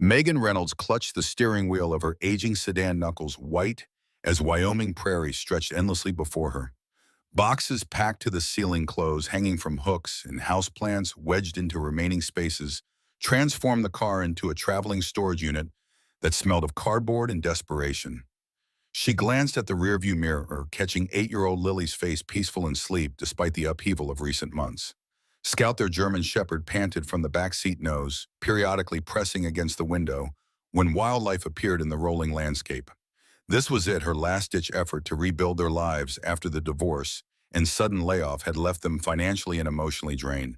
Megan Reynolds clutched the steering wheel of her aging sedan, knuckles white as Wyoming prairies stretched endlessly before her. Boxes packed to the ceiling, clothes hanging from hooks, and houseplants wedged into remaining spaces transformed the car into a traveling storage unit that smelled of cardboard and desperation. She glanced at the rearview mirror, catching 8-year-old Lily's face peaceful in sleep despite the upheaval of recent months. Scout, their German shepherd, panted from the backseat nose, periodically pressing against the window when wildlife appeared in the rolling landscape. This was it, her last-ditch effort to rebuild their lives after the divorce and sudden layoff had left them financially and emotionally drained.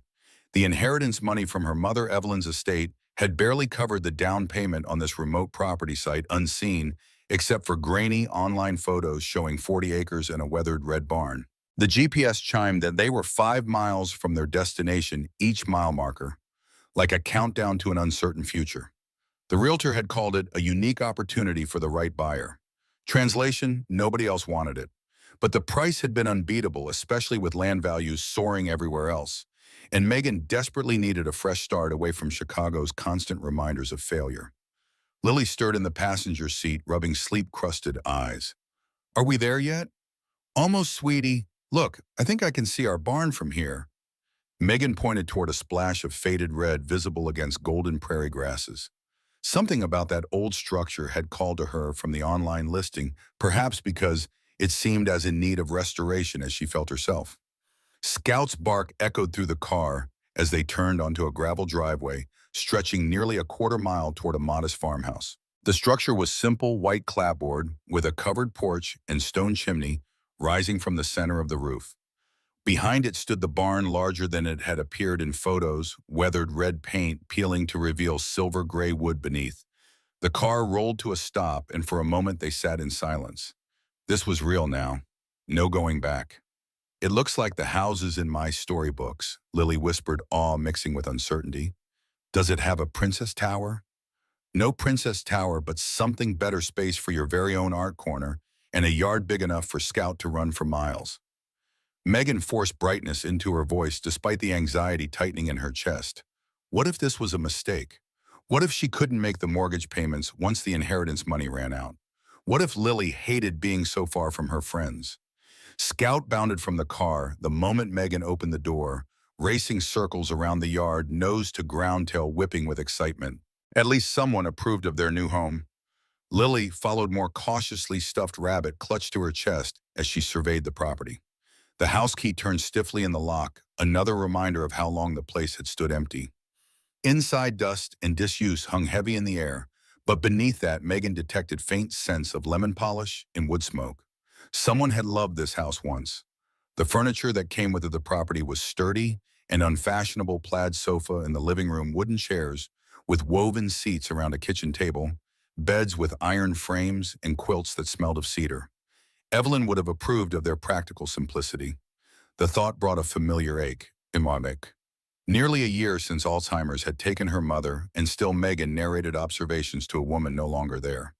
The inheritance money from her mother Evelyn's estate had barely covered the down payment on this remote property site, unseen except for grainy online photos showing 40 acres and a weathered red barn. The GPS chimed that they were 5 miles from their destination, each mile marker, like a countdown to an uncertain future. The realtor had called it a unique opportunity for the right buyer. Translation, nobody else wanted it. But the price had been unbeatable, especially with land values soaring everywhere else. And Megan desperately needed a fresh start away from Chicago's constant reminders of failure. Lily stirred in the passenger seat, rubbing sleep-crusted eyes. "Are we there yet?" "Almost, sweetie. Look, I think I can see our barn from here." Megan pointed toward a splash of faded red visible against golden prairie grasses. Something about that old structure had called to her from the online listing, perhaps because it seemed as in need of restoration as she felt herself. Scout's bark echoed through the car as they turned onto a gravel driveway, stretching nearly a quarter-mile toward a modest farmhouse. The structure was simple white clapboard with a covered porch and stone chimney rising from the center of the roof. Behind it stood the barn, larger than it had appeared in photos, weathered red paint peeling to reveal silver-gray wood beneath. The car rolled to a stop, and for a moment they sat in silence. This was real now. No going back. "It looks like the houses in my storybooks," Lily whispered, awe mixing with uncertainty. "Does it have a princess tower?" "No princess tower, but something better, space for your very own art corner and a yard big enough for Scout to run for miles." Megan forced brightness into her voice despite the anxiety tightening in her chest. What if this was a mistake? What if she couldn't make the mortgage payments once the inheritance money ran out? What if Lily hated being so far from her friends? Scout bounded from the car the moment Megan opened the door, racing circles around the yard, nose to ground, tail whipping with excitement. At least someone approved of their new home. Lily followed, more cautiously, stuffed rabbit clutched to her chest as she surveyed the property. The house key turned stiffly in the lock, another reminder of how long the place had stood empty. Inside, dust and disuse hung heavy in the air, but beneath that Megan detected faint scents of lemon polish and wood smoke. Someone had loved this house once. The furniture that came with the property was sturdy, an unfashionable plaid sofa in the living room, wooden chairs with woven seats around a kitchen table, beds with iron frames, and quilts that smelled of cedar. Evelyn would have approved of their practical simplicity. The thought brought a familiar ache. Imabek. Nearly a year since Alzheimer's had taken her mother, and still Megan narrated observations to a woman no longer there.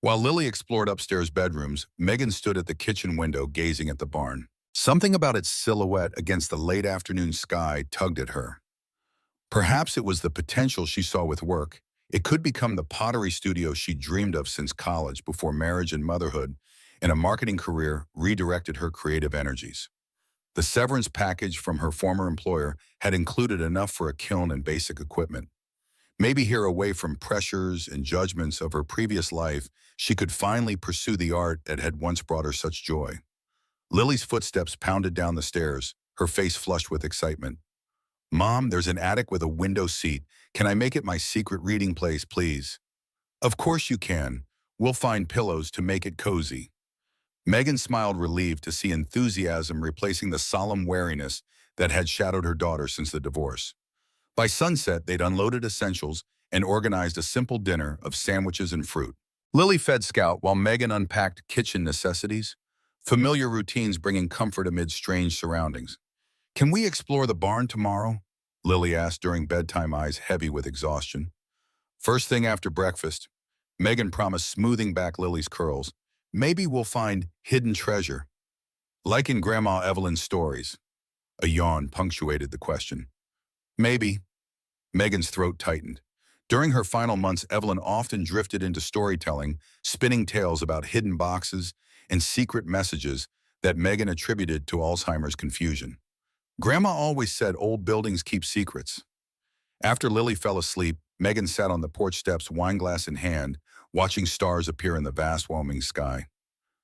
While Lily explored upstairs bedrooms, Megan stood at the kitchen window gazing at the barn. Something about its silhouette against the late afternoon sky tugged at her. Perhaps it was the potential she saw with work. It could become the pottery studio she dreamed of since college, before marriage and motherhood, and a marketing career redirected her creative energies. The severance package from her former employer had included enough for a kiln and basic equipment. Maybe here, away from pressures and judgments of her previous life, she could finally pursue the art that had once brought her such joy. Lily's footsteps pounded down the stairs, her face flushed with excitement. "Mom, there's an attic with a window seat. Can I make it my secret reading place, please?" "Of course you can. We'll find pillows to make it cozy." Megan smiled, relieved to see enthusiasm replacing the solemn wariness that had shadowed her daughter since the divorce. By sunset, they'd unloaded essentials and organized a simple dinner of sandwiches and fruit. Lily fed Scout while Megan unpacked kitchen necessities, familiar routines bringing comfort amid strange surroundings. "Can we explore the barn tomorrow?" Lily asked during bedtime, eyes heavy with exhaustion. First thing after breakfast, Megan promised, smoothing back Lily's curls. "Maybe we'll find hidden treasure. Like in Grandma Evelyn's stories." A yawn punctuated the question. "Maybe." Megan's throat tightened. During her final months, Evelyn often drifted into storytelling, spinning tales about hidden boxes and secret messages that Megan attributed to Alzheimer's confusion. Grandma always said old buildings keep secrets. After Lily fell asleep, Megan sat on the porch steps, wineglass in hand, watching stars appear in the vast Wyoming sky.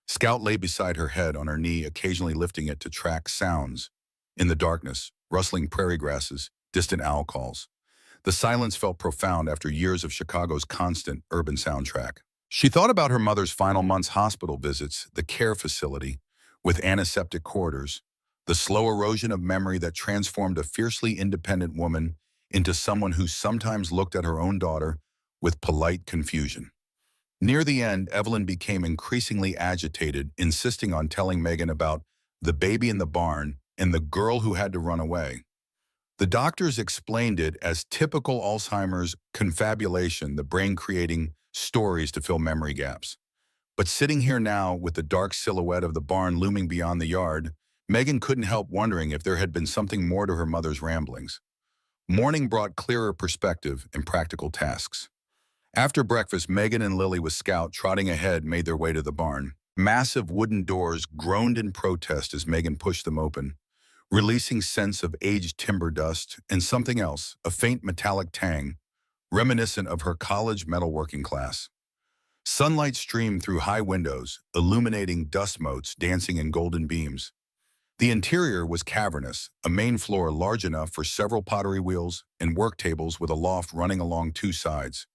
Scout lay beside her head on her knee, occasionally lifting it to track sounds. In the darkness, rustling prairie grasses, distant owl calls. The silence felt profound after years of Chicago's constant urban soundtrack. She thought about her mother's final month's hospital visits, the care facility, with antiseptic corridors, the slow erosion of memory that transformed a fiercely independent woman into someone who sometimes looked at her own daughter with polite confusion. Near the end, Evelyn became increasingly agitated, insisting on telling Megan about the baby in the barn and the girl who had to run away. The doctors explained it as typical Alzheimer's confabulation, the brain creating stories to fill memory gaps. But sitting here now with the dark silhouette of the barn looming beyond the yard, Megan couldn't help wondering if there had been something more to her mother's ramblings. Morning brought clearer perspective and practical tasks. After breakfast, Megan and Lily with Scout trotting ahead made their way to the barn. Massive wooden doors groaned in protest as Megan pushed them open, releasing scents of aged timber dust and something else, a faint metallic tang, reminiscent of her college metalworking class. Sunlight streamed through high windows, illuminating dust motes dancing in golden beams. The interior was cavernous, a main floor large enough for several pottery wheels and work tables with a loft running along two sides.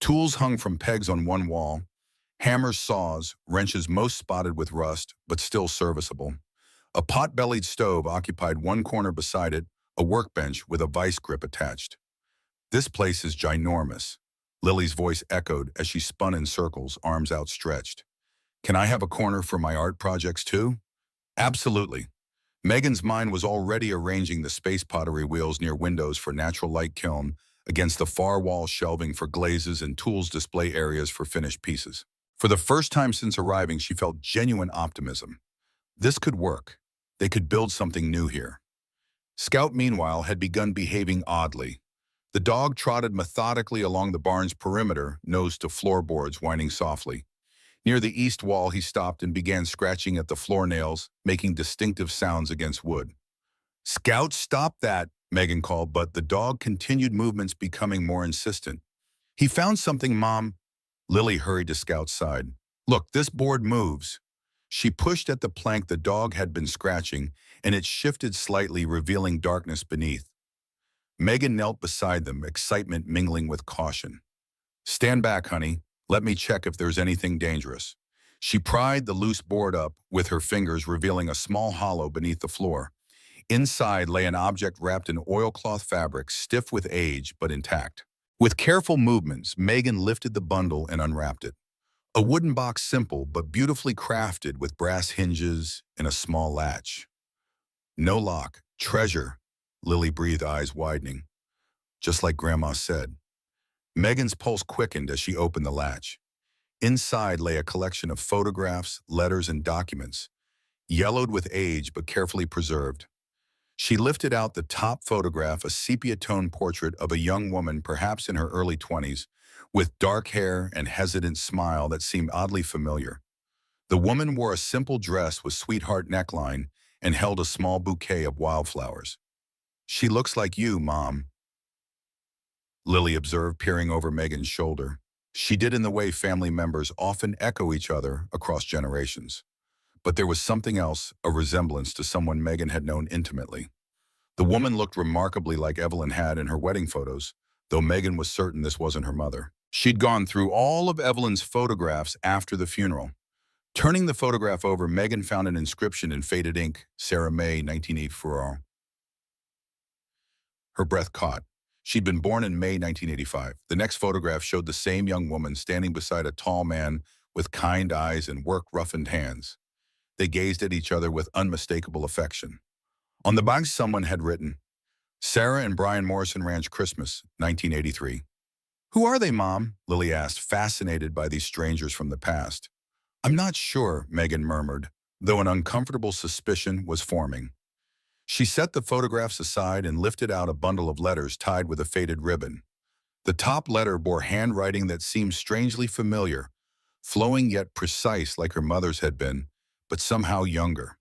Tools hung from pegs on one wall, hammers, saws, wrenches most spotted with rust, but still serviceable. A pot-bellied stove occupied one corner beside it, a workbench with a vice grip attached. "This place is ginormous," Lily's voice echoed as she spun in circles, arms outstretched. "Can I have a corner for my art projects too?" "Absolutely." Megan's mind was already arranging the space pottery wheels near windows for natural light kiln, against the far wall shelving for glazes and tools display areas for finished pieces. For the first time since arriving, she felt genuine optimism. This could work. They could build something new here. Scout, meanwhile, had begun behaving oddly. The dog trotted methodically along the barn's perimeter, nose to floorboards, whining softly. Near the east wall, he stopped and began scratching at the floor nails, making distinctive sounds against wood. "Scout, stop that," Megan called, but the dog continued, movements becoming more insistent. "He found something, Mom." Lily hurried to Scout's side. "Look, this board moves." She pushed at the plank the dog had been scratching, and it shifted slightly, revealing darkness beneath. Megan knelt beside them, excitement mingling with caution. "Stand back, honey. Let me check if there's anything dangerous." She pried the loose board up with her fingers, revealing a small hollow beneath the floor. Inside lay an object wrapped in oilcloth fabric, stiff with age but intact. With careful movements, Megan lifted the bundle and unwrapped it. A wooden box, simple but beautifully crafted with brass hinges and a small latch. "No lock. Treasure," Lily breathed, eyes widening. "Just like Grandma said." Megan's pulse quickened as she opened the latch. Inside lay a collection of photographs, letters, and documents, yellowed with age but carefully preserved. She lifted out the top photograph, a sepia-toned portrait of a young woman, perhaps in her early 20s, with dark hair and hesitant smile that seemed oddly familiar. The woman wore a simple dress with sweetheart neckline and held a small bouquet of wildflowers. "She looks like you, Mom," Lily observed, peering over Megan's shoulder. She did in the way family members often echo each other across generations. But there was something else, a resemblance to someone Megan had known intimately. The woman looked remarkably like Evelyn had in her wedding photos, though Megan was certain this wasn't her mother. She'd gone through all of Evelyn's photographs after the funeral. Turning the photograph over, Megan found an inscription in faded ink, "Sarah May, 1984. Her breath caught. She'd been born in May 1985. The next photograph showed the same young woman standing beside a tall man with kind eyes and work-roughened hands. They gazed at each other with unmistakable affection. On the box, someone had written, "Sarah and Brian Morrison Ranch, Christmas, 1983. "Who are they, Mom?" Lily asked, fascinated by these strangers from the past. "I'm not sure," Megan murmured, though an uncomfortable suspicion was forming. She set the photographs aside and lifted out a bundle of letters tied with a faded ribbon. The top letter bore handwriting that seemed strangely familiar, flowing yet precise like her mother's had been, but somehow younger.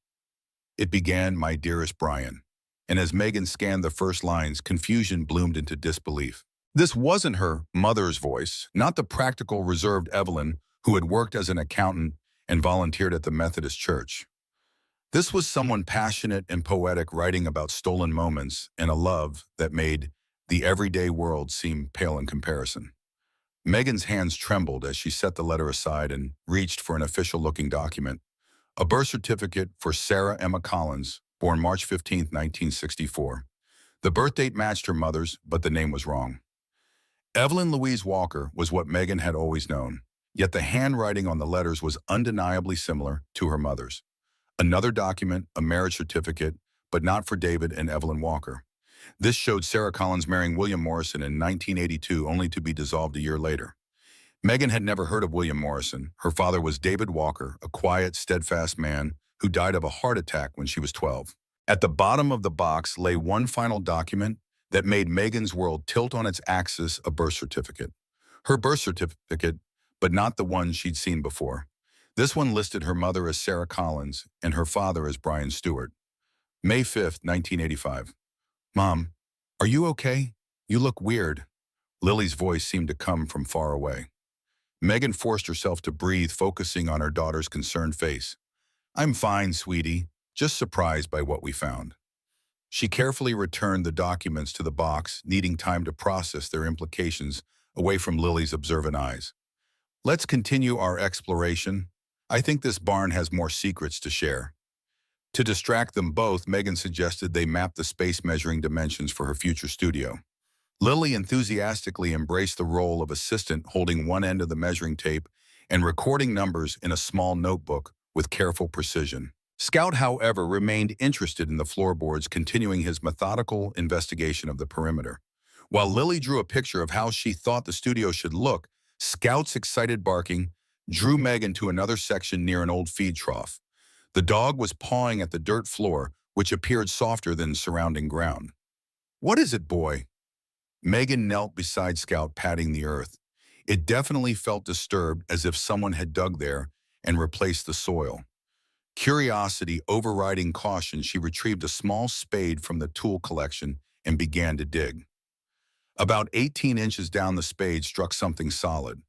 It began, "My dearest Brian," and as Megan scanned the first lines, confusion bloomed into disbelief. This wasn't her mother's voice, not the practical, reserved Evelyn who had worked as an accountant and volunteered at the Methodist Church. This was someone passionate and poetic writing about stolen moments and a love that made the everyday world seem pale in comparison. Megan's hands trembled as she set the letter aside and reached for an official-looking document, a birth certificate for Sarah Emma Collins, born March 15, 1964. The birth date matched her mother's, but the name was wrong. Evelyn Louise Walker was what Megan had always known, yet the handwriting on the letters was undeniably similar to her mother's. Another document, a marriage certificate, but not for David and Evelyn Walker. This showed Sarah Collins marrying William Morrison in 1982, only to be dissolved a year later. Megan had never heard of William Morrison. Her father was David Walker, a quiet, steadfast man who died of a heart attack when she was 12. At the bottom of the box lay one final document that made Megan's world tilt on its axis, a birth certificate. Her birth certificate, but not the one she'd seen before. This one listed her mother as Sarah Collins and her father as Brian Stewart. May 5th, 1985. "Mom, are you okay? You look weird." Lily's voice seemed to come from far away. Megan forced herself to breathe, focusing on her daughter's concerned face. "I'm fine, sweetie, just surprised by what we found." She carefully returned the documents to the box, needing time to process their implications away from Lily's observant eyes. "Let's continue our exploration. I think this barn has more secrets to share." To distract them both, Megan suggested they map the space-measuring dimensions for her future studio. Lily enthusiastically embraced the role of assistant, holding one end of the measuring tape and recording numbers in a small notebook with careful precision. Scout, however, remained interested in the floorboards, continuing his methodical investigation of the perimeter. While Lily drew a picture of how she thought the studio should look, Scout's excited barking drew Megan to another section near an old feed trough. The dog was pawing at the dirt floor, which appeared softer than surrounding ground. "What is it, boy?" Megan knelt beside Scout, patting the earth. It definitely felt disturbed, as if someone had dug there and replaced the soil. Curiosity overriding caution, she retrieved a small spade from the tool collection and began to dig. About 18 inches down, the spade struck something solid.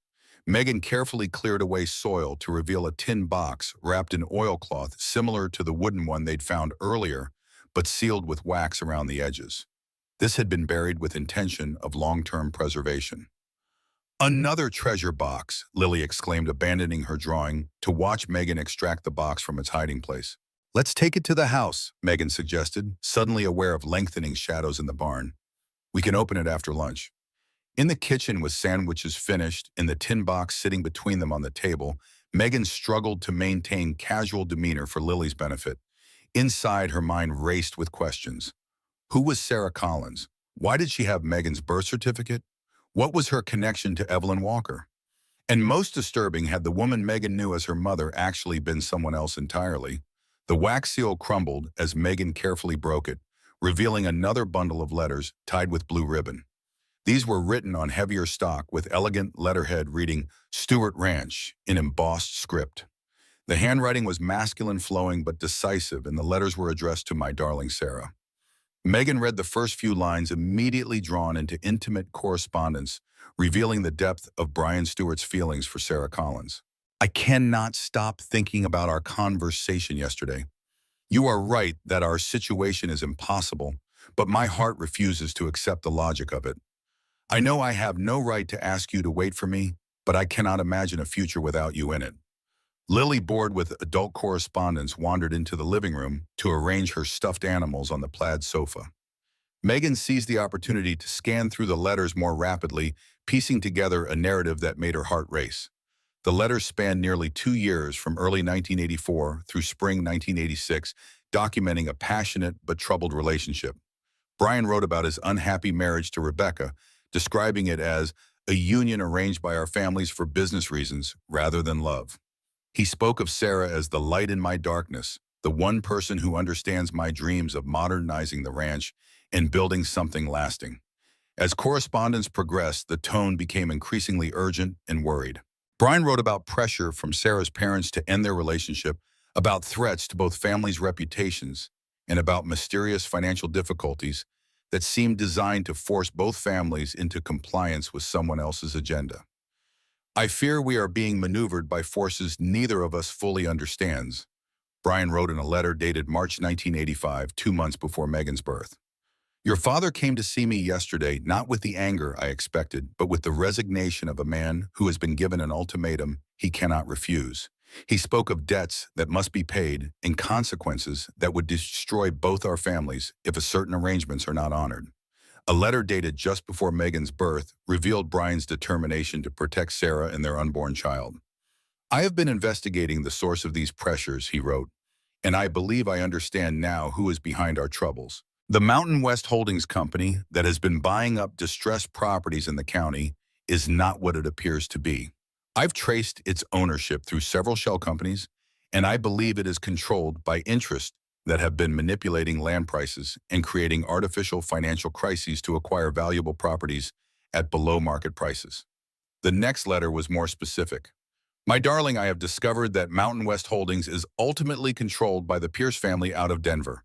Megan carefully cleared away soil to reveal a tin box wrapped in oilcloth similar to the wooden one they'd found earlier, but sealed with wax around the edges. This had been buried with intention of long-term preservation. "Another treasure box," Lily exclaimed, abandoning her drawing to watch Megan extract the box from its hiding place. "Let's take it to the house," Megan suggested, suddenly aware of lengthening shadows in the barn. "We can open it after lunch." In the kitchen, with sandwiches finished and the tin box sitting between them on the table, Megan struggled to maintain casual demeanor for Lily's benefit. Inside, her mind raced with questions. Who was Sarah Collins? Why did she have Megan's birth certificate? What was her connection to Evelyn Walker? And most disturbing, had the woman Megan knew as her mother actually been someone else entirely? The wax seal crumbled as Megan carefully broke it, revealing another bundle of letters tied with blue ribbon. These were written on heavier stock with elegant letterhead reading Stewart Ranch in embossed script. The handwriting was masculine, flowing but decisive, and the letters were addressed to "My darling Sarah." Megan read the first few lines, immediately drawn into intimate correspondence, revealing the depth of Brian Stewart's feelings for Sarah Collins. "I cannot stop thinking about our conversation yesterday. You are right that our situation is impossible, but my heart refuses to accept the logic of it. I know I have no right to ask you to wait for me, but I cannot imagine a future without you in it." Lily, bored with adult correspondence, wandered into the living room to arrange her stuffed animals on the plaid sofa. Megan seized the opportunity to scan through the letters more rapidly, piecing together a narrative that made her heart race. The letters spanned nearly 2 years, from early 1984 through spring 1986, documenting a passionate but troubled relationship. Brian wrote about his unhappy marriage to Rebecca, describing it as a union arranged by our families for business reasons rather than love. He spoke of Sarah as the light in my darkness, the one person who understands my dreams of modernizing the ranch and building something lasting. As correspondence progressed, the tone became increasingly urgent and worried. Brian wrote about pressure from Sarah's parents to end their relationship, about threats to both families' reputations, and about mysterious financial difficulties that seemed designed to force both families into compliance with someone else's agenda. I fear we are being maneuvered by forces neither of us fully understands, Brian wrote in a letter dated March 1985, 2 months before Megan's birth. Your father came to see me yesterday not with the anger I expected, but with the resignation of a man who has been given an ultimatum he cannot refuse. He spoke of debts that must be paid and consequences that would destroy both our families if certain arrangements are not honored. A letter dated just before Megan's birth revealed Brian's determination to protect Sarah and their unborn child. I have been investigating the source of these pressures, he wrote, and I believe I understand now who is behind our troubles. The Mountain West Holdings Company that has been buying up distressed properties in the county is not what it appears to be. I've traced its ownership through several shell companies, and I believe it is controlled by interests that have been manipulating land prices and creating artificial financial crises to acquire valuable properties at below-market prices. The next letter was more specific. My darling, I have discovered that Mountain West Holdings is ultimately controlled by the Pierce family out of Denver.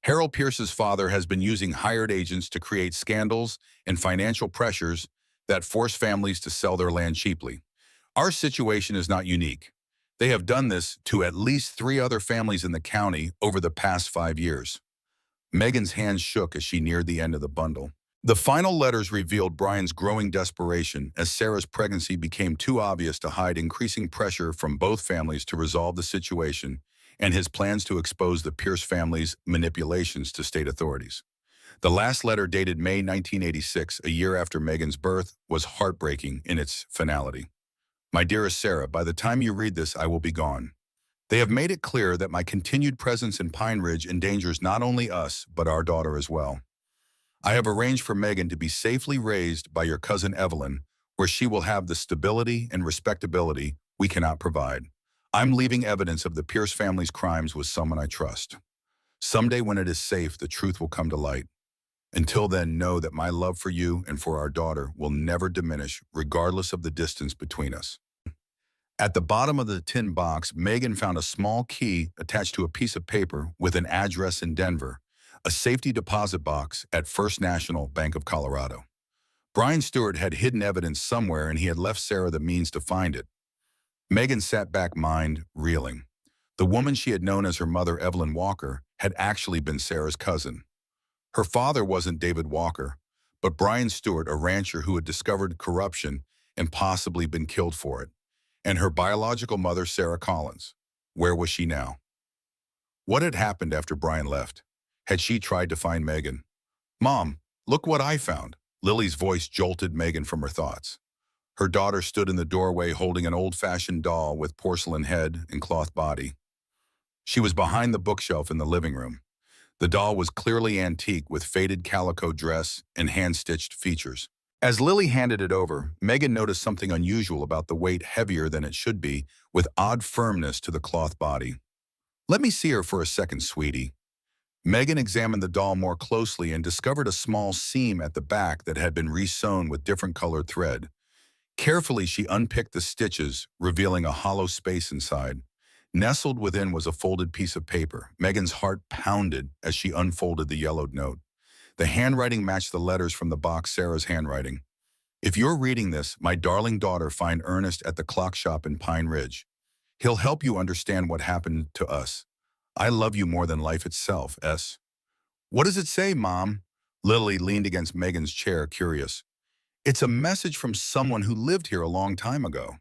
Harold Pierce's father has been using hired agents to create scandals and financial pressures that force families to sell their land cheaply. Our situation is not unique. They have done this to at least 3 other families in the county over the past 5 years. Megan's hands shook as she neared the end of the bundle. The final letters revealed Brian's growing desperation as Sarah's pregnancy became too obvious to hide increasing pressure from both families to resolve the situation and his plans to expose the Pierce family's manipulations to state authorities. The last letter, dated May 1986, a year after Megan's birth, was heartbreaking in its finality. My dearest Sarah, by the time you read this, I will be gone. They have made it clear that my continued presence in Pine Ridge endangers not only us, but our daughter as well. I have arranged for Megan to be safely raised by your cousin Evelyn, where she will have the stability and respectability we cannot provide. I'm leaving evidence of the Pierce family's crimes with someone I trust. Someday when it is safe, the truth will come to light. Until then, know that my love for you and for our daughter will never diminish, regardless of the distance between us. At the bottom of the tin box, Megan found a small key attached to a piece of paper with an address in Denver, a safety deposit box at First National Bank of Colorado. Brian Stewart had hidden evidence somewhere, and he had left Sarah the means to find it. Megan sat back, mind reeling. The woman she had known as her mother, Evelyn Walker, had actually been Sarah's cousin. Her father wasn't David Walker, but Brian Stewart, a rancher who had discovered corruption and possibly been killed for it. And her biological mother, Sarah Collins. Where was she now? What had happened after Brian left? Had she tried to find Megan? Mom, look what I found. Lily's voice jolted Megan from her thoughts. Her daughter stood in the doorway holding an old-fashioned doll with porcelain head and cloth body. She was behind the bookshelf in the living room. The doll was clearly antique with faded calico dress and hand-stitched features. As Lily handed it over, Megan noticed something unusual about the weight, heavier than it should be, with odd firmness to the cloth body. Let me see her for a second, sweetie. Megan examined the doll more closely and discovered a small seam at the back that had been resewn with different colored thread. Carefully, she unpicked the stitches, revealing a hollow space inside. Nestled within was a folded piece of paper. Megan's heart pounded as she unfolded the yellowed note. The handwriting matched the letters from the box, Sarah's handwriting. If you're reading this, my darling daughter, find Ernest at the clock shop in Pine Ridge. He'll help you understand what happened to us. I love you more than life itself, S. What does it say, Mom? Lily leaned against Megan's chair, curious. It's a message from someone who lived here a long time ago.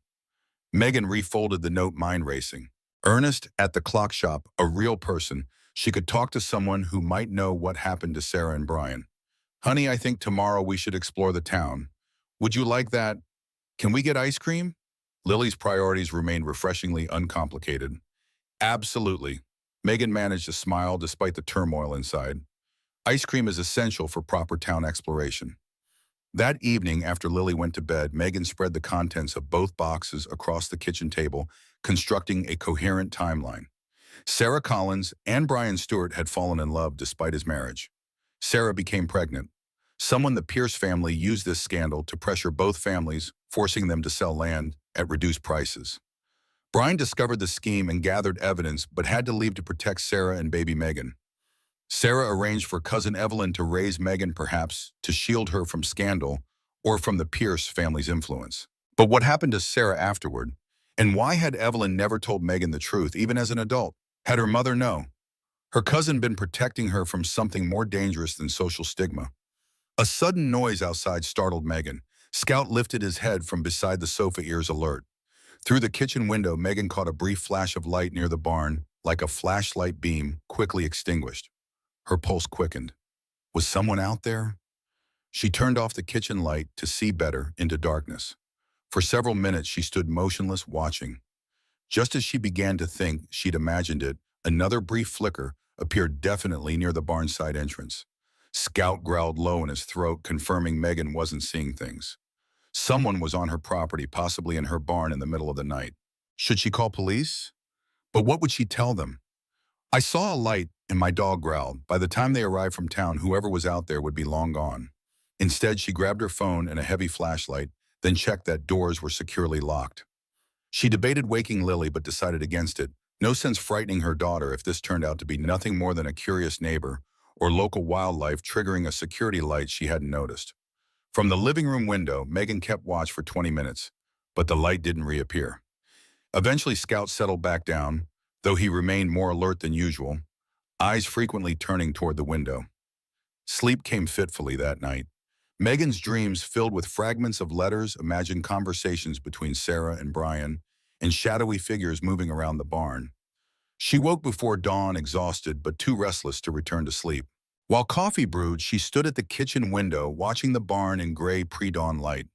Megan refolded the note, mind racing. Ernest at the clock shop, a real person. She could talk to someone who might know what happened to Sarah and Brian. Honey, I think tomorrow we should explore the town. Would you like that? Can we get ice cream? Lily's priorities remained refreshingly uncomplicated. Absolutely. Megan managed to smile despite the turmoil inside. Ice cream is essential for proper town exploration. That evening, after Lily went to bed, Megan spread the contents of both boxes across the kitchen table, constructing a coherent timeline. Sarah Collins and Brian Stewart had fallen in love despite his marriage. Sarah became pregnant. Someone the Pierce family used this scandal to pressure both families, forcing them to sell land at reduced prices. Brian discovered the scheme and gathered evidence, but had to leave to protect Sarah and baby Megan. Sarah arranged for cousin Evelyn to raise Megan, perhaps to shield her from scandal or from the Pierce family's influence. But what happened to Sarah afterward? And why had Evelyn never told Megan the truth, even as an adult? Had her mother known? Her cousin been protecting her from something more dangerous than social stigma? A sudden noise outside startled Megan. Scout lifted his head from beside the sofa, ears alert. Through the kitchen window, Megan caught a brief flash of light near the barn, like a flashlight beam, quickly extinguished. Her pulse quickened. Was someone out there? She turned off the kitchen light to see better into darkness. For several minutes, she stood motionless, watching. Just as she began to think she'd imagined it, another brief flicker appeared definitely near the barn side entrance. Scout growled low in his throat, confirming Megan wasn't seeing things. Someone was on her property, possibly in her barn in the middle of the night. Should she call police? But what would she tell them? I saw a light and my dog growled. By the time they arrived from town, whoever was out there would be long gone. Instead, she grabbed her phone and a heavy flashlight, then checked that doors were securely locked. She debated waking Lily but decided against it. No sense frightening her daughter if this turned out to be nothing more than a curious neighbor or local wildlife triggering a security light she hadn't noticed. From the living room window, Megan kept watch for 20 minutes, but the light didn't reappear. Eventually, Scout settled back down, though he remained more alert than usual, eyes frequently turning toward the window. Sleep came fitfully that night. Megan's dreams, filled with fragments of letters, imagined conversations between Sarah and Brian, and shadowy figures moving around the barn. She woke before dawn, exhausted but too restless to return to sleep. While coffee brewed, she stood at the kitchen window, watching the barn in gray pre-dawn light.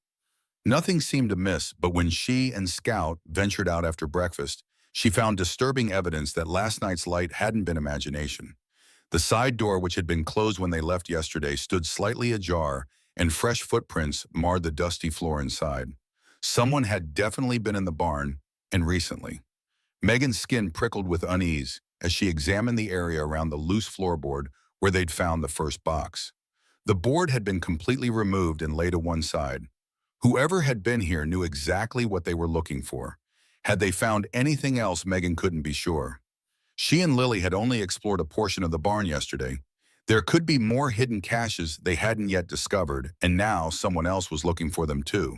Nothing seemed amiss, but when she and Scout ventured out after breakfast, she found disturbing evidence that last night's light hadn't been imagination. The side door, which had been closed when they left yesterday, stood slightly ajar, and fresh footprints marred the dusty floor inside. Someone had definitely been in the barn, and recently. Megan's skin prickled with unease as she examined the area around the loose floorboard where they'd found the first box. The board had been completely removed and laid to one side. Whoever had been here knew exactly what they were looking for. Had they found anything else, Megan couldn't be sure. She and Lily had only explored a portion of the barn yesterday. There could be more hidden caches they hadn't yet discovered, and now someone else was looking for them too.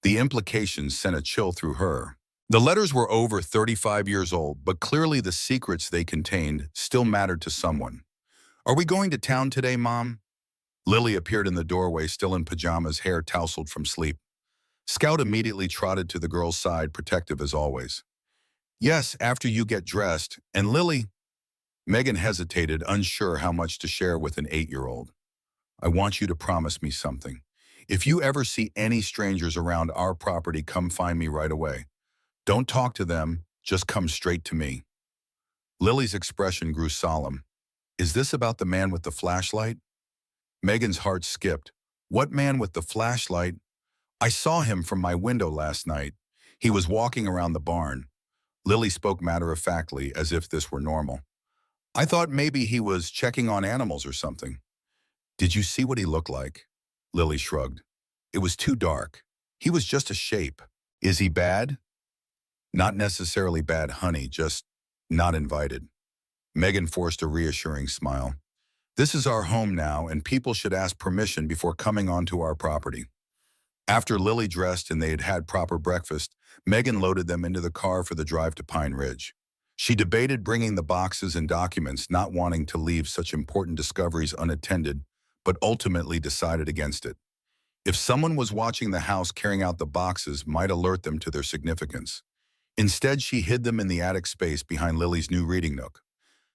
The implications sent a chill through her. The letters were over 35 years old, but clearly the secrets they contained still mattered to someone. "Are we going to town today, Mom?" Lily appeared in the doorway, still in pajamas, hair tousled from sleep. Scout immediately trotted to the girl's side, protective as always. "Yes, after you get dressed." And Lily? Megan hesitated, unsure how much to share with an 8-year-old. "I want you to promise me something. If you ever see any strangers around our property, come find me right away. Don't talk to them, just come straight to me." Lily's expression grew solemn. "Is this about the man with the flashlight?" Megan's heart skipped. "What man with the flashlight?" "I saw him from my window last night. He was walking around the barn." Lily spoke matter-of-factly, as if this were normal. "I thought maybe he was checking on animals or something." "Did you see what he looked like?" Lily shrugged. "It was too dark. He was just a shape." "Is he bad?" "Not necessarily bad, honey, just not invited." Megan forced a reassuring smile. "This is our home now, and people should ask permission before coming onto our property." After Lily dressed and they had had proper breakfast, Megan loaded them into the car for the drive to Pine Ridge. She debated bringing the boxes and documents, not wanting to leave such important discoveries unattended, but ultimately decided against it. If someone was watching the house, carrying out the boxes might alert them to their significance. Instead, she hid them in the attic space behind Lily's new reading nook.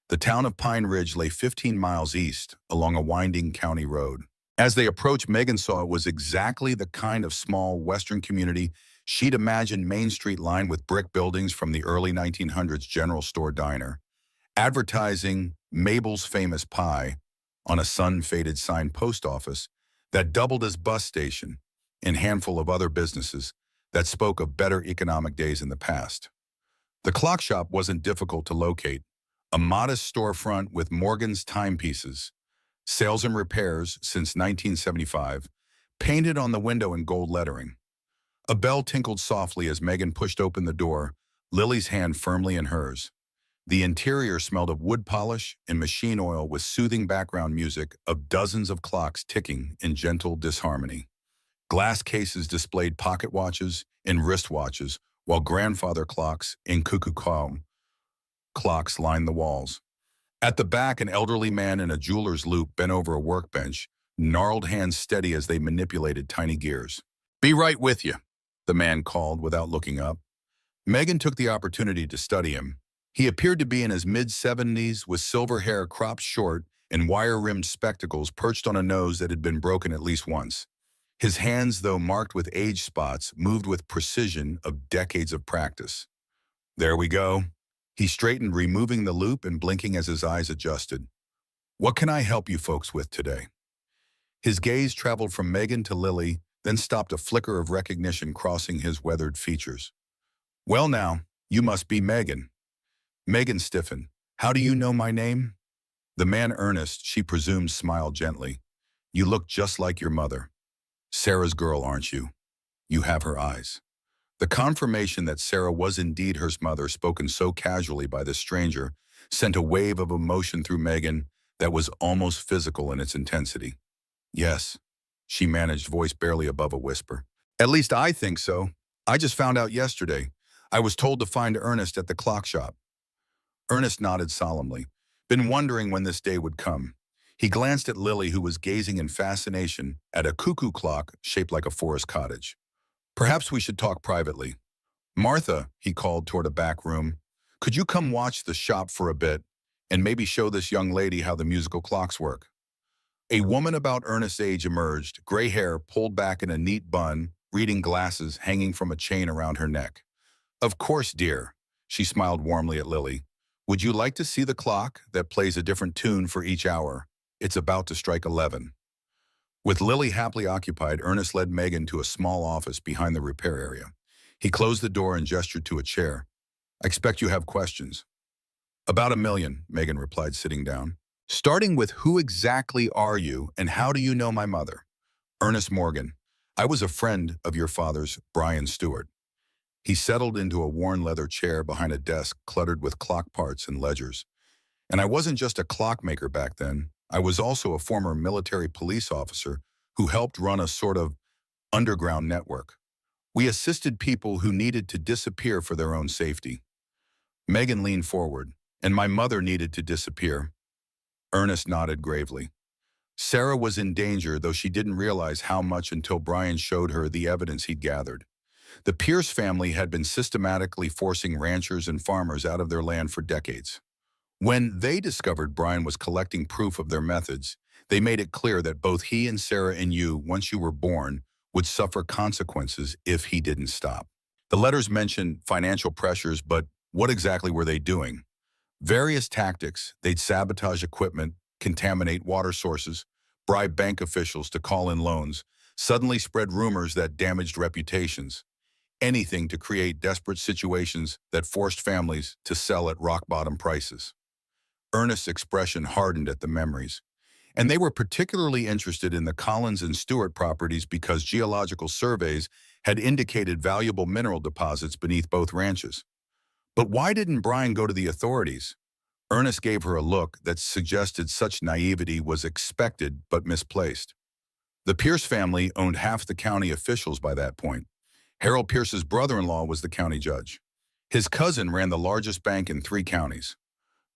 The town of Pine Ridge lay 15 miles east, along a winding county road. As they approached, Megan saw it was exactly the kind of small western community she'd imagined: Main Street lined with brick buildings from the early 1900s general store diner, advertising Mabel's Famous Pie on a sun-faded sign, post office that doubled as bus station, and handful of other businesses that spoke of better economic days in the past. The clock shop wasn't difficult to locate, a modest storefront with Morgan's timepieces, Sales and repairs since 1975, painted on the window in gold lettering. A bell tinkled softly as Megan pushed open the door, Lily's hand firmly in hers. The interior smelled of wood polish and machine oil with soothing background music of dozens of clocks ticking in gentle disharmony. Glass cases displayed pocket watches and wristwatches, while grandfather clocks and cuckoo clocks lined the walls. At the back, an elderly man in a jeweler's loupe bent over a workbench, gnarled hands steady as they manipulated tiny gears. "Be right with you," the man called without looking up. Megan took the opportunity to study him. He appeared to be in his mid-70s with silver hair cropped short and wire-rimmed spectacles perched on a nose that had been broken at least once. His hands, though marked with age spots, moved with precision of decades of practice. "There we go." He straightened, removing the loop and blinking as his eyes adjusted. "What can I help you folks with today?" His gaze traveled from Megan to Lily, then stopped, a flicker of recognition crossing his weathered features. "Well now, you must be Megan." Megan stiffened. "How do you know my name?" The man, Ernest, she presumed, smiled gently. "You look just like your mother. Sarah's girl, aren't you? You have her eyes." The confirmation that Sarah was indeed her mother, spoken so casually by this stranger, sent a wave of emotion through Megan that was almost physical in its intensity. "Yes," she managed, voice barely above a whisper. "At least I think so. I just found out yesterday. I was told to find Ernest at the clock shop." Ernest nodded solemnly, been wondering when this day would come. He glanced at Lily, who was gazing in fascination at a cuckoo clock shaped like a forest cottage. "Perhaps we should talk privately." "Martha," he called toward a back room, "could you come watch the shop for a bit and maybe show this young lady how the musical clocks work?" A woman about Ernest's age emerged, gray hair pulled back in a neat bun, reading glasses hanging from a chain around her neck. "Of course, dear." She smiled warmly at Lily. "Would you like to see the clock that plays a different tune for each hour? It's about to strike 11. With Lily happily occupied, Ernest led Megan to a small office behind the repair area. He closed the door and gestured to a chair. "I expect you have questions." "About 1,000,000, Megan replied, sitting down. "Starting with, who exactly are you and how do you know my mother?" "Ernest Morgan. I was a friend of your father's, Brian Stewart." He settled into a worn leather chair behind a desk cluttered with clock parts and ledgers. "And I wasn't just a clockmaker back then. I was also a former military police officer who helped run a sort of underground network. We assisted people who needed to disappear for their own safety." Megan leaned forward. "And my mother needed to disappear." Ernest nodded gravely. "Sarah was in danger, though she didn't realize how much until Brian showed her the evidence he'd gathered. The Pierce family had been systematically forcing ranchers and farmers out of their land for decades. When they discovered Brian was collecting proof of their methods, they made it clear that both he and Sarah and you, once you were born, would suffer consequences if he didn't stop. The letters mentioned financial pressures, but what exactly were they doing? Various tactics. They'd sabotage equipment, contaminate water sources, bribe bank officials to call in loans, suddenly spread rumors that damaged reputations. Anything to create desperate situations that forced families to sell at rock-bottom prices. Ernest's expression hardened at the memories. And they were particularly interested in the Collins and Stewart properties because geological surveys had indicated valuable mineral deposits beneath both ranches. But why didn't Brian go to the authorities? Ernest gave her a look that suggested such naivety was expected but misplaced. The Pierce family owned half the county officials by that point. Harold Pierce's brother-in-law was the county judge. His cousin ran the largest bank in 3 counties.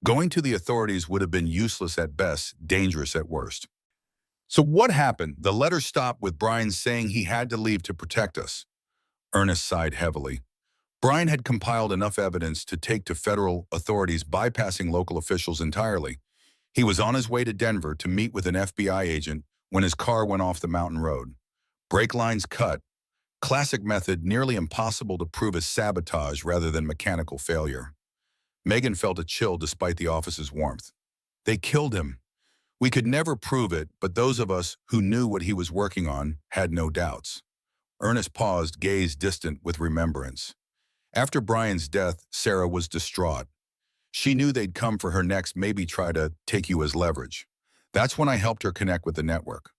Going to the authorities would have been useless at best, dangerous at worst. "So what happened?" The letter stopped with Brian saying he had to leave to protect us. Ernest sighed heavily. Brian had compiled enough evidence to take to federal authorities, bypassing local officials entirely. He was on his way to Denver to meet with an FBI agent when his car went off the mountain road. Brake lines cut. Classic method, nearly impossible to prove as sabotage rather than mechanical failure. Megan felt a chill despite the office's warmth. "They killed him. We could never prove it, but those of us who knew what he was working on had no doubts." Ernest paused, gaze distant with remembrance. After Brian's death, Sarah was distraught. She knew they'd come for her next, maybe try to take you as leverage. That's when I helped her connect with the network.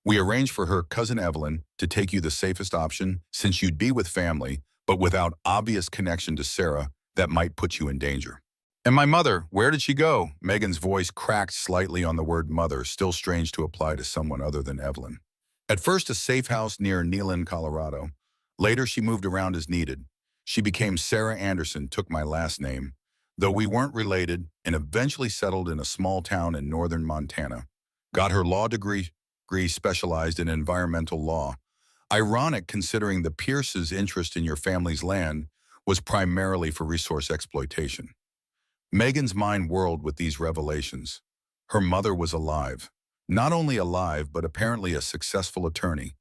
We arranged for her cousin Evelyn to take you the safest option since you'd be with family, but without obvious connection to Sarah that might put you in danger. And my mother, where did she go? Megan's voice cracked slightly on the word mother, still strange to apply to someone other than Evelyn. At first a safe house near Neyland, Colorado. Later she moved around as needed. She became Sarah Anderson, took my last name, though we weren't related, and eventually settled in a small town in northern Montana. Got her law degree specialized in environmental law. Ironic considering the Pierce's interest in your family's land was primarily for resource exploitation. Megan's mind whirled with these revelations. Her mother was alive. Not only alive, but apparently a successful attorney.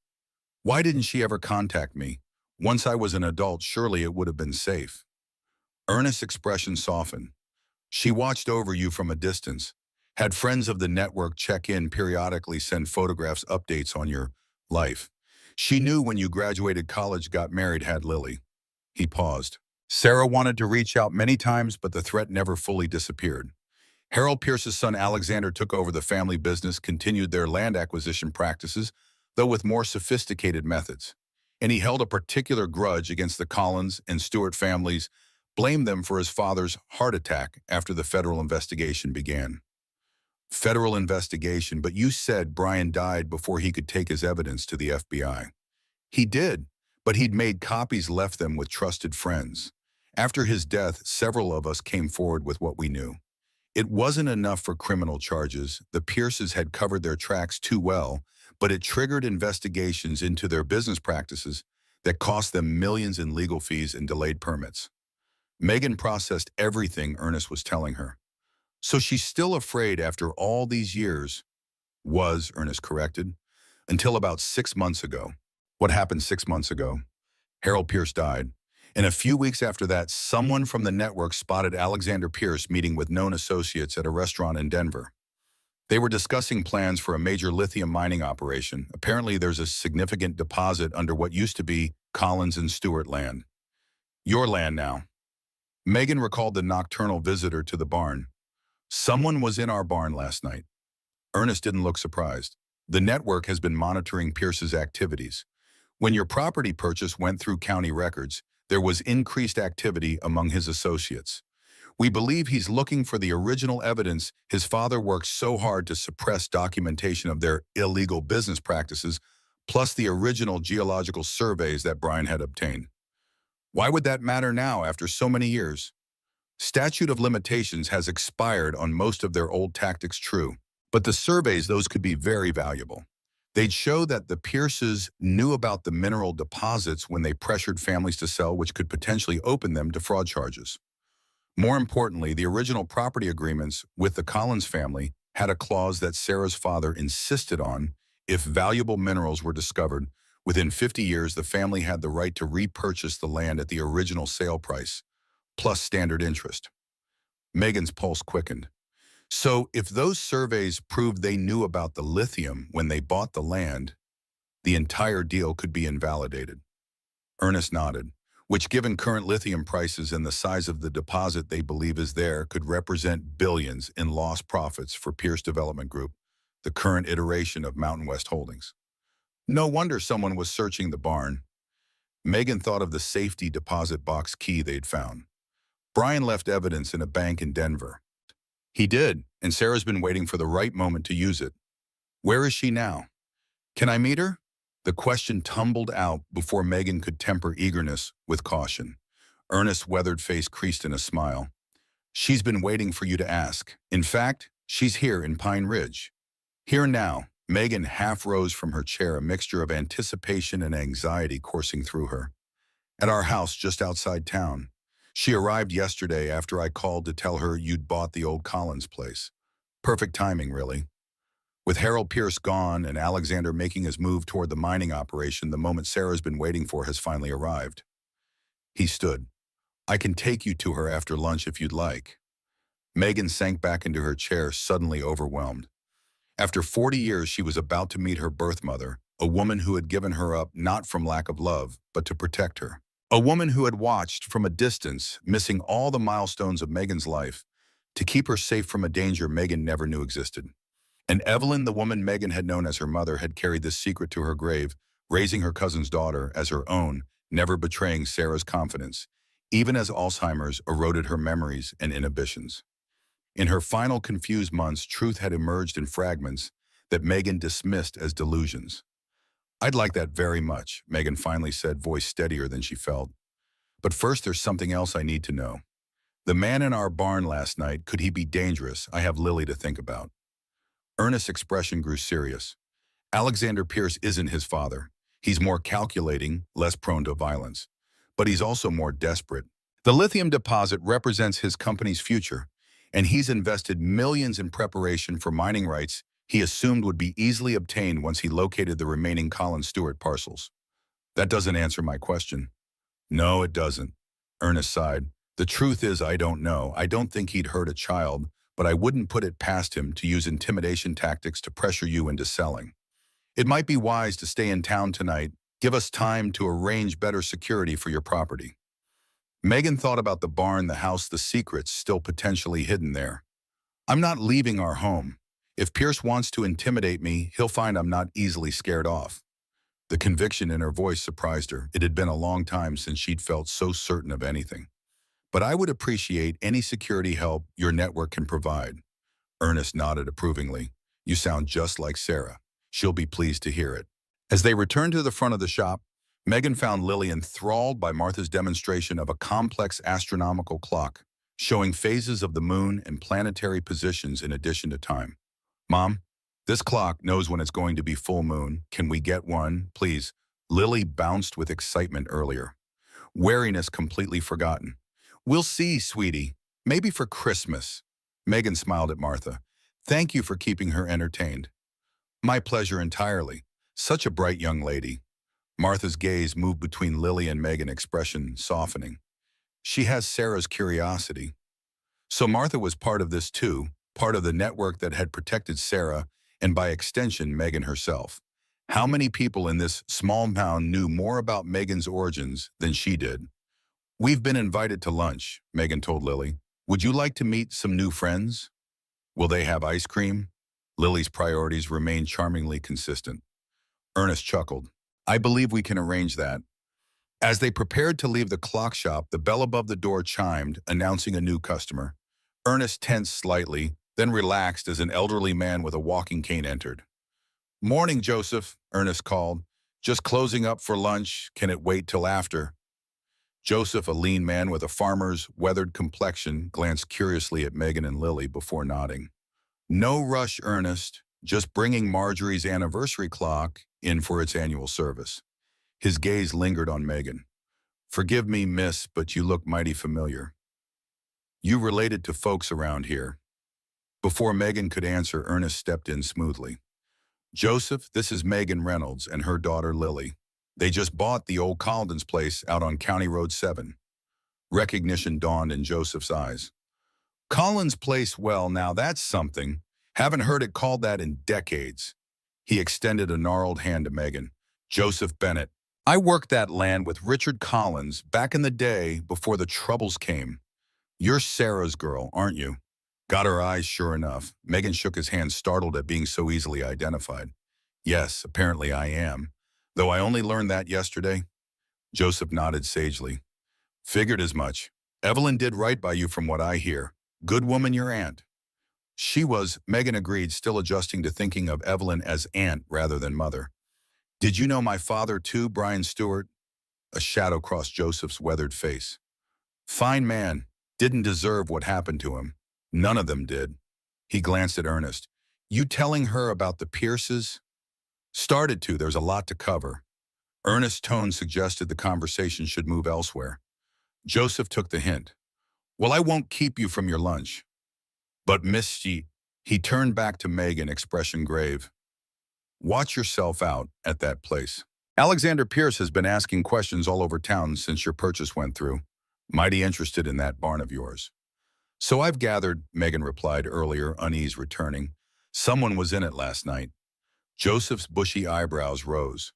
Why didn't she ever contact me? Once I was an adult, surely it would have been safe. Ernest's expression softened. She watched over you from a distance. Had friends of the network check in periodically, send photographs, updates on your life. She knew when you graduated college, got married, had Lily. He paused. Sarah wanted to reach out many times, but the threat never fully disappeared. Harold Pierce's son Alexander took over the family business, continued their land acquisition practices, though with more sophisticated methods. And he held a particular grudge against the Collins and Stewart families, blamed them for his father's heart attack after the federal investigation began. Federal investigation, but you said Brian died before he could take his evidence to the FBI. He did, but he'd made copies, left them with trusted friends. After his death, several of us came forward with what we knew. It wasn't enough for criminal charges. The Pierces had covered their tracks too well, but it triggered investigations into their business practices that cost them millions in legal fees and delayed permits. Megan processed everything Ernest was telling her. So she's still afraid after all these years, was, Ernest corrected, until about 6 months ago. What happened 6 months ago? Harold Pierce died. And a few weeks after that, someone from the network spotted Alexander Pierce meeting with known associates at a restaurant in Denver. They were discussing plans for a major lithium mining operation. Apparently there's a significant deposit under what used to be Collins and Stewart land. Your land now. Megan recalled the nocturnal visitor to the barn. Someone was in our barn last night. Ernest didn't look surprised. The network has been monitoring Pierce's activities. When your property purchase went through county records, there was increased activity among his associates. We believe he's looking for the original evidence his father worked so hard to suppress, documentation of their illegal business practices, plus the original geological surveys that Brian had obtained. Why would that matter now after so many years? Statute of limitations has expired on most of their old tactics, true. But the surveys, those could be very valuable. They'd show that the Pierces knew about the mineral deposits when they pressured families to sell, which could potentially open them to fraud charges. More importantly, the original property agreements with the Collins family had a clause that Sarah's father insisted on. If valuable minerals were discovered, within 50 years the family had the right to repurchase the land at the original sale price, plus standard interest. Megan's pulse quickened. So if those surveys proved they knew about the lithium when they bought the land, the entire deal could be invalidated. Ernest nodded, which, given current lithium prices and the size of the deposit they believe is there, could represent billions in lost profits for Pierce Development Group, the current iteration of Mountain West Holdings. No wonder someone was searching the barn. Megan thought of the safety deposit box key they'd found. Brian left evidence in a bank in Denver. He did, and Sarah's been waiting for the right moment to use it. Where is she now? Can I meet her? The question tumbled out before Megan could temper eagerness with caution. Ernest's weathered face creased in a smile. She's been waiting for you to ask. In fact, she's here in Pine Ridge. Here now. Megan half rose from her chair, a mixture of anticipation and anxiety coursing through her. At our house just outside town. She arrived yesterday after I called to tell her you'd bought the old Collins place. Perfect timing, really. With Harold Pierce gone and Alexander making his move toward the mining operation, the moment Sarah's been waiting for has finally arrived. He stood. I can take you to her after lunch if you'd like. Megan sank back into her chair, suddenly overwhelmed. After 40 years, she was about to meet her birth mother, a woman who had given her up not from lack of love, but to protect her. A woman who had watched from a distance, missing all the milestones of Megan's life, to keep her safe from a danger Megan never knew existed. And Evelyn, the woman Megan had known as her mother, had carried this secret to her grave, raising her cousin's daughter as her own, never betraying Sarah's confidence, even as Alzheimer's eroded her memories and inhibitions. In her final confused months, truth had emerged in fragments that Megan dismissed as delusions. "I'd like that very much," Megan finally said, voice steadier than she felt. "But first, there's something else I need to know. The man in our barn last night, could he be dangerous? I have Lily to think about." Ernest's expression grew serious. "Alexander Pierce isn't his father. He's more calculating, less prone to violence. But he's also more desperate. The lithium deposit represents his company's future, and he's invested millions in preparation for mining rights he assumed would be easily obtained once he located the remaining Colin Stewart parcels." "That doesn't answer my question." "No, it doesn't." Ernest sighed. "The truth is, I don't know. I don't think he'd hurt a child, but I wouldn't put it past him to use intimidation tactics to pressure you into selling. It might be wise to stay in town tonight. Give us time to arrange better security for your property." Megan thought about the barn, the house, the secrets still potentially hidden there. "I'm not leaving our home. If Pierce wants to intimidate me, he'll find I'm not easily scared off." The conviction in her voice surprised her. It had been a long time since she'd felt so certain of anything. "But I would appreciate any security help your network can provide." Ernest nodded approvingly. "You sound just like Sarah. She'll be pleased to hear it." As they returned to the front of the shop, Megan found Lily enthralled by Martha's demonstration of a complex astronomical clock, showing phases of the moon and planetary positions in addition to time. "Mom, this clock knows when it's going to be full moon. Can we get one, please?" Lily bounced with excitement earlier, wariness completely forgotten. "We'll see, sweetie. Maybe for Christmas." Megan smiled at Martha. "Thank you for keeping her entertained." "My pleasure entirely. Such a bright young lady." Martha's gaze moved between Lily and Megan, expression softening. "She has Sarah's curiosity." So Martha was part of this too, part of the network that had protected Sarah, and by extension, Megan herself. How many people in this small town knew more about Megan's origins than she did? "We've been invited to lunch," Megan told Lily. "Would you like to meet some new friends?" "Will they have ice cream?" Lily's priorities remained charmingly consistent. Ernest chuckled. "I believe we can arrange that." As they prepared to leave the clock shop, the bell above the door chimed, announcing a new customer. Ernest tensed slightly, then relaxed as an elderly man with a walking cane entered. "Morning, Joseph," Ernest called. "Just closing up for lunch. Can it wait till after?" Joseph, a lean man with a farmer's weathered complexion, glanced curiously at Megan and Lily before nodding. "No rush, Ernest. Just bringing Marjorie's anniversary clock in for its annual service." His gaze lingered on Megan. "Forgive me, miss, but you look mighty familiar. You related to folks around here?" Before Megan could answer, Ernest stepped in smoothly. "Joseph, this is Megan Reynolds and her daughter Lily. They just bought the old Collins place out on County Road 7. Recognition dawned in Joseph's eyes. "Collins Place, well, now that's something. Haven't heard it called that in decades." He extended a gnarled hand to Megan. "Joseph Bennett. I worked that land with Richard Collins back in the day before the troubles came. You're Sarah's girl, aren't you?" Got her eyes, sure enough. Megan shook his hand, startled at being so easily identified. "Yes, apparently I am. Though I only learned that yesterday." Joseph nodded sagely. "Figured as much. Evelyn did right by you from what I hear. Good woman, your aunt." "She was," Megan agreed, still adjusting to thinking of Evelyn as aunt rather than mother. "Did you know my father too, Brian Stewart?" A shadow crossed Joseph's weathered face. "Fine man. Didn't deserve what happened to him. None of them did." He glanced at Ernest. "You telling her about the Pierces?" "Started to. There's a lot to cover." Ernest's tone suggested the conversation should move elsewhere. Joseph took the hint. "Well, I won't keep you from your lunch." "But Miss She..." He turned back to Megan, expression grave. "Watch yourself out at that place. Alexander Pierce has been asking questions all over town since your purchase went through. Mighty interested in that barn of yours." "So I've gathered," Megan replied earlier, unease returning. "Someone was in it last night." Joseph's bushy eyebrows rose.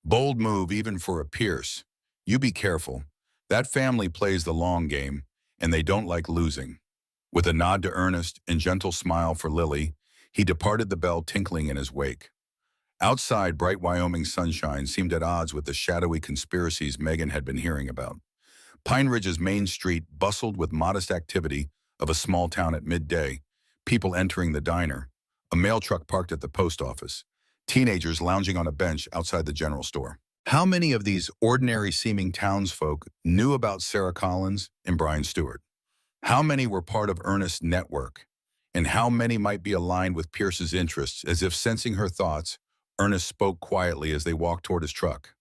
"Bold move even for a Pierce. You be careful. That family plays the long game, and they don't like losing." With a nod to Ernest and gentle smile for Lily, He departed, the bell tinkling in his wake. Outside, bright Wyoming sunshine seemed at odds with the shadowy conspiracies Megan had been hearing about. Pine Ridge's main street bustled with modest activity of a small town at midday, people entering the diner, a mail truck parked at the post office, teenagers lounging on a bench outside the general store. How many of these ordinary-seeming townsfolk knew about Sarah Collins and Brian Stewart? How many were part of Ernest's network? And how many might be aligned with Pierce's interests? As if sensing her thoughts, Ernest spoke quietly as they walked toward his truck.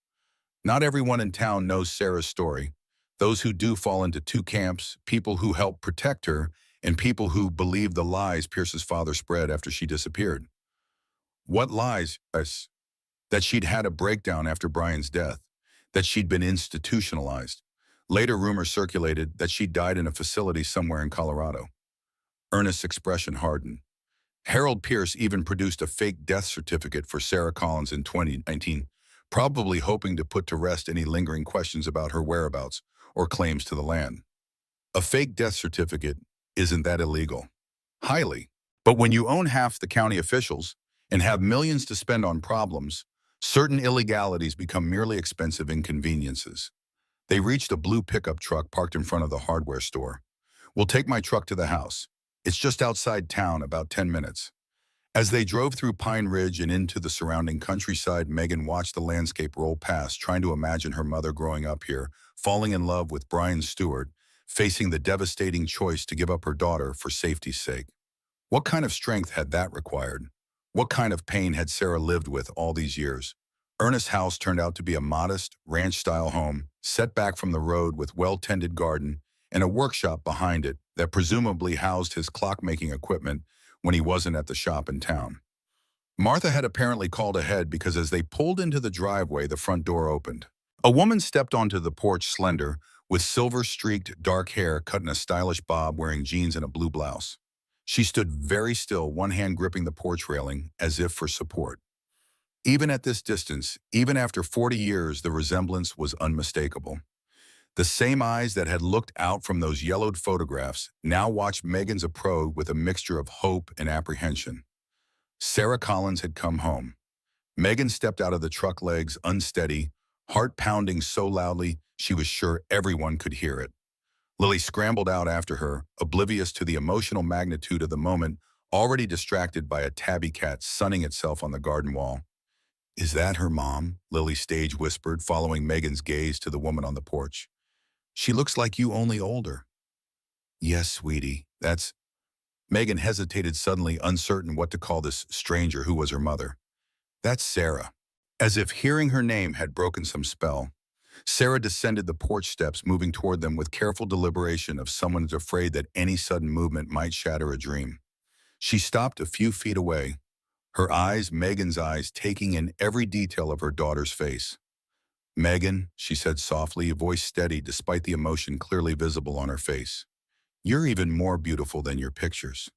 Not everyone in town knows Sarah's story. Those who do fall into two camps, people who help protect her and people who believe the lies Pierce's father spread after she disappeared. What lies? Yes. That she'd had a breakdown after Brian's death, that she'd been institutionalized. Later, rumors circulated that she died in a facility somewhere in Colorado. Ernest's expression hardened. Harold Pierce even produced a fake death certificate for Sarah Collins in 2019, probably hoping to put to rest any lingering questions about her whereabouts or claims to the land. A fake death certificate, isn't that illegal? Highly. But when you own half the county officials and have millions to spend on problems, certain illegalities become merely expensive inconveniences. They reached a blue pickup truck parked in front of the hardware store. "We'll take my truck to the house. It's just outside town, about 10 minutes. As they drove through Pine Ridge and into the surrounding countryside, Megan watched the landscape roll past, trying to imagine her mother growing up here, falling in love with Brian Stewart, facing the devastating choice to give up her daughter for safety's sake. What kind of strength had that required? What kind of pain had Sarah lived with all these years? Ernest's house turned out to be a modest, ranch-style home, set back from the road with well-tended garden and a workshop behind it that presumably housed his clock-making equipment when he wasn't at the shop in town. Martha had apparently called ahead because as they pulled into the driveway, the front door opened. A woman stepped onto the porch, slender, with silver-streaked dark hair cut in a stylish bob, wearing jeans and a blue blouse. She stood very still, one hand gripping the porch railing, as if for support. Even at this distance, even after 40 years, the resemblance was unmistakable. The same eyes that had looked out from those yellowed photographs now watched Megan's approach with a mixture of hope and apprehension. Sarah Collins had come home. Megan stepped out of the truck, legs unsteady, heart pounding so loudly she was sure everyone could hear it. Lily scrambled out after her, oblivious to the emotional magnitude of the moment, already distracted by a tabby cat sunning itself on the garden wall. "Is that her mom?" Lily stage whispered, following Megan's gaze to the woman on the porch. "She looks like you, only older." "Yes, sweetie, that's—" Megan hesitated, suddenly uncertain what to call this stranger who was her mother. "That's Sarah." As if hearing her name had broken some spell, Sarah descended the porch steps, moving toward them with careful deliberation of someone who's afraid that any sudden movement might shatter a dream. She stopped a few feet away, her eyes, Megan's eyes, taking in every detail of her daughter's face. "Megan," she said softly, voice steady despite the emotion clearly visible on her face. "You're even more beautiful than your pictures."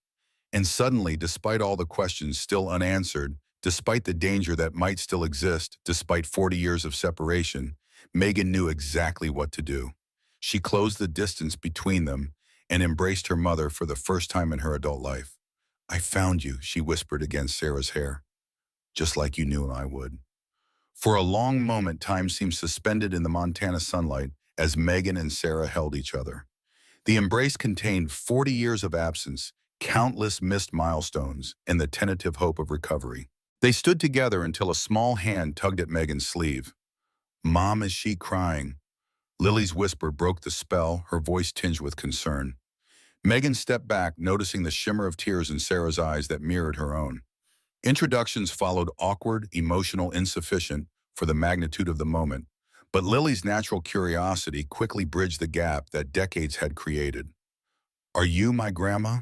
And suddenly, despite all the questions still unanswered, despite the danger that might still exist, despite 40 years of separation, Megan knew exactly what to do. She closed the distance between them and embraced her mother for the first time in her adult life. "I found you," she whispered against Sarah's hair. "Just like you knew I would." For a long moment, time seemed suspended in the Montana sunlight as Megan and Sarah held each other. The embrace contained 40 years of absence, countless missed milestones, and the tentative hope of recovery. They stood together until a small hand tugged at Megan's sleeve. "Mom, is she crying?" Lily's whisper broke the spell, her voice tinged with concern. Megan stepped back, noticing the shimmer of tears in Sarah's eyes that mirrored her own. Introductions followed, awkward, emotional, insufficient for the magnitude of the moment, but Lily's natural curiosity quickly bridged the gap that decades had created. "Are you my grandma?"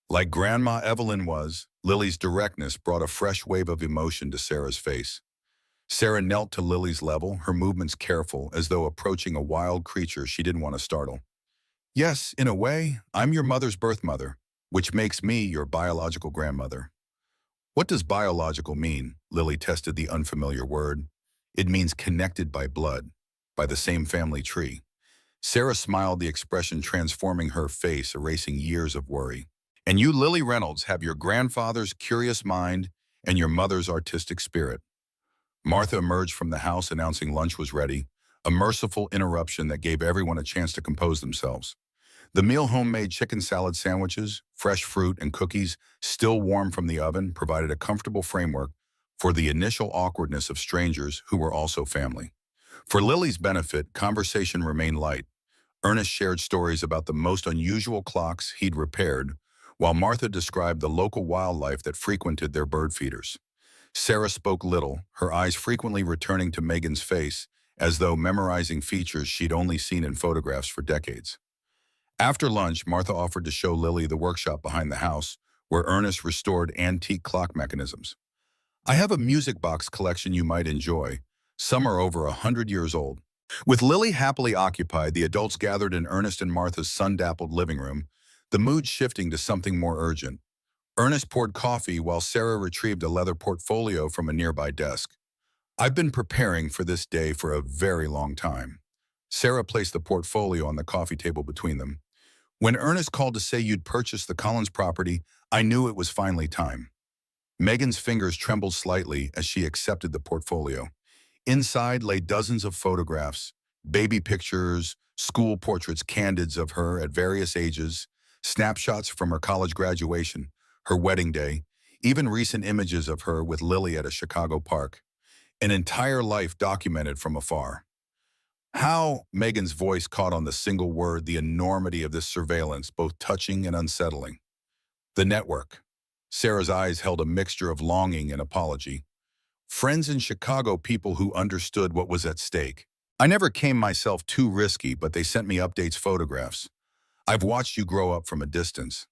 Like Grandma Evelyn was, Lily's directness brought a fresh wave of emotion to Sarah's face. Sarah knelt to Lily's level, her movements careful, as though approaching a wild creature she didn't want to startle. "Yes, in a way, I'm your mother's birth mother, which makes me your biological grandmother." "What does biological mean?" Lily tested the unfamiliar word. "It means connected by blood, by the same family tree." Sarah smiled, the expression transforming her face, erasing years of worry. And you, Lily Reynolds, have your grandfather's curious mind and your mother's artistic spirit. Martha emerged from the house announcing lunch was ready, a merciful interruption that gave everyone a chance to compose themselves. The meal homemade chicken salad sandwiches, fresh fruit, and cookies, still warm from the oven, provided a comfortable framework for the initial awkwardness of strangers who were also family. For Lily's benefit, conversation remained light. Ernest shared stories about the most unusual clocks he'd repaired, while Martha described the local wildlife that frequented their bird feeders. Sarah spoke little, her eyes frequently returning to Megan's face, as though memorizing features she'd only seen in photographs for decades. After lunch, Martha offered to show Lily the workshop behind the house, where Ernest restored antique clock mechanisms. I have a music box collection you might enjoy. Some are over 100 years old. With Lily happily occupied, the adults gathered in Ernest and Martha's sun-dappled living room, the mood shifting to something more urgent. Ernest poured coffee while Sarah retrieved a leather portfolio from a nearby desk. I've been preparing for this day for a very long time. Sarah placed the portfolio on the coffee table between them. When Ernest called to say you'd purchased the Collins property, I knew it was finally time. Megan's fingers trembled slightly as she accepted the portfolio. Inside lay dozens of photographs, baby pictures, school portraits, candids of her at various ages, snapshots from her college graduation, her wedding day, even recent images of her with Lily at a Chicago park. An entire life documented from afar. How Megan's voice caught on the single word, the enormity of this surveillance, both touching and unsettling. The network. Sarah's eyes held a mixture of longing and apology. Friends in Chicago, people who understood what was at stake. I never came myself too risky, but they sent me updates, photographs. I've watched you grow up from a distance.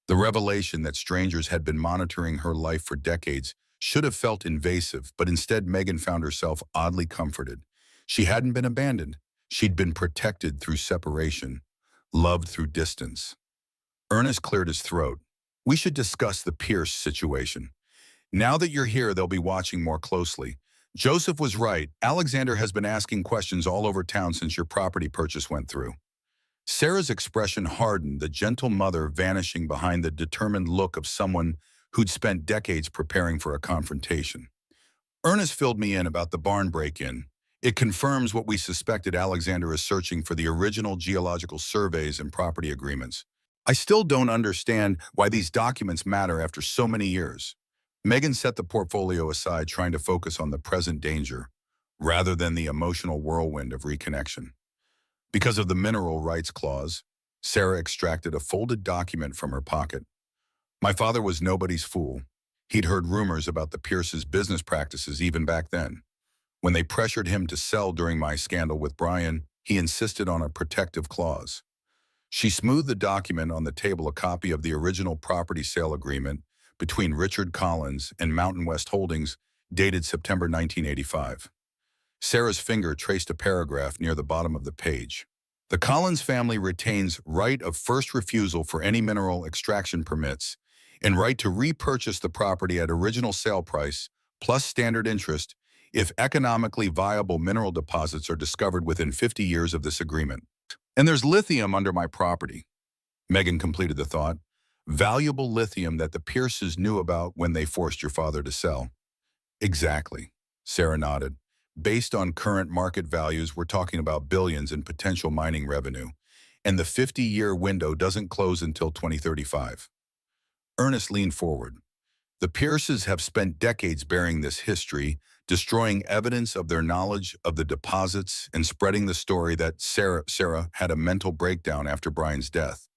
The revelation that strangers had been monitoring her life for decades should have felt invasive, but instead Megan found herself oddly comforted. She hadn't been abandoned. She'd been protected through separation, loved through distance. Ernest cleared his throat. We should discuss the Pierce situation. Now that you're here, they'll be watching more closely. Joseph was right. Alexander has been asking questions all over town since your property purchase went through. Sarah's expression hardened, the gentle mother vanishing behind the determined look of someone who'd spent decades preparing for a confrontation. Ernest filled me in about the barn break-in. It confirms what we suspected. Alexander is searching for the original geological surveys and property agreements. I still don't understand why these documents matter after so many years. Megan set the portfolio aside, trying to focus on the present danger, rather than the emotional whirlwind of reconnection. Because of the mineral rights clause, Sarah extracted a folded document from her pocket. My father was nobody's fool. He'd heard rumors about the Pierce's business practices even back then. When they pressured him to sell during my scandal with Brian, he insisted on a protective clause. She smoothed the document on the table, a copy of the original property sale agreement between Richard Collins and Mountain West Holdings, dated September 1985. Sarah's finger traced a paragraph near the bottom of the page. The Collins family retains right of first refusal for any mineral extraction permits and right to repurchase the property at original sale price plus standard interest if economically viable mineral deposits are discovered within 50 years of this agreement. And there's lithium under my property. Megan completed the thought. Valuable lithium that the Pierces knew about when they forced your father to sell. Exactly, Sarah nodded. Based on current market values, we're talking about billions in potential mining revenue, and the 50-year window doesn't close until 2035. Ernest leaned forward. The Pierces have spent decades burying this history, destroying evidence of their knowledge of the deposits and spreading the story that Sarah had a mental breakdown after Brian's death.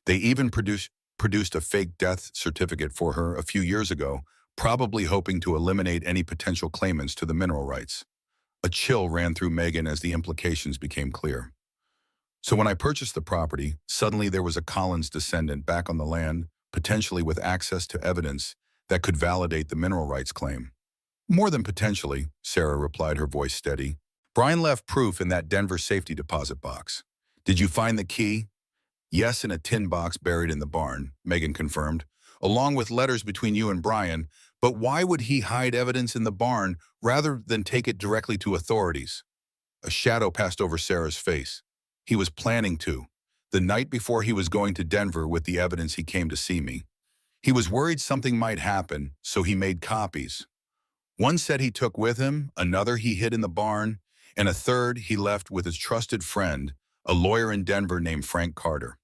They even produced a fake death certificate for her a few years ago, probably hoping to eliminate any potential claimants to the mineral rights. A chill ran through Megan as the implications became clear. So when I purchased the property, suddenly there was a Collins descendant back on the land, potentially with access to evidence that could validate the mineral rights claim. More than potentially, Sarah replied, her voice steady. Brian left proof in that Denver safety deposit box. Did you find the key? Yes, in a tin box buried in the barn, Megan confirmed, along with letters between you and Brian. But why would he hide evidence in the barn rather than take it directly to authorities? A shadow passed over Sarah's face. He was planning to. The night before he was going to Denver with the evidence, he came to see me. He was worried something might happen, so he made copies. One set he took with him, another he hid in the barn, and a third he left with his trusted friend, a lawyer in Denver named Frank Carter.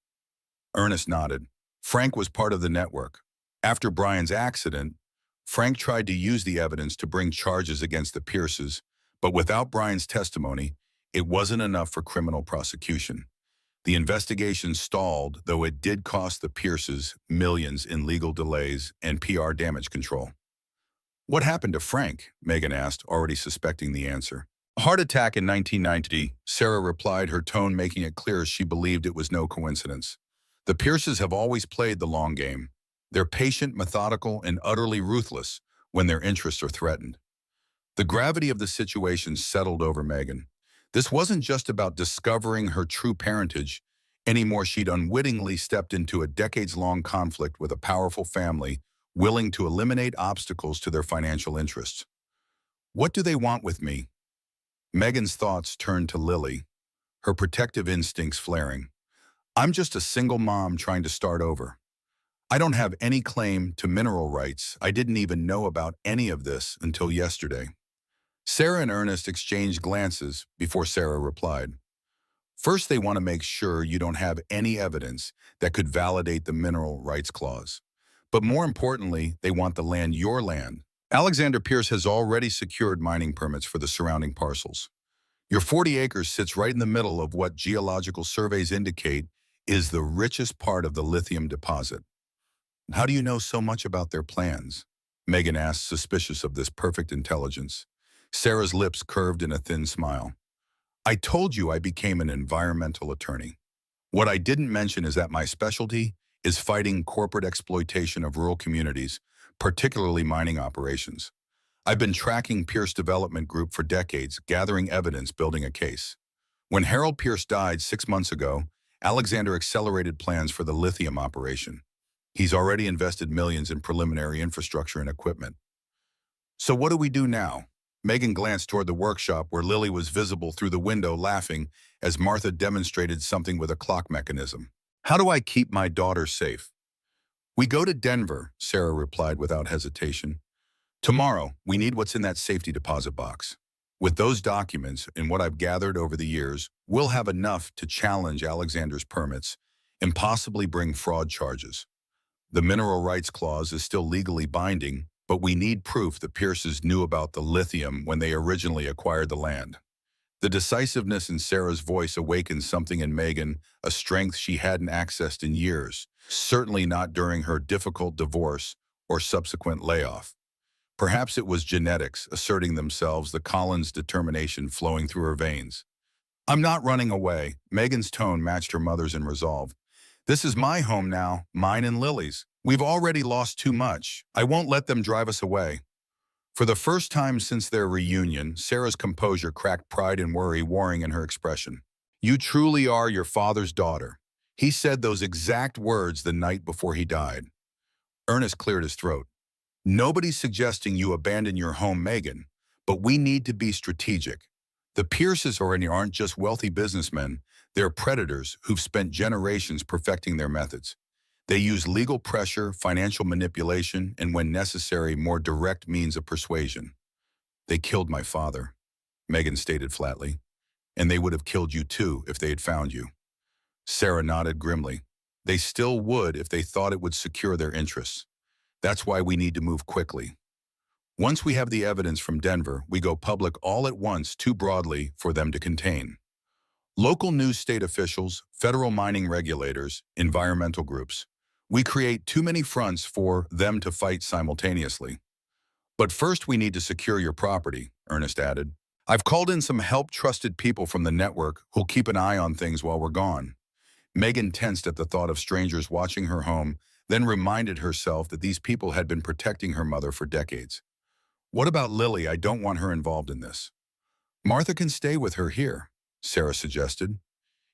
Ernest nodded. Frank was part of the network. After Brian's accident, Frank tried to use the evidence to bring charges against the Pierces, but without Brian's testimony, it wasn't enough for criminal prosecution. The investigation stalled, though it did cost the Pierces millions in legal delays and PR damage control. "What happened to Frank?" Megan asked, already suspecting the answer. "A heart attack in 1990, Sarah replied, her tone making it clear she believed it was no coincidence. The Pierces have always played the long game. They're patient, methodical, and utterly ruthless when their interests are threatened. The gravity of the situation settled over Megan. This wasn't just about discovering her true parentage anymore. She'd unwittingly stepped into a decades-long conflict with a powerful family willing to eliminate obstacles to their financial interests. What do they want with me? Megan's thoughts turned to Lily, her protective instincts flaring. I'm just a single mom trying to start over. I don't have any claim to mineral rights. I didn't even know about any of this until yesterday. Sarah and Ernest exchanged glances before Sarah replied. First, they want to make sure you don't have any evidence that could validate the mineral rights clause. But more importantly, they want the land, your land. Alexander Pierce has already secured mining permits for the surrounding parcels. Your 40 acres sits right in the middle of what geological surveys indicate is the richest part of the lithium deposit. How do you know so much about their plans? Megan asked, suspicious of this perfect intelligence. Sarah's lips curved in a thin smile. I told you I became an environmental attorney. What I didn't mention is that my specialty is fighting corporate exploitation of rural communities, particularly mining operations. I've been tracking Pierce Development Group for decades, gathering evidence, building a case. When Harold Pierce died 6 months ago, Alexander accelerated plans for the lithium operation. He's already invested millions in preliminary infrastructure and equipment. So what do we do now? Megan glanced toward the workshop where Lily was visible through the window laughing as Martha demonstrated something with a clock mechanism. How do I keep my daughter safe? We go to Denver, Sarah replied without hesitation. Tomorrow, we need what's in that safety deposit box. With those documents and what I've gathered over the years, we'll have enough to challenge Alexander's permits and possibly bring fraud charges. The mineral rights clause is still legally binding, but we need proof the Pierces knew about the lithium when they originally acquired the land. The decisiveness in Sarah's voice awakened something in Megan, a strength she hadn't accessed in years, certainly not during her difficult divorce or subsequent layoff. Perhaps it was genetics asserting themselves, the Collins determination flowing through her veins. I'm not running away. Megan's tone matched her mother's in resolve. This is my home now, mine and Lily's. We've already lost too much. I won't let them drive us away. For the first time since their reunion, Sarah's composure cracked, pride and worry warring in her expression. You truly are your father's daughter. He said those exact words the night before he died. Ernest cleared his throat. Nobody's suggesting you abandon your home, Megan, but we need to be strategic. The Pierces aren't just wealthy businessmen. They're predators who've spent generations perfecting their methods. They use legal pressure, financial manipulation, and when necessary, more direct means of persuasion. They killed my father, Megan stated flatly, and they would have killed you too if they had found you. Sarah nodded grimly. They still would if they thought it would secure their interests. That's why we need to move quickly. Once we have the evidence from Denver, we go public all at once, too broadly for them to contain. Local news, state officials, federal mining regulators, environmental groups. We create too many fronts for them to fight simultaneously. But first we need to secure your property, Ernest added. I've called in some trusted people from the network who'll keep an eye on things while we're gone. Megan tensed at the thought of strangers watching her home, then reminded herself that these people had been protecting her mother for decades. What about Lily? I don't want her involved in this. Martha can stay with her here, Sarah suggested.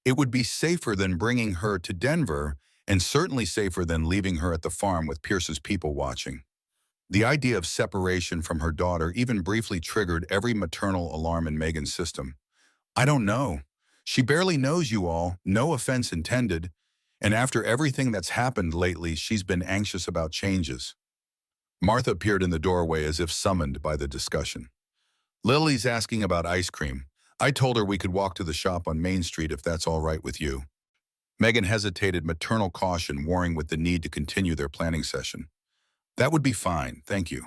It would be safer than bringing her to Denver, and certainly safer than leaving her at the farm with Pierce's people watching. The idea of separation from her daughter even briefly triggered every maternal alarm in Megan's system. I don't know. She barely knows you all, no offense intended, and after everything that's happened lately, she's been anxious about changes. Martha appeared in the doorway as if summoned by the discussion. Lily's asking about ice cream. I told her we could walk to the shop on Main Street if that's all right with you. Megan hesitated, maternal caution warring with the need to continue their planning session. That would be fine, thank you.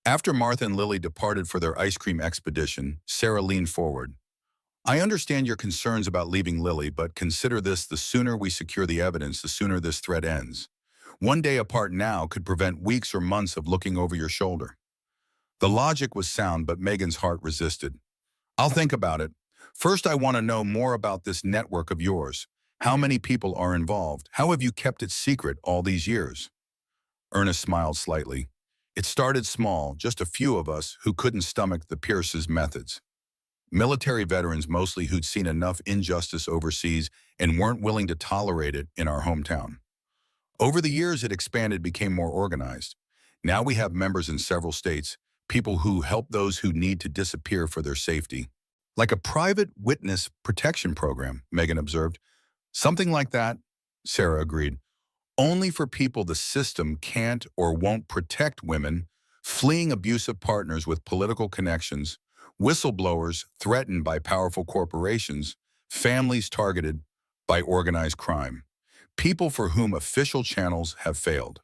After Martha and Lily departed for their ice cream expedition, Sarah leaned forward. I understand your concerns about leaving Lily, but consider this: the sooner we secure the evidence, the sooner this threat ends. One day apart now could prevent weeks or months of looking over your shoulder. The logic was sound, but Megan's heart resisted. I'll think about it. First, I want to know more about this network of yours. How many people are involved? How have you kept it secret all these years? Ernest smiled slightly. It started small, just a few of us who couldn't stomach the Pierce's methods. Military veterans mostly who'd seen enough injustice overseas and weren't willing to tolerate it in our hometown. Over the years, it expanded, became more organized. Now we have members in several states, people who help those who need to disappear for their safety. Like a private witness protection program, Megan observed. Something like that, Sarah agreed. Only for people the system can't or won't protect: women fleeing abusive partners with political connections, whistleblowers threatened by powerful corporations, families targeted by organized crime, people for whom official channels have failed.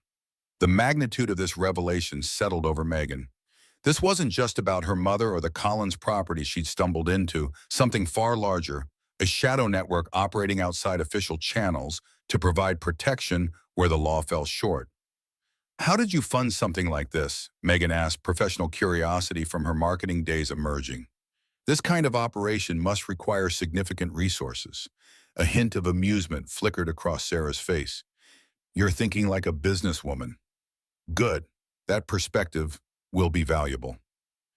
The magnitude of this revelation settled over Megan. This wasn't just about her mother or the Collins property she'd stumbled into, something far larger, a shadow network operating outside official channels to provide protection where the law fell short. How did you fund something like this? Megan asked, professional curiosity from her marketing days emerging. This kind of operation must require significant resources. A hint of amusement flickered across Sarah's face. You're thinking like a businesswoman. Good. That perspective will be valuable.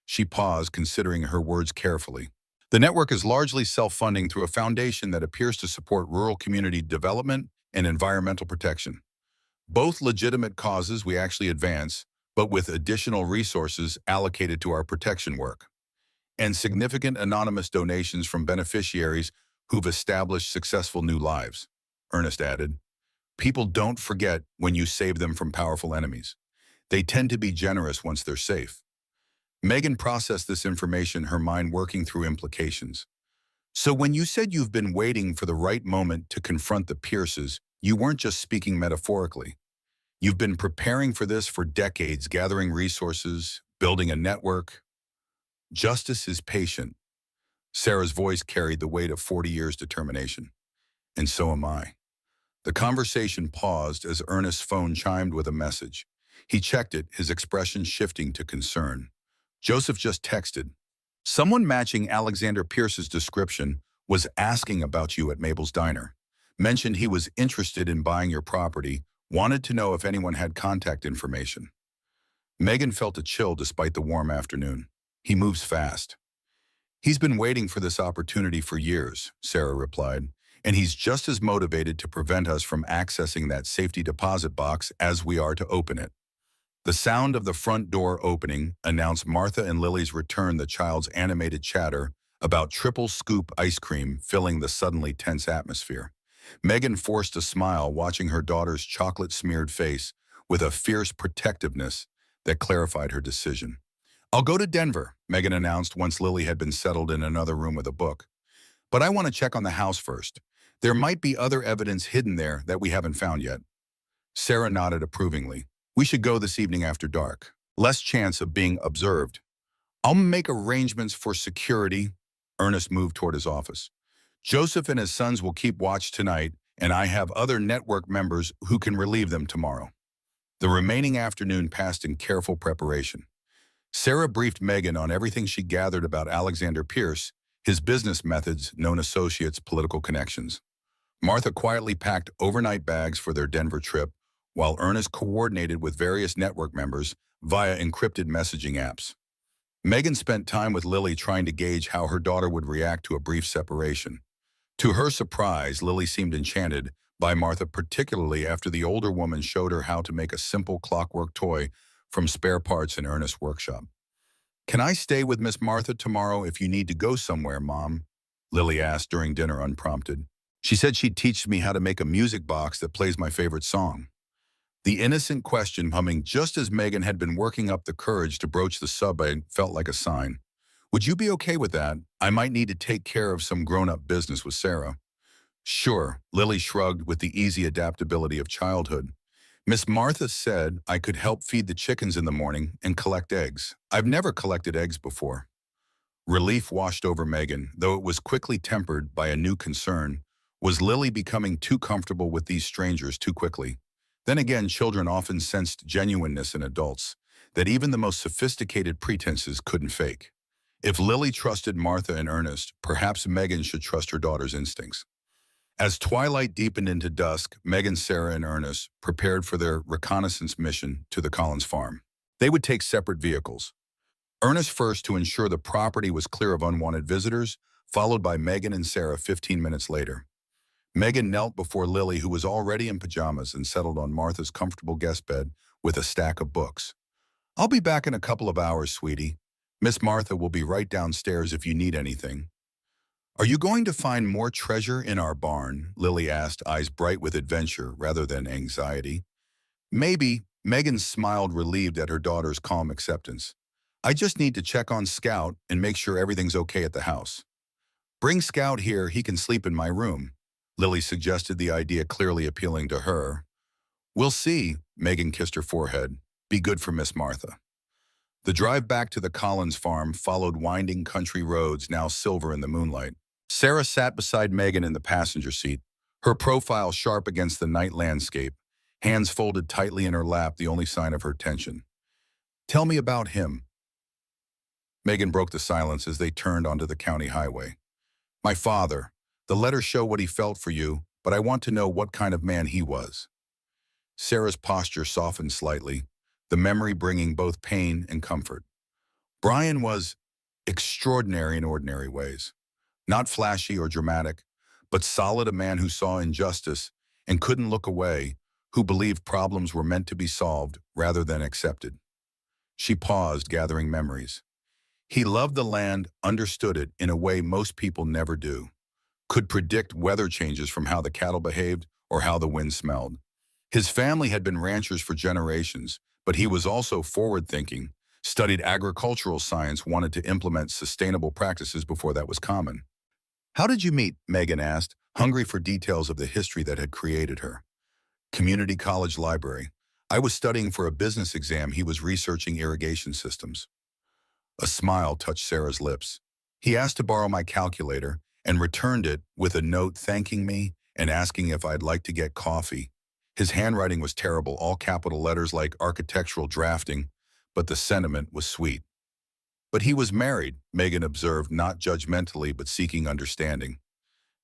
She paused, considering her words carefully. The network is largely self-funding through a foundation that appears to support rural community development and environmental protection. Both legitimate causes we actually advance, but with additional resources allocated to our protection work. And significant anonymous donations from beneficiaries who've established successful new lives, Ernest added. People don't forget when you save them from powerful enemies. They tend to be generous once they're safe. Megan processed this information, her mind working through implications. So when you said you've been waiting for the right moment to confront the Pierces, you weren't just speaking metaphorically. You've been preparing for this for decades, gathering resources, building a network. Justice is patient. Sarah's voice carried the weight of 40 years' determination. And so am I. The conversation paused as Ernest's phone chimed with a message. He checked it, his expression shifting to concern. Joseph just texted. Someone matching Alexander Pierce's description was asking about you at Mabel's Diner. Mentioned he was interested in buying your property, wanted to know if anyone had contact information. Megan felt a chill despite the warm afternoon. He moves fast. He's been waiting for this opportunity for years, Sarah replied, and he's just as motivated to prevent us from accessing that safety deposit box as we are to open it. The sound of the front door opening announced Martha and Lily's return, the child's animated chatter about triple scoop ice cream filling the suddenly tense atmosphere. Megan forced a smile, watching her daughter's chocolate-smeared face with a fierce protectiveness that clarified her decision. I'll go to Denver, Megan announced once Lily had been settled in another room with a book. But I want to check on the house first. There might be other evidence hidden there that we haven't found yet. Sarah nodded approvingly. We should go this evening after dark. Less chance of being observed. I'll make arrangements for security. Ernest moved toward his office. Joseph and his sons will keep watch tonight, and I have other network members who can relieve them tomorrow. The remaining afternoon passed in careful preparation. Sarah briefed Megan on everything she gathered about Alexander Pierce, his business methods, known associates, political connections. Martha quietly packed overnight bags for their Denver trip, while Ernest coordinated with various network members via encrypted messaging apps. Megan spent time with Lily, trying to gauge how her daughter would react to a brief separation. To her surprise, Lily seemed enchanted by Martha, particularly after the older woman showed her how to make a simple clockwork toy from spare parts in Ernest's workshop. Can I stay with Miss Martha tomorrow if you need to go somewhere, Mom? Lily asked during dinner unprompted. She said she'd teach me how to make a music box that plays my favorite song. The innocent question humming just as Megan had been working up the courage to broach the subject felt like a sign. Would you be okay with that? I might need to take care of some grown-up business with Sarah. Sure, Lily shrugged with the easy adaptability of childhood. Miss Martha said I could help feed the chickens in the morning and collect eggs. I've never collected eggs before. Relief washed over Megan, though it was quickly tempered by a new concern. Was Lily becoming too comfortable with these strangers too quickly? Then again, children often sensed genuineness in adults that even the most sophisticated pretenses couldn't fake. If Lily trusted Martha and Ernest, perhaps Megan should trust her daughter's instincts. As twilight deepened into dusk, Megan, Sarah, and Ernest prepared for their reconnaissance mission to the Collins farm. They would take separate vehicles. Ernest first to ensure the property was clear of unwanted visitors, followed by Megan and Sarah 15 minutes later. Megan knelt before Lily, who was already in pajamas, and settled on Martha's comfortable guest bed with a stack of books. I'll be back in a couple of hours, sweetie. Miss Martha will be right downstairs if you need anything. Are you going to find more treasure in our barn? Lily asked, eyes bright with adventure rather than anxiety. Maybe. Megan smiled, relieved at her daughter's calm acceptance. I just need to check on Scout and make sure everything's okay at the house. Bring Scout here, he can sleep in my room. Lily suggested, the idea clearly appealing to her. We'll see, Megan kissed her forehead. Be good for Miss Martha. The drive back to the Collins farm followed winding country roads, now silver in the moonlight. Sarah sat beside Megan in the passenger seat, her profile sharp against the night landscape, hands folded tightly in her lap, the only sign of her tension. Tell me about him. Megan broke the silence as they turned onto the county highway. My father. The letters show what he felt for you, but I want to know what kind of man he was. Sarah's posture softened slightly, the memory bringing both pain and comfort. Brian was extraordinary in ordinary ways. Not flashy or dramatic, but solid, a man who saw injustice and couldn't look away, who believed problems were meant to be solved rather than accepted. She paused, gathering memories. He loved the land, understood it in a way most people never do. Could predict weather changes from how the cattle behaved or how the wind smelled. His family had been ranchers for generations, but he was also forward-thinking, studied agricultural science, wanted to implement sustainable practices before that was common. How did you meet? Megan asked, hungry for details of the history that had created her. Community college library. I was studying for a business exam. He was researching irrigation systems. A smile touched Sarah's lips. He asked to borrow my calculator and returned it with a note thanking me and asking if I'd like to get coffee. His handwriting was terrible, all capital letters like architectural drafting, but the sentiment was sweet. But he was married, Megan observed, not judgmentally but seeking understanding.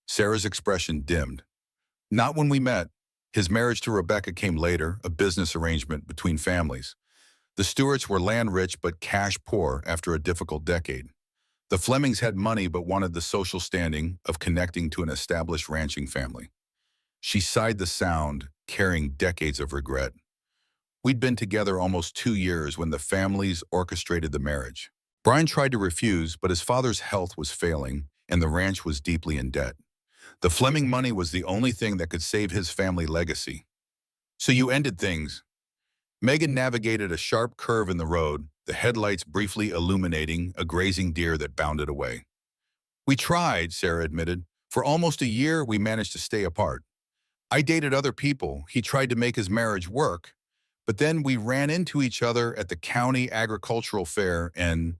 Sarah's expression dimmed. Not when we met. His marriage to Rebecca came later, a business arrangement between families. The Stewarts were land-rich but cash-poor after a difficult decade. The Flemings had money but wanted the social standing of connecting to an established ranching family. She sighed the sound, carrying decades of regret. We'd been together almost 2 years when the families orchestrated the marriage. Brian tried to refuse, but his father's health was failing, and the ranch was deeply in debt. The Fleming money was the only thing that could save his family legacy. So you ended things. Megan navigated a sharp curve in the road, the headlights briefly illuminating a grazing deer that bounded away. We tried, Sarah admitted. For almost a year, we managed to stay apart. I dated other people. He tried to make his marriage work. But then we ran into each other at the county agricultural fair and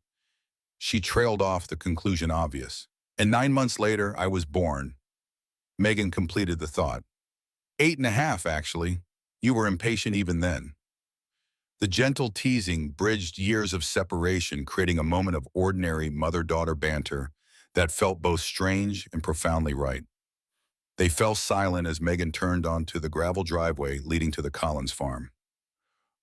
she trailed off, the conclusion obvious. And 9 months later, I was born. Megan completed the thought. 8.5, actually. You were impatient even then. The gentle teasing bridged years of separation, creating a moment of ordinary mother-daughter banter that felt both strange and profoundly right. They fell silent as Megan turned onto the gravel driveway leading to the Collins farm.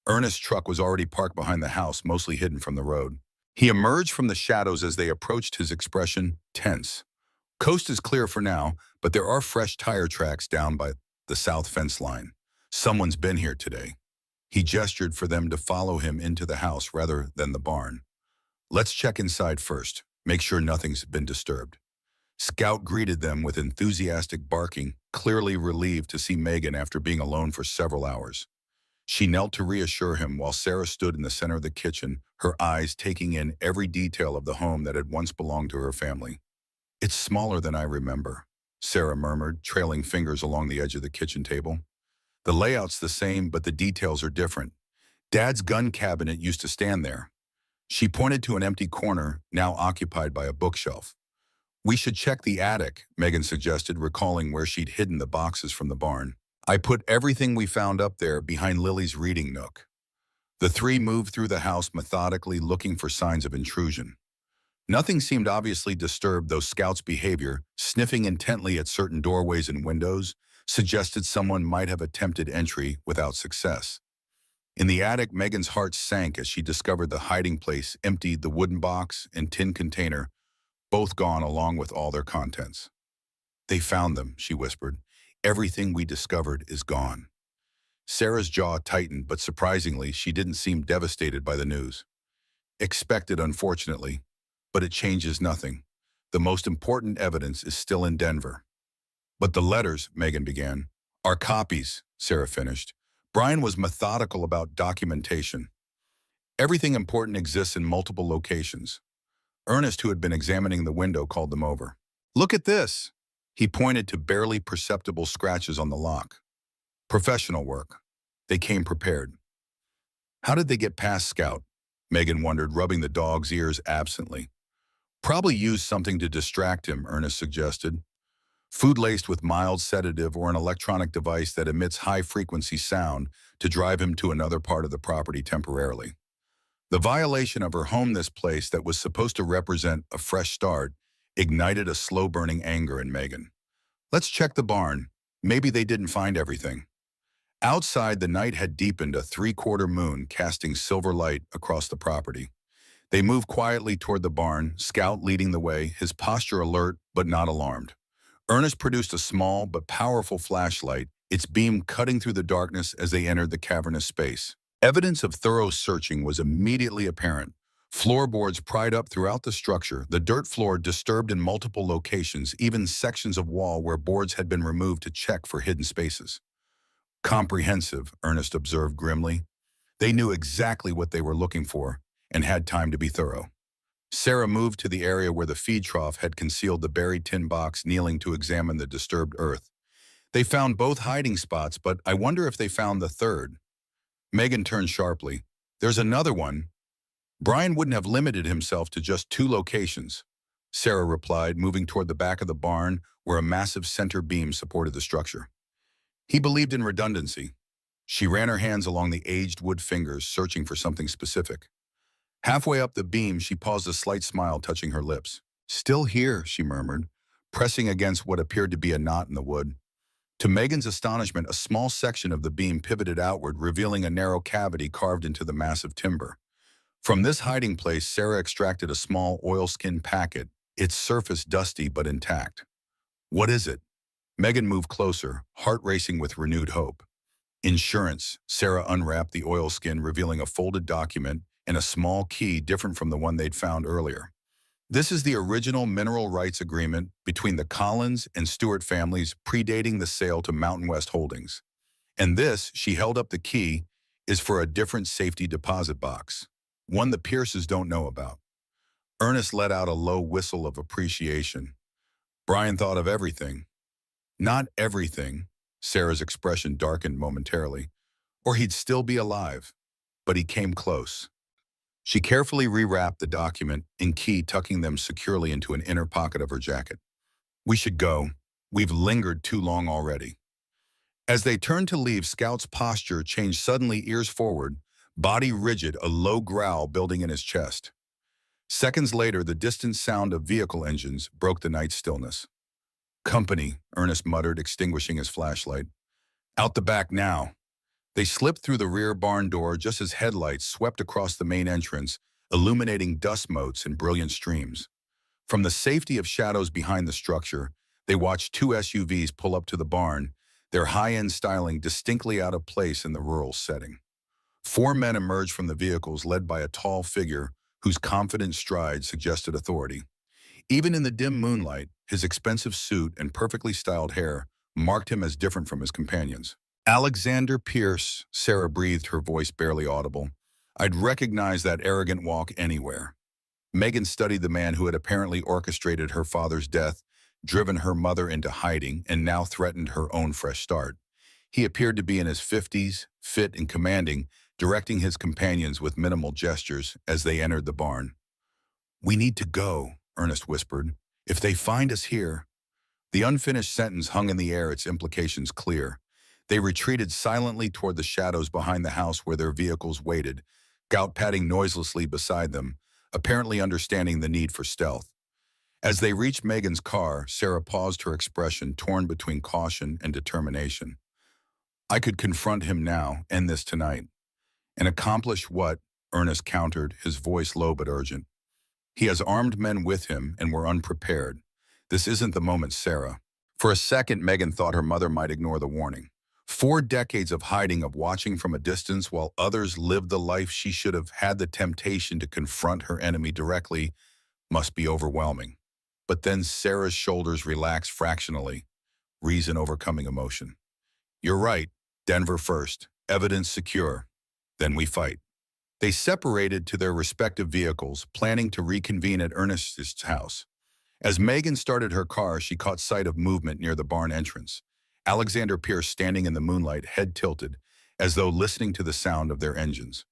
Ernest's truck was already parked behind the house, mostly hidden from the road. He emerged from the shadows as they approached, his expression tense. Coast is clear for now, but there are fresh tire tracks down by the south fence line. Someone's been here today. He gestured for them to follow him into the house rather than the barn. Let's check inside first, make sure nothing's been disturbed. Scout greeted them with enthusiastic barking, clearly relieved to see Megan after being alone for several hours. She knelt to reassure him while Sarah stood in the center of the kitchen, her eyes taking in every detail of the home that had once belonged to her family. "It's smaller than I remember," Sarah murmured, trailing fingers along the edge of the kitchen table. "The layout's the same, but the details are different. Dad's gun cabinet used to stand there." She pointed to an empty corner, now occupied by a bookshelf. "We should check the attic," Megan suggested, recalling where she'd hidden the boxes from the barn. "I put everything we found up there behind Lily's reading nook." The three moved through the house methodically, looking for signs of intrusion. Nothing seemed obviously disturbed, though Scout's behavior, sniffing intently at certain doorways and windows, suggested someone might have attempted entry without success. In the attic, Megan's heart sank as she discovered the hiding place emptied, the wooden box and tin container, both gone along with all their contents. "They found them," she whispered. "Everything we discovered is gone." Sarah's jaw tightened, but surprisingly, she didn't seem devastated by the news. "Expected, unfortunately, but it changes nothing. The most important evidence is still in Denver." "But the letters," Megan began. "Are copies," Sarah finished. Brian was methodical about documentation. "Everything important exists in multiple locations." Ernest, who had been examining the window, called them over. "Look at this." He pointed to barely perceptible scratches on the lock. "Professional work." They came prepared. "How did they get past Scout?" Megan wondered, rubbing the dog's ears absently. "Probably used something to distract him," Ernest suggested. "Food laced with mild sedative or an electronic device that emits high-frequency sound to drive him to another part of the property temporarily." The violation of her home, this place that was supposed to represent a fresh start, ignited a slow-burning anger in Megan. "Let's check the barn. Maybe they didn't find everything." Outside, the night had deepened, a three-quarter moon casting silver light across the property. They moved quietly toward the barn, Scout leading the way, his posture alert but not alarmed. Ernest produced a small but powerful flashlight, its beam cutting through the darkness as they entered the cavernous space. Evidence of thorough searching was immediately apparent. Floorboards pried up throughout the structure, the dirt floor disturbed in multiple locations, even sections of wall where boards had been removed to check for hidden spaces. "Comprehensive," Ernest observed grimly. They knew exactly what they were looking for and had time to be thorough. Sarah moved to the area where the feed trough had concealed the buried tin box, kneeling to examine the disturbed earth. "They found both hiding spots, but I wonder if they found the third." Megan turned sharply. "There's another one." "Brian wouldn't have limited himself to just 2 locations," Sarah replied, moving toward the back of the barn where a massive center beam supported the structure. "He believed in redundancy." She ran her hands along the aged wood fingers, searching for something specific. Halfway up the beam, she paused, a slight smile touching her lips. "Still here," she murmured, pressing against what appeared to be a knot in the wood. To Megan's astonishment, a small section of the beam pivoted outward, revealing a narrow cavity carved into the massive timber. From this hiding place, Sarah extracted a small oilskin packet, its surface dusty but intact. "What is it?" Megan moved closer, heart racing with renewed hope. "Insurance." Sarah unwrapped the oilskin, revealing a folded document and a small key different from the one they'd found earlier. "This is the original mineral rights agreement between the Collins and Stewart families, predating the sale to Mountain West Holdings. And this," she held up the key, "is for a different safety deposit box. One the Pierces don't know about." Ernest let out a low whistle of appreciation. "Brian thought of everything." "Not everything." Sarah's expression darkened momentarily. "Or he'd still be alive. But he came close." She carefully rewrapped the document and key, tucking them securely into an inner pocket of her jacket. "We should go. We've lingered too long already." As they turned to leave, Scout's posture changed suddenly, ears forward, body rigid, a low growl building in his chest. Seconds later, the distant sound of vehicle engines broke the night stillness. "Company," Ernest muttered, extinguishing his flashlight. "Out the back now." They slipped through the rear barn door just as headlights swept across the main entrance, illuminating dust motes and brilliant streams. From the safety of shadows behind the structure, they watched 2 SUVs pull up to the barn, their high-end styling distinctly out of place in the rural setting. 4 men emerged from the vehicles, led by a tall figure whose confident stride suggested authority. Even in the dim moonlight, His expensive suit and perfectly styled hair marked him as different from his companions. Alexander Pierce, Sarah breathed, her voice barely audible. I'd recognize that arrogant walk anywhere. Megan studied the man who had apparently orchestrated her father's death, driven her mother into hiding, and now threatened her own fresh start. He appeared to be in his 50s, fit and commanding, directing his companions with minimal gestures as they entered the barn. We need to go, Ernest whispered. If they find us here. The unfinished sentence hung in the air, its implications clear. They retreated silently toward the shadows behind the house where their vehicles waited, Gout padding noiselessly beside them, apparently understanding the need for stealth. As they reached Megan's car, Sarah paused, her expression torn between caution and determination. I could confront him now, end this tonight. And accomplish what? Ernest countered, his voice low but urgent. He has armed men with him, and we're unprepared. This isn't the moment, Sarah. For a second, Megan thought her mother might ignore the warning. 4 decades of hiding, of watching from a distance while others lived the life she should have had, the temptation to confront her enemy directly must be overwhelming. But then Sarah's shoulders relaxed fractionally, reason overcoming emotion. You're right, Denver first, evidence secure. Then we fight. They separated to their respective vehicles, planning to reconvene at Ernest's house. As Megan started her car, she caught sight of movement near the barn entrance. Alexander Pierce standing in the moonlight, head tilted, as though listening to the sound of their engines.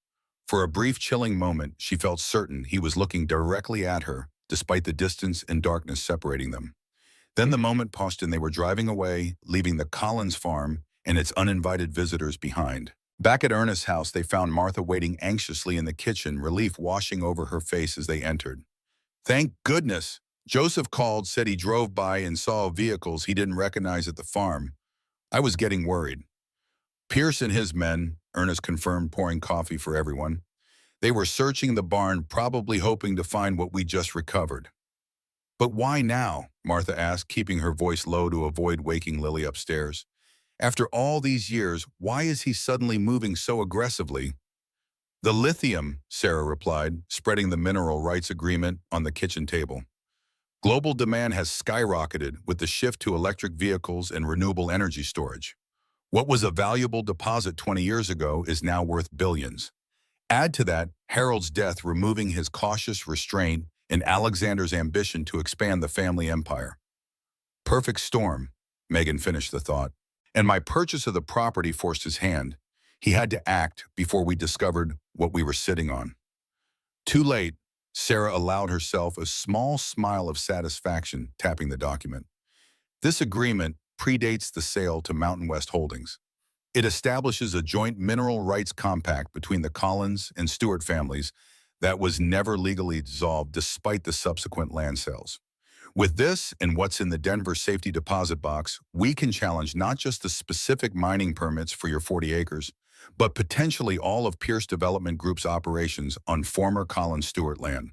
For a brief, chilling moment, she felt certain he was looking directly at her, despite the distance and darkness separating them. Then the moment passed and they were driving away, leaving the Collins farm and its uninvited visitors behind. Back at Ernest's house, they found Martha waiting anxiously in the kitchen, relief washing over her face as they entered. Thank goodness! Joseph called, said he drove by and saw vehicles he didn't recognize at the farm. I was getting worried. Pierce and his men, Ernest confirmed, pouring coffee for everyone. They were searching the barn, probably hoping to find what we just recovered. But why now? Martha asked, keeping her voice low to avoid waking Lily upstairs. After all these years, why is he suddenly moving so aggressively? The lithium, Sarah replied, spreading the mineral rights agreement on the kitchen table. Global demand has skyrocketed with the shift to electric vehicles and renewable energy storage. What was a valuable deposit 20 years ago is now worth billions. Add to that Harold's death, removing his cautious restraint and Alexander's ambition to expand the family empire. Perfect storm, Megan finished the thought. And my purchase of the property forced his hand. He had to act before we discovered what we were sitting on. Too late, Sarah allowed herself a small smile of satisfaction, tapping the document. This agreement predates the sale to Mountain West Holdings. It establishes a joint mineral rights compact between the Collins and Stewart families that was never legally dissolved despite the subsequent land sales. With this and what's in the Denver safety deposit box, we can challenge not just the specific mining permits for your 40 acres, but potentially all of Pierce Development Group's operations on former Collins Stewart land.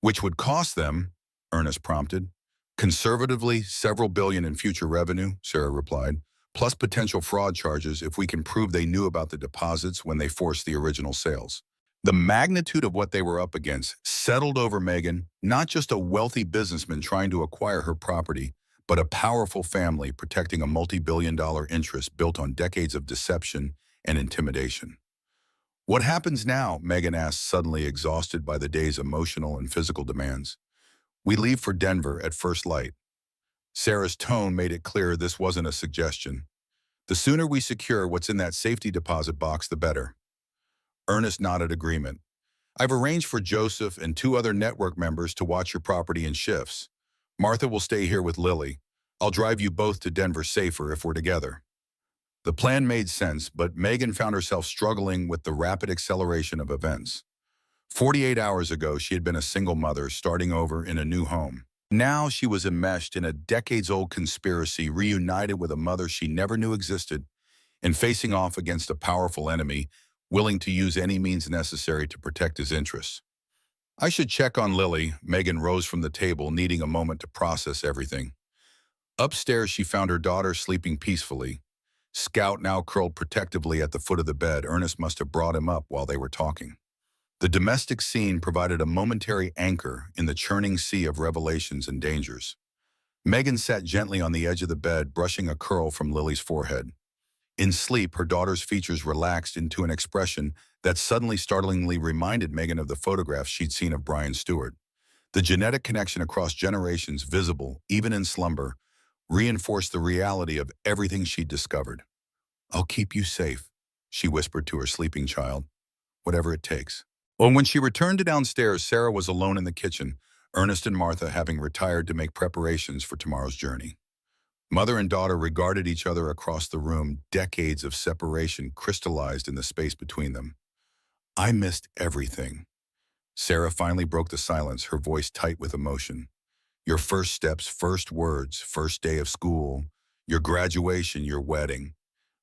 Which would cost them, Ernest prompted. Conservatively, several billion in future revenue, Sarah replied, plus potential fraud charges if we can prove they knew about the deposits when they forced the original sales. The magnitude of what they were up against settled over Megan, not just a wealthy businessman trying to acquire her property, but a powerful family protecting a multi-billion-dollar interest built on decades of deception and intimidation. What happens now? Megan asked, suddenly exhausted by the day's emotional and physical demands. We leave for Denver at first light. Sarah's tone made it clear this wasn't a suggestion. The sooner we secure what's in that safety deposit box, the better. Ernest nodded agreement. I've arranged for Joseph and 2 other network members to watch your property in shifts. Martha will stay here with Lily. I'll drive you both to Denver safer if we're together. The plan made sense, but Megan found herself struggling with the rapid acceleration of events. 48 hours ago, she had been a single mother starting over in a new home. Now she was enmeshed in a decades-old conspiracy, reunited with a mother she never knew existed, and facing off against a powerful enemy, willing to use any means necessary to protect his interests. I should check on Lily. Megan rose from the table, needing a moment to process everything. Upstairs, she found her daughter sleeping peacefully. Scout now curled protectively at the foot of the bed. Ernest must have brought him up while they were talking. The domestic scene provided a momentary anchor in the churning sea of revelations and dangers. Megan sat gently on the edge of the bed, brushing a curl from Lily's forehead. In sleep, her daughter's features relaxed into an expression that suddenly startlingly reminded Megan of the photographs she'd seen of Brian Stewart. The genetic connection across generations, visible even in slumber, reinforced the reality of everything she'd discovered. "I'll keep you safe," she whispered to her sleeping child, "whatever it takes." Well, when she returned to downstairs, Sarah was alone in the kitchen, Ernest and Martha having retired to make preparations for tomorrow's journey. Mother and daughter regarded each other across the room, decades of separation crystallized in the space between them. "I missed everything." Sarah finally broke the silence, her voice tight with emotion. "Your first steps, first words, first day of school, your graduation, your wedding."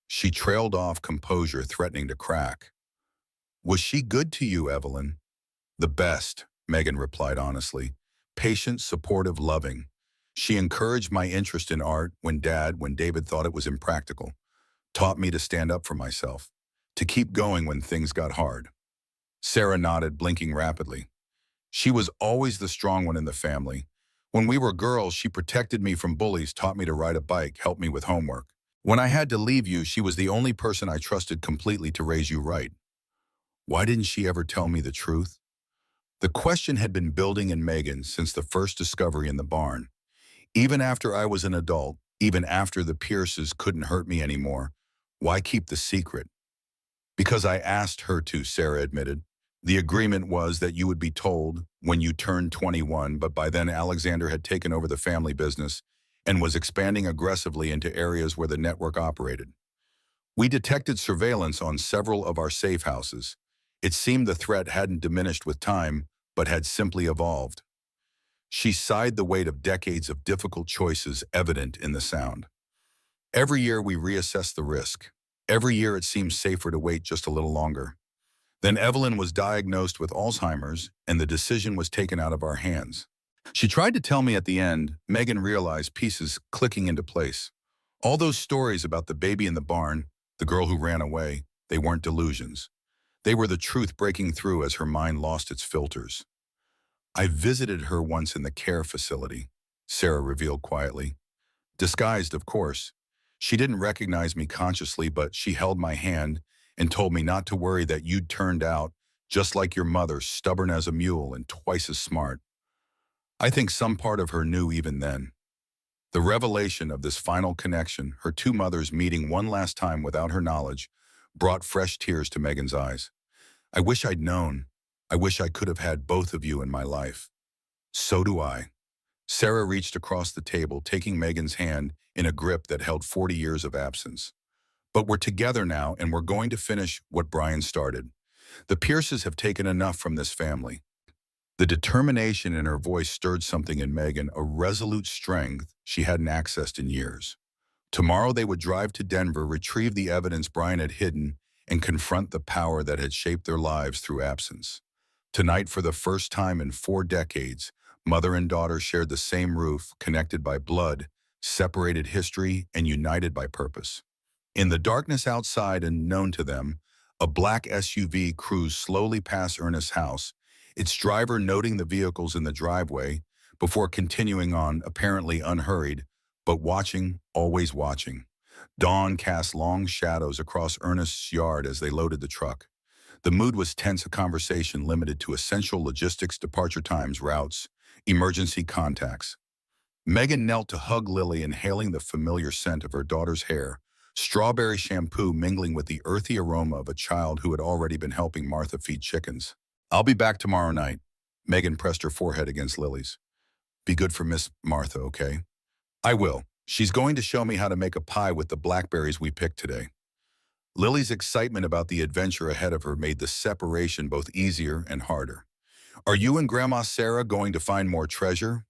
She trailed off, composure threatening to crack. "Was she good to you, Evelyn?" "The best," Megan replied honestly. "Patient, supportive, loving. She encouraged my interest in art when David thought it was impractical. Taught me to stand up for myself, to keep going when things got hard." Sarah nodded, blinking rapidly. "She was always the strong one in the family. When we were girls, she protected me from bullies, taught me to ride a bike, helped me with homework. When I had to leave you, she was the only person I trusted completely to raise you right." Why didn't she ever tell me the truth? The question had been building in Megan since the first discovery in the barn. Even after I was an adult, even after the Pierces couldn't hurt me anymore, why keep the secret? "Because I asked her to," Sarah admitted. "The agreement was that you would be told when you turned 21, but by then Alexander had taken over the family business and was expanding aggressively into areas where the network operated. We detected surveillance on several of our safe houses. It seemed the threat hadn't diminished with time, but had simply evolved." She sighed, the weight of decades of difficult choices evident in the sound. "Every year we reassess the risk. Every year it seems safer to wait just a little longer. Then Evelyn was diagnosed with Alzheimer's, and the decision was taken out of our hands." She tried to tell me at the end. Megan realized, pieces clicking into place. All those stories about the baby in the barn, the girl who ran away, they weren't delusions. They were the truth breaking through as her mind lost its filters. "I visited her once in the care facility," Sarah revealed quietly. "Disguised, of course. She didn't recognize me consciously, but she held my hand and told me not to worry, that you'd turned out just like your mother, stubborn as a mule and twice as smart." I think some part of her knew even then. The revelation of this final connection, her two mothers meeting one last time without her knowledge, brought fresh tears to Megan's eyes. "I wish I'd known. I wish I could have had both of you in my life." "So do I." Sarah reached across the table, taking Megan's hand in a grip that held 40 years of absence. "But we're together now, and we're going to finish what Brian started. The Pierces have taken enough from this family." The determination in her voice stirred something in Megan, a resolute strength she hadn't accessed in years. Tomorrow they would drive to Denver, retrieve the evidence Brian had hidden, and confront the power that had shaped their lives through absence. Tonight, for the first time in 4 decades, mother and daughter shared the same roof, connected by blood, separated history, and united by purpose. In the darkness outside, and known to them, a black SUV cruised slowly past Ernest's house, its driver noting the vehicles in the driveway before continuing on, apparently unhurried, but watching, always watching. Dawn cast long shadows across Ernest's yard as they loaded the truck. The mood was tense, a conversation limited to essential logistics, departure times, routes, emergency contacts. Megan knelt to hug Lily, inhaling the familiar scent of her daughter's hair, strawberry shampoo mingling with the earthy aroma of a child who had already been helping Martha feed chickens. "I'll be back tomorrow night." Megan pressed her forehead against Lily's. "Be good for Miss Martha, okay?" "I will. She's going to show me how to make a pie with the blackberries we picked today." Lily's excitement about the adventure ahead of her made the separation both easier and harder. "Are you and Grandma Sarah going to find more treasure?"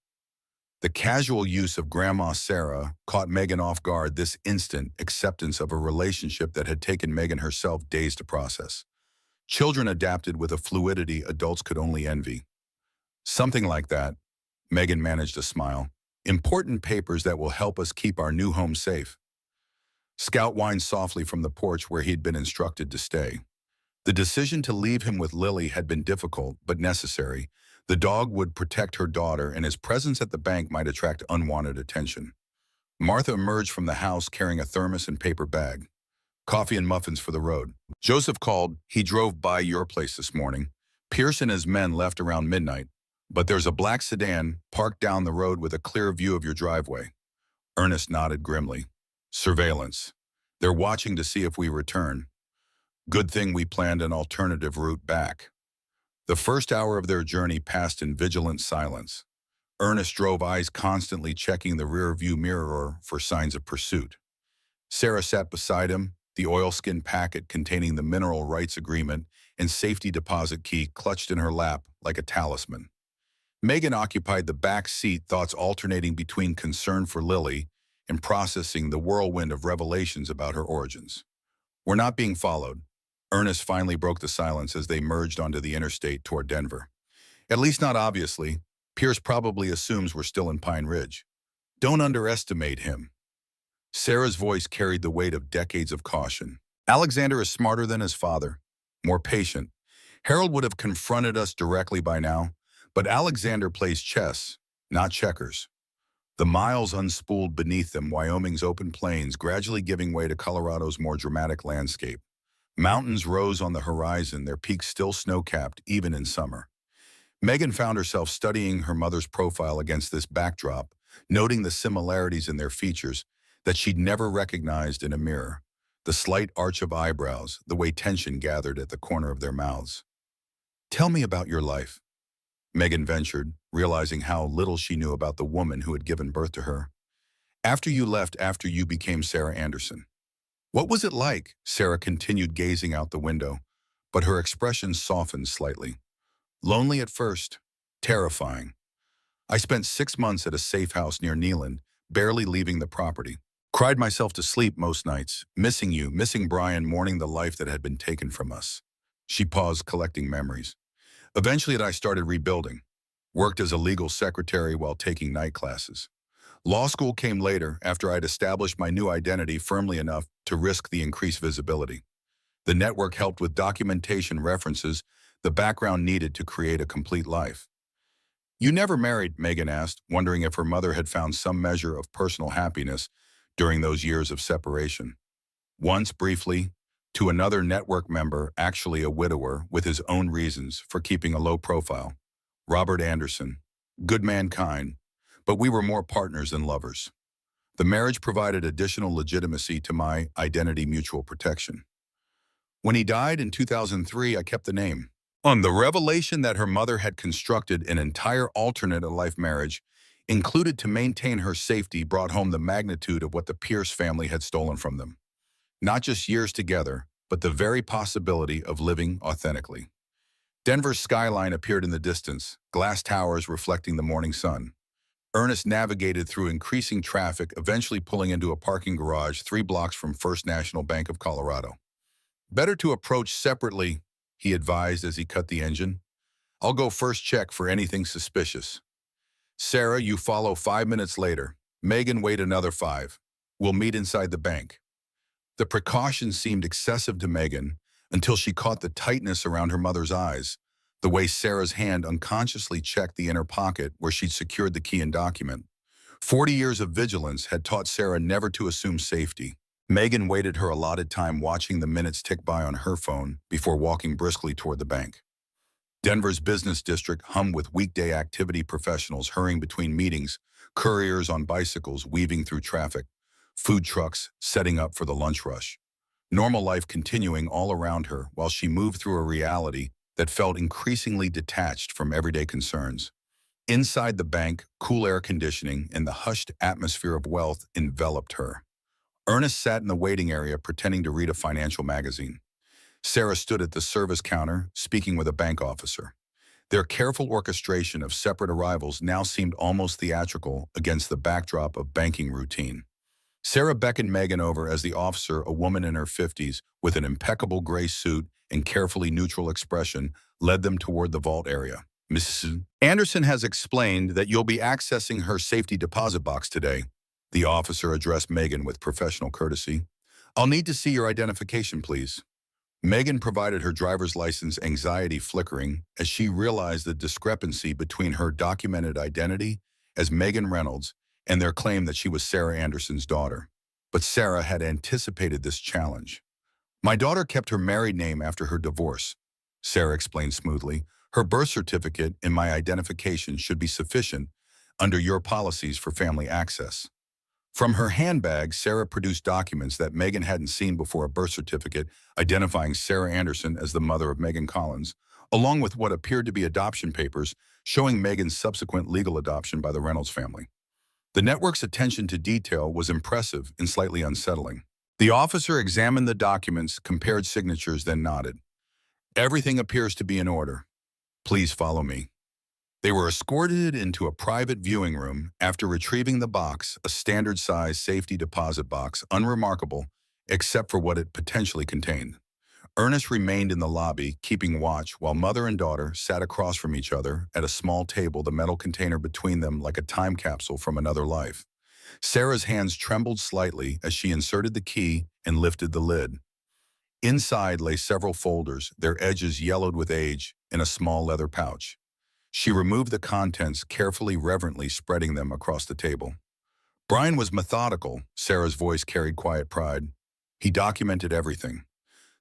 The casual use of Grandma Sarah caught Megan off guard, this instant acceptance of a relationship that had taken Megan herself days to process. Children adapted with a fluidity adults could only envy. "Something like that." Megan managed a smile. "Important papers that will help us keep our new home safe." Scout whined softly from the porch where he'd been instructed to stay. The decision to leave him with Lily had been difficult, but necessary. The dog would protect her daughter, and his presence at the bank might attract unwanted attention. Martha emerged from the house carrying a thermos and paper bag. Coffee and muffins for the road. Joseph called. He drove by your place this morning. Pierce and his men left around midnight, but there's a black sedan parked down the road with a clear view of your driveway. Ernest nodded grimly. Surveillance. They're watching to see if we return. Good thing we planned an alternative route back. The first hour of their journey passed in vigilant silence. Ernest drove, eyes constantly checking the rear-view mirror for signs of pursuit. Sarah sat beside him, the oilskin packet containing the mineral rights agreement and safety deposit key clutched in her lap like a talisman. Megan occupied the back seat, thoughts alternating between concern for Lily and processing the whirlwind of revelations about her origins. We're not being followed. Ernest finally broke the silence as they merged onto the interstate toward Denver. At least not obviously. Pierce probably assumes we're still in Pine Ridge. Don't underestimate him. Sarah's voice carried the weight of decades of caution. Alexander is smarter than his father, more patient. Harold would have confronted us directly by now, but Alexander plays chess, not checkers. The miles unspooled beneath them, Wyoming's open plains gradually giving way to Colorado's more dramatic landscape. Mountains rose on the horizon, their peaks still snow-capped even in summer. Megan found herself studying her mother's profile against this backdrop, noting the similarities in their features that she'd never recognized in a mirror. The slight arch of eyebrows, the way tension gathered at the corner of their mouths. Tell me about your life, Megan ventured, realizing how little she knew about the woman who had given birth to her. After you became Sarah Anderson. What was it like? Sarah continued, gazing out the window, but her expression softened slightly. Lonely at first, terrifying. I spent 6 months at a safe house near Neyland, barely leaving the property. Cried myself to sleep most nights, missing you, missing Brian, mourning the life that had been taken from us. She paused, collecting memories. Eventually I started rebuilding. Worked as a legal secretary while taking night classes. Law school came later, after I'd established my new identity firmly enough to risk the increased visibility. The network helped with documentation, references, the background needed to create a complete life. You never married, Megan asked, wondering if her mother had found some measure of personal happiness during those years of separation. Once, briefly, to another network member, actually a widower, with his own reasons for keeping a low profile. Robert Anderson. Good mankind, but we were more partners than lovers. The marriage provided additional legitimacy to my identity, mutual protection. When he died in 2003, I kept the name. On the revelation that her mother had constructed an entire alternate life marriage, included to maintain her safety, brought home the magnitude of what the Pierce family had stolen from them. Not just years together, but the very possibility of living authentically. Denver's skyline appeared in the distance, glass towers reflecting the morning sun. Ernest navigated through increasing traffic, eventually pulling into a parking garage 3 blocks from First National Bank of Colorado. Better to approach separately, he advised as he cut the engine. I'll go first, check for anything suspicious. Sarah, you follow 5 minutes later. Megan, wait another 5. We'll meet inside the bank. The precaution seemed excessive to Megan until she caught the tightness around her mother's eyes, the way Sarah's hand unconsciously checked the inner pocket where she'd secured the key and document. 40 years of vigilance had taught Sarah never to assume safety. Megan waited her allotted time, watching the minutes tick by on her phone before walking briskly toward the bank. Denver's business district hummed with weekday activity, professionals hurrying between meetings, couriers on bicycles weaving through traffic, food trucks setting up for the lunch rush. Normal life continuing all around her while she moved through a reality that felt increasingly detached from everyday concerns. Inside the bank, cool air conditioning and the hushed atmosphere of wealth enveloped her. Ernest sat in the waiting area pretending to read a financial magazine. Sarah stood at the service counter, speaking with a bank officer. Their careful orchestration of separate arrivals now seemed almost theatrical against the backdrop of banking routine. Sarah beckoned Megan over as the officer, a woman in her 50s, with an impeccable gray suit and carefully neutral expression, led them toward the vault area. Mrs. Anderson has explained that you'll be accessing her safety deposit box today. The officer addressed Megan with professional courtesy. I'll need to see your identification, please. Megan provided her driver's license, anxiety flickering as she realized the discrepancy between her documented identity as Megan Reynolds and their claim that she was Sarah Anderson's daughter. But Sarah had anticipated this challenge. "My daughter kept her married name after her divorce," Sarah explained smoothly. "Her birth certificate and my identification should be sufficient under your policies for family access." From her handbag, Sarah produced documents that Megan hadn't seen before: a birth certificate identifying Sarah Anderson as the mother of Megan Collins, along with what appeared to be adoption papers showing Megan's subsequent legal adoption by the Reynolds family. The network's attention to detail was impressive and slightly unsettling. The officer examined the documents, compared signatures, then nodded. "Everything appears to be in order. Please follow me." They were escorted into a private viewing room after retrieving the box, a standard-size safety deposit box, unremarkable except for what it potentially contained. Ernest remained in the lobby, keeping watch, while mother and daughter sat across from each other at a small table, the metal container between them like a time capsule from another life. Sarah's hands trembled slightly as she inserted the key and lifted the lid. Inside lay several folders, their edges yellowed with age, in a small leather pouch. She removed the contents, carefully, reverently spreading them across the table. Brian was methodical. Sarah's voice carried quiet pride. He documented everything.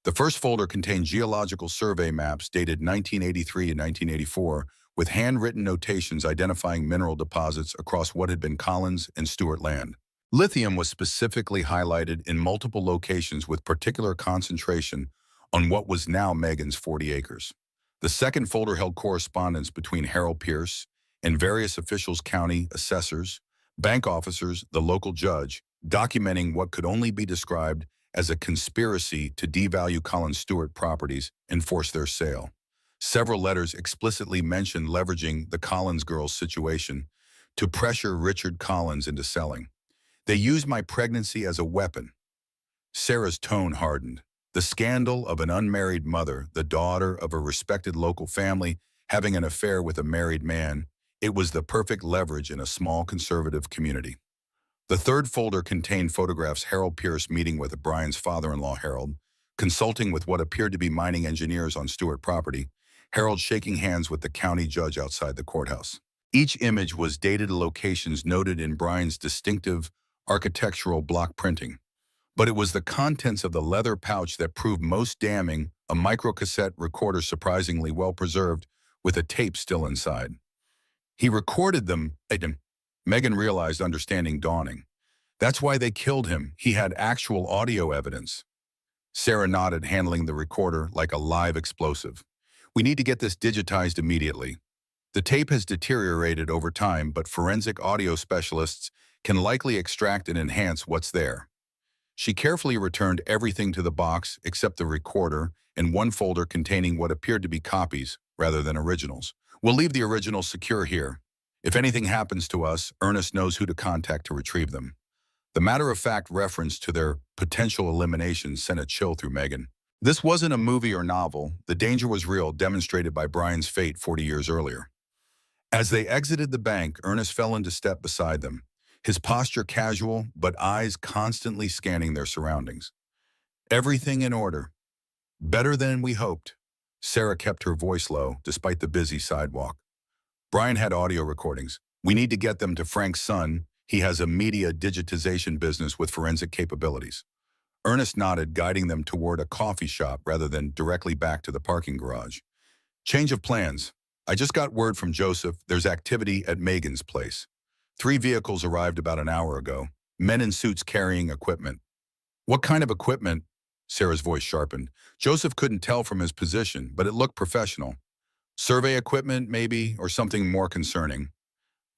The first folder contained geological survey maps dated 1983 and 1984, with handwritten notations identifying mineral deposits across what had been Collins and Stewart land. Lithium was specifically highlighted in multiple locations with particular concentration on what was now Megan's 40 acres. The second folder held correspondence between Harold Pierce and various officials, county assessors, bank officers, the local judge, documenting what could only be described as a conspiracy to devalue Collins Stewart properties and force their sale. Several letters explicitly mentioned leveraging the Collins girls' situation to pressure Richard Collins into selling. "They used my pregnancy as a weapon." Sarah's tone hardened. The scandal of an unmarried mother, the daughter of a respected local family, having an affair with a married man, it was the perfect leverage in a small conservative community. The third folder contained photographs: Harold Pierce meeting with Brian's father-in-law, Harold, consulting with what appeared to be mining engineers on Stewart property, Harold shaking hands with the county judge outside the courthouse. Each image was dated to locations noted in Brian's distinctive architectural block printing. But it was the contents of the leather pouch that proved most damning, a microcassette recorder surprisingly well preserved, with a tape still inside. "He recorded them." Megan realized, understanding dawning. "That's why they killed him. He had actual audio evidence." Sarah nodded, handling the recorder like a live explosive. "We need to get this digitized immediately. The tape has deteriorated over time, but forensic audio specialists can likely extract and enhance what's there." She carefully returned everything to the box except the recorder and one folder containing what appeared to be copies rather than originals. "We'll leave the originals secure here. If anything happens to us, Ernest knows who to contact to retrieve them." The matter-of-fact reference to their potential elimination sent a chill through Megan. This wasn't a movie or novel. The danger was real, demonstrated by Brian's fate 40 years earlier. As they exited the bank, Ernest fell into step beside them, his posture casual, but eyes constantly scanning their surroundings. "Everything in order. Better than we hoped." Sarah kept her voice low, despite the busy sidewalk. "Brian had audio recordings. We need to get them to Frank's son. He has a media digitization business with forensic capabilities." Ernest nodded, guiding them toward a coffee shop rather than directly back to the parking garage. "Change of plans. I just got word from Joseph. There's activity at Megan's place. 3 vehicles arrived about an hour ago, men in suits carrying equipment." "What kind of equipment?" Sarah's voice sharpened. Joseph couldn't tell from his position, but it looked professional. "Survey equipment, maybe, or something more concerning."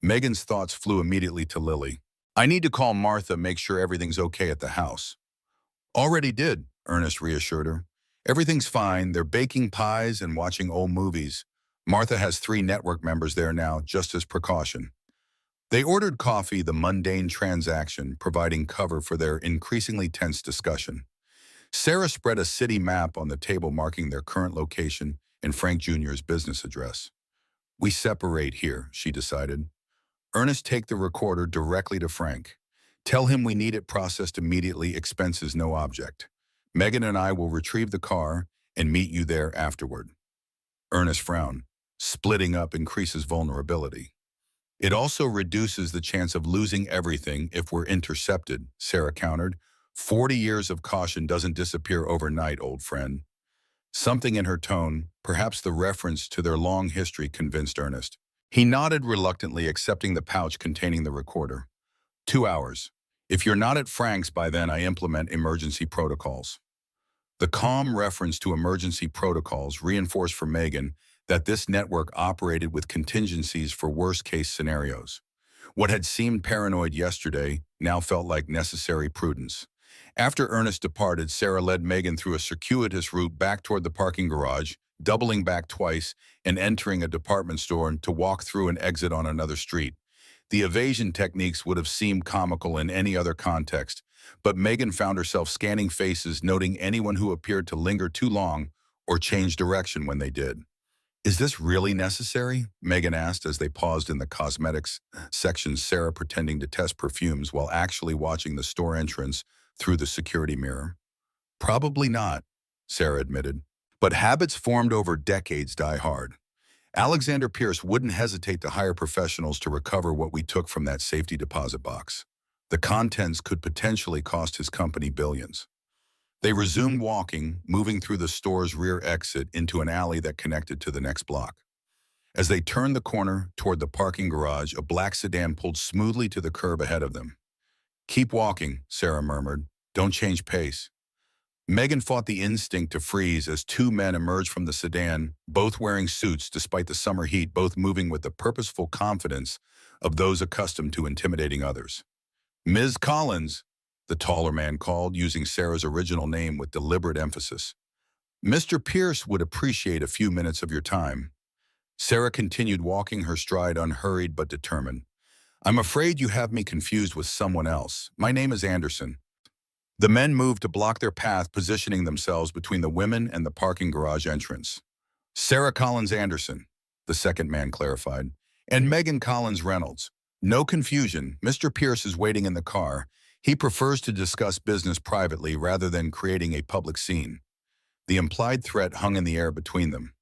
Megan's thoughts flew immediately to Lily. "I need to call Martha, make sure everything's okay at the house." "Already did," Ernest reassured her. "Everything's fine. They're baking pies and watching old movies. Martha has 3 network members there now, just as precaution." They ordered coffee, the mundane transaction providing cover for their increasingly tense discussion. Sarah spread a city map on the table marking their current location and Frank Jr.'s business address. "We separate here," she decided. "Ernest, take the recorder directly to Frank. Tell him we need it processed immediately, expenses no object. Megan and I will retrieve the car and meet you there afterward. Ernest frowned. Splitting up increases vulnerability. It also reduces the chance of losing everything if we're intercepted, Sarah countered. 40 years of caution doesn't disappear overnight, old friend. Something in her tone, perhaps the reference to their long history, convinced Ernest. He nodded reluctantly, accepting the pouch containing the recorder. 2 hours. If you're not at Frank's by then, I implement emergency protocols. The calm reference to emergency protocols reinforced for Megan that this network operated with contingencies for worst-case scenarios. What had seemed paranoid yesterday now felt like necessary prudence. After Ernest departed, Sarah led Megan through a circuitous route back toward the parking garage, doubling back twice and entering a department store to walk through and exit on another street. The evasion techniques would have seemed comical in any other context, but Megan found herself scanning faces, noting anyone who appeared to linger too long or change direction when they did. Is this really necessary? Megan asked as they paused in the cosmetics section, Sarah pretending to test perfumes while actually watching the store entrance through the security mirror. Probably not, Sarah admitted. But habits formed over decades die hard. Alexander Pierce wouldn't hesitate to hire professionals to recover what we took from that safety deposit box. The contents could potentially cost his company billions. They resumed walking, moving through the store's rear exit into an alley that connected to the next block. As they turned the corner toward the parking garage, a black sedan pulled smoothly to the curb ahead of them. Keep walking, Sarah murmured. Don't change pace. Megan fought the instinct to freeze as two men emerged from the sedan, both wearing suits despite the summer heat, both moving with the purposeful confidence of those accustomed to intimidating others. Ms. Collins, the taller man called, using Sarah's original name with deliberate emphasis. Mr. Pierce would appreciate a few minutes of your time. Sarah continued walking, her stride unhurried but determined. I'm afraid you have me confused with someone else. My name is Anderson. The men moved to block their path, positioning themselves between the women and the parking garage entrance. Sarah Collins Anderson, the second man clarified, and Megan Collins Reynolds. No confusion, Mr. Pierce is waiting in the car. He prefers to discuss business privately rather than creating a public scene. The implied threat hung in the air between them.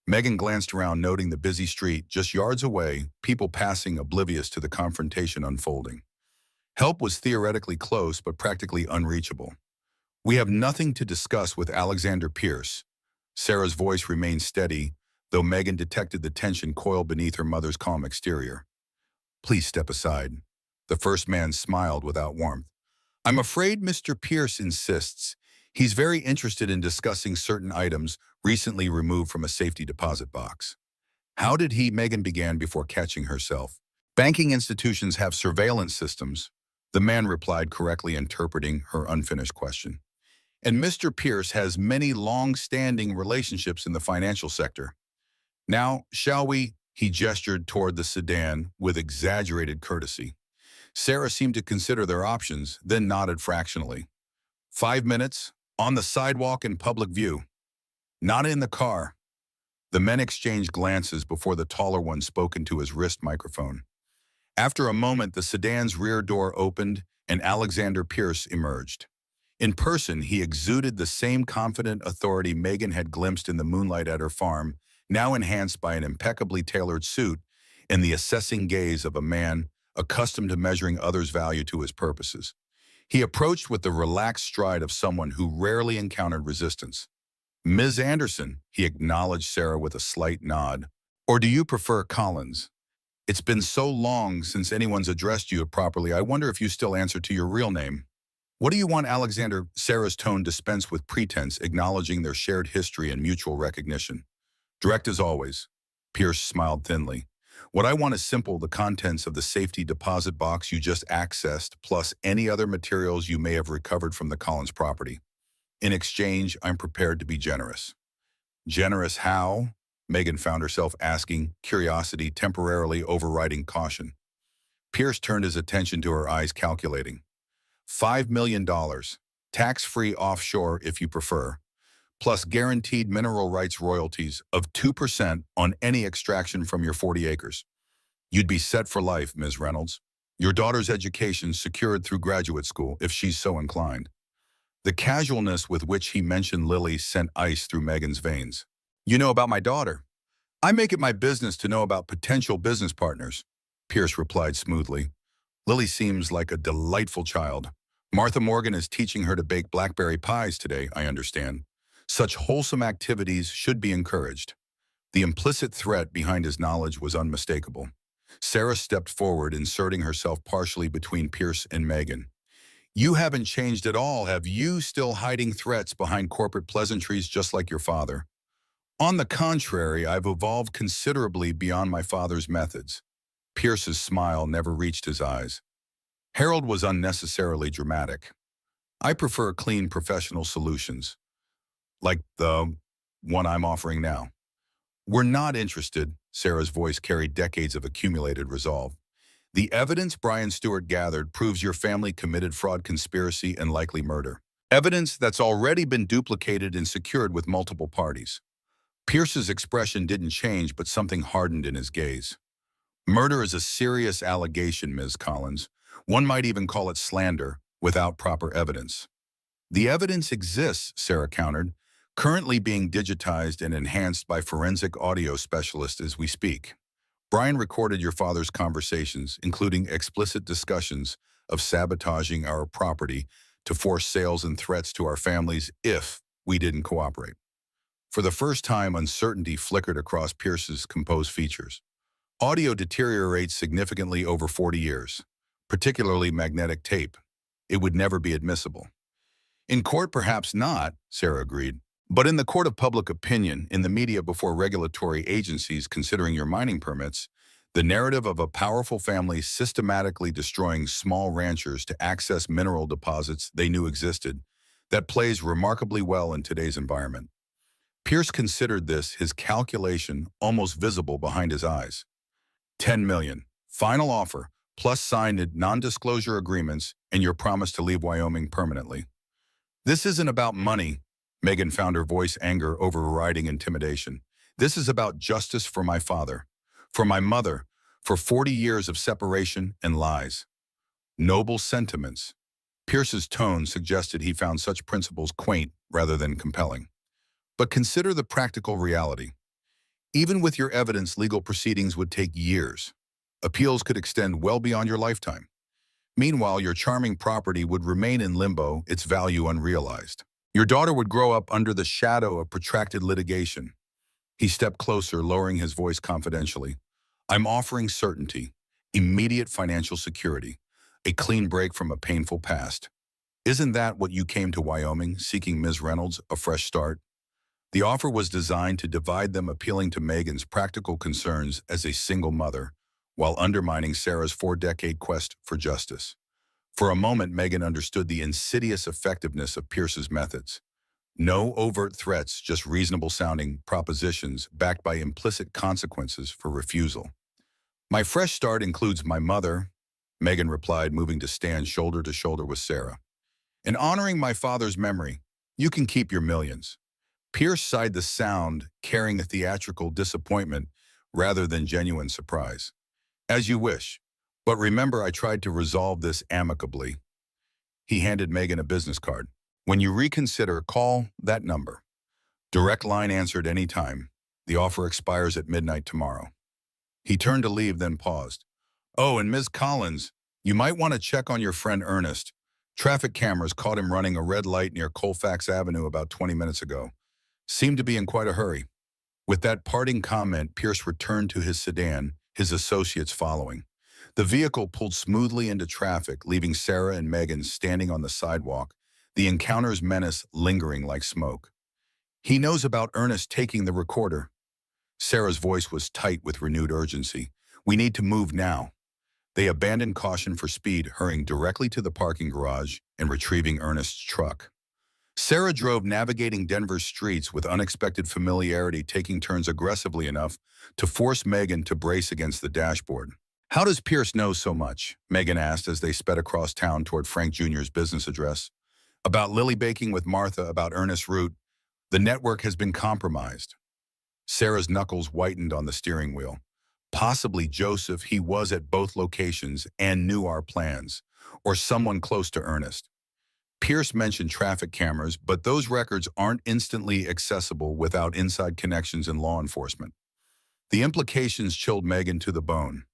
Megan glanced around, noting the busy street just yards away, people passing oblivious to the confrontation unfolding. Help was theoretically close but practically unreachable. We have nothing to discuss with Alexander Pierce. Sarah's voice remained steady, though Megan detected the tension coiled beneath her mother's calm exterior. Please step aside. The first man smiled without warmth. I'm afraid Mr. Pierce insists. He's very interested in discussing certain items recently removed from a safety deposit box. How did he? Megan began before catching herself. Banking institutions have surveillance systems. The man replied, correctly interpreting her unfinished question. And Mr. Pierce has many long-standing relationships in the financial sector. Now, shall we? He gestured toward the sedan with exaggerated courtesy. Sarah seemed to consider their options, then nodded fractionally. 5 minutes, on the sidewalk in public view. Not in the car. The men exchanged glances before the taller one spoke into his wrist microphone. After a moment, the sedan's rear door opened and Alexander Pierce emerged. In person, he exuded the same confident authority Megan had glimpsed in the moonlight at her farm, now enhanced by an impeccably tailored suit and the assessing gaze of a man accustomed to measuring others' value to his purposes. He approached with the relaxed stride of someone who rarely encountered resistance. Ms. Anderson, he acknowledged Sarah with a slight nod. Or do you prefer Collins? It's been so long since anyone's addressed you properly, I wonder if you still answer to your real name. What do you want, Alexander? Sarah's tone dispensed with pretense, acknowledging their shared history and mutual recognition. Direct as always. Pierce smiled thinly. What I want is simple, the contents of the safety deposit box you just accessed, plus any other materials you may have recovered from the Collins property. In exchange, I'm prepared to be generous. Generous how? Megan found herself asking, curiosity temporarily overriding caution. Pierce turned his attention to her eyes, calculating. $5 million, tax-free offshore if you prefer, plus guaranteed mineral rights royalties of 2% on any extraction from your 40 acres. You'd be set for life, Ms. Reynolds. Your daughter's education secured through graduate school, if she's so inclined. The casualness with which he mentioned Lily sent ice through Megan's veins. You know about my daughter. I make it my business to know about potential business partners, Pierce replied smoothly. Lily seems like a delightful child. Martha Morgan is teaching her to bake blackberry pies today, I understand. Such wholesome activities should be encouraged. The implicit threat behind his knowledge was unmistakable. Sarah stepped forward, inserting herself partially between Pierce and Megan. You haven't changed at all, have you? Still hiding threats behind corporate pleasantries just like your father? On the contrary, I've evolved considerably beyond my father's methods. Pierce's smile never reached his eyes. Harold was unnecessarily dramatic. I prefer clean professional solutions, like the one I'm offering now. We're not interested, Sarah's voice carried decades of accumulated resolve. The evidence Brian Stewart gathered proves your family committed fraud, conspiracy, and likely murder. Evidence that's already been duplicated and secured with multiple parties. Pierce's expression didn't change, but something hardened in his gaze. Murder is a serious allegation, Ms. Collins. One might even call it slander, without proper evidence. The evidence exists, Sarah countered, currently being digitized and enhanced by forensic audio specialists as we speak. Brian recorded your father's conversations, including explicit discussions of sabotaging our property to force sales and threats to our families if we didn't cooperate. For the first time, uncertainty flickered across Pierce's composed features. Audio deteriorates significantly over 40 years, particularly magnetic tape. It would never be admissible. In court, perhaps not, Sarah agreed. But in the court of public opinion, in the media before regulatory agencies considering your mining permits, the narrative of a powerful family systematically destroying small ranchers to access mineral deposits they knew existed, that plays remarkably well in today's environment. Pierce considered this, his calculation almost visible behind his eyes. 10 million. Final offer, plus signed non-disclosure agreements and your promise to leave Wyoming permanently. This isn't about money, Megan found her voice anger overriding intimidation. This is about justice for my father, for my mother, for 40 years of separation and lies. Noble sentiments. Pierce's tone suggested he found such principles quaint rather than compelling. But consider the practical reality. Even with your evidence, legal proceedings would take years. Appeals could extend well beyond your lifetime. Meanwhile, your charming property would remain in limbo, its value unrealized. Your daughter would grow up under the shadow of protracted litigation. He stepped closer, lowering his voice confidentially. I'm offering certainty, immediate financial security, a clean break from a painful past. Isn't that what you came to Wyoming, seeking Ms. Reynolds, a fresh start? The offer was designed to divide them, appealing to Megan's practical concerns as a single mother, while undermining Sarah's 4-decade quest for justice. For a moment, Megan understood the insidious effectiveness of Pierce's methods. No overt threats, just reasonable-sounding propositions backed by implicit consequences for refusal. My fresh start includes my mother, Megan replied, moving to stand shoulder to shoulder with Sarah. In honoring my father's memory, you can keep your millions. Pierce sighed the sound, carrying a theatrical disappointment rather than genuine surprise. As you wish. But remember, I tried to resolve this amicably. He handed Megan a business card. When you reconsider, call that number. Direct line answered any time. The offer expires at midnight tomorrow. He turned to leave, then paused. Oh, and Ms. Collins, you might want to check on your friend Ernest. Traffic cameras caught him running a red light near Colfax Avenue about 20 minutes ago. Seemed to be in quite a hurry. With that parting comment, Pierce returned to his sedan, his associates following. The vehicle pulled smoothly into traffic, leaving Sarah and Megan standing on the sidewalk, the encounter's menace lingering like smoke. He knows about Ernest taking the recorder. Sarah's voice was tight with renewed urgency. We need to move now. They abandoned caution for speed, hurrying directly to the parking garage and retrieving Ernest's truck. Sarah drove, navigating Denver's streets with unexpected familiarity, taking turns aggressively enough to force Megan to brace against the dashboard. How does Pierce know so much? Megan asked as they sped across town toward Frank Jr.'s business address. About Lily baking with Martha, about Ernest's route. The network has been compromised. Sarah's knuckles whitened on the steering wheel. Possibly Joseph, he was at both locations and knew our plans, or someone close to Ernest. Pierce mentioned traffic cameras, but those records aren't instantly accessible without inside connections in law enforcement. The implications chilled Megan to the bone.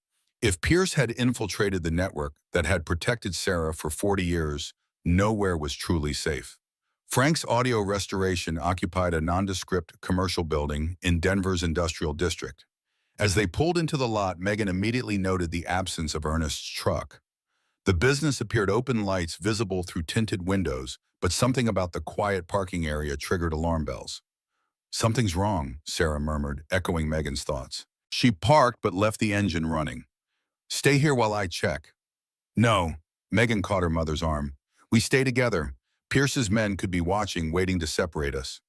If Pierce had infiltrated the network that had protected Sarah for 40 years, nowhere was truly safe. Frank's audio restoration occupied a nondescript commercial building in Denver's industrial district. As they pulled into the lot, Megan immediately noted the absence of Ernest's truck. The business appeared open, lights visible through tinted windows, but something about the quiet parking area triggered alarm bells. "Something's wrong," Sarah murmured, echoing Megan's thoughts. She parked but left the engine running. "Stay here while I check." "No." Megan caught her mother's arm. "We stay together. Pierce's men could be watching, waiting to separate us."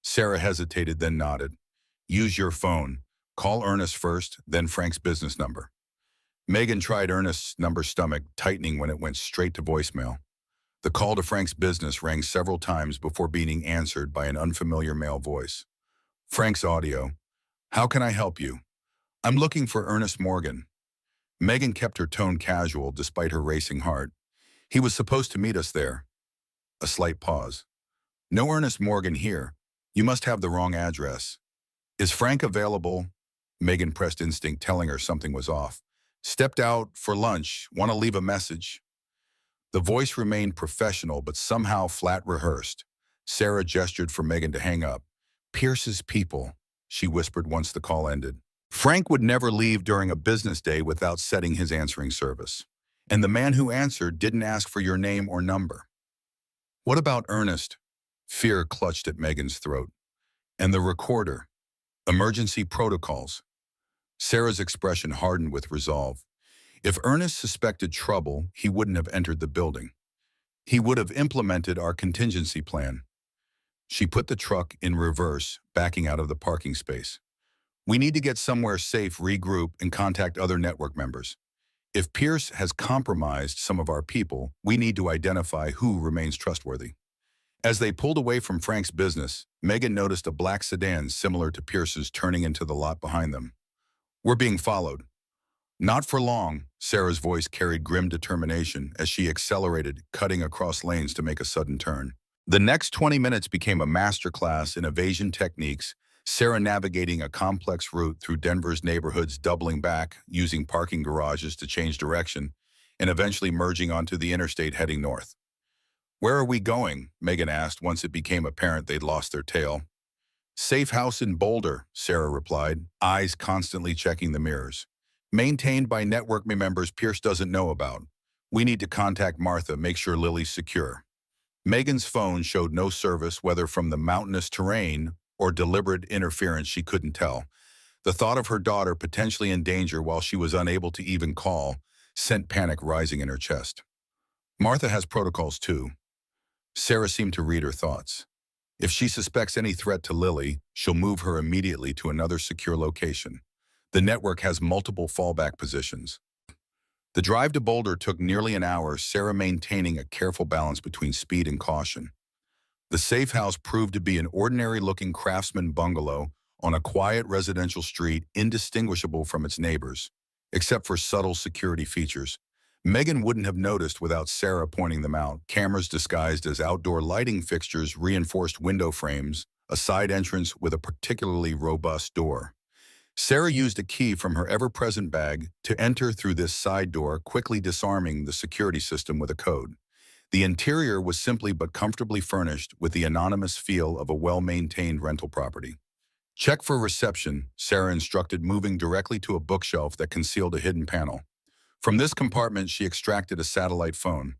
Sarah hesitated, then nodded. "Use your phone. Call Ernest first, then Frank's business number." Megan tried Ernest's number, stomach tightening when it went straight to voicemail. The call to Frank's business rang several times before being answered by an unfamiliar male voice. Frank's audio. "How can I help you?" "I'm looking for Ernest Morgan." Megan kept her tone casual despite her racing heart. "He was supposed to meet us there." A slight pause. "No Ernest Morgan here. You must have the wrong address." "Is Frank available?" Megan pressed instinct, telling her something was off. "Stepped out for lunch. Want to leave a message?" The voice remained professional, but somehow flat rehearsed. Sarah gestured for Megan to hang up. "Pierce's people," she whispered once the call ended. Frank would never leave during a business day without setting his answering service. And the man who answered didn't ask for your name or number. "What about Ernest?" Fear clutched at Megan's throat. "And the recorder. Emergency protocols." Sarah's expression hardened with resolve. If Ernest suspected trouble, he wouldn't have entered the building. He would have implemented our contingency plan. She put the truck in reverse, backing out of the parking space. "We need to get somewhere safe, regroup, and contact other network members. If Pierce has compromised some of our people, we need to identify who remains trustworthy." As they pulled away from Frank's business, Megan noticed a black sedan similar to Pierce's turning into the lot behind them. "We're being followed." "Not for long," Sarah's voice carried grim determination as she accelerated, cutting across lanes to make a sudden turn. The next 20 minutes became a masterclass in evasion techniques, Sarah navigating a complex route through Denver's neighborhoods, doubling back, using parking garages to change direction, and eventually merging onto the interstate heading north. "Where are we going?" Megan asked once it became apparent they'd lost their tail. "Safe house in Boulder," Sarah replied, eyes constantly checking the mirrors. "Maintained by network members Pierce doesn't know about. We need to contact Martha, make sure Lily's secure." Megan's phone showed no service, whether from the mountainous terrain or deliberate interference she couldn't tell. The thought of her daughter potentially in danger while she was unable to even call sent panic rising in her chest. "Martha has protocols too." Sarah seemed to read her thoughts. "If she suspects any threat to Lily, she'll move her immediately to another secure location. The network has multiple fallback positions." The drive to Boulder took nearly an hour, Sarah maintaining a careful balance between speed and caution. The safe house proved to be an ordinary-looking craftsman bungalow on a quiet residential street indistinguishable from its neighbors, except for subtle security features. Megan wouldn't have noticed without Sarah pointing them out. Cameras disguised as outdoor lighting fixtures, reinforced window frames, a side entrance with a particularly robust door. Sarah used a key from her ever-present bag to enter through this side door, quickly disarming the security system with a code. The interior was simply but comfortably furnished with the anonymous feel of a well-maintained rental property. "Check for reception," Sarah instructed, moving directly to a bookshelf that concealed a hidden panel. From this compartment, she extracted a satellite phone.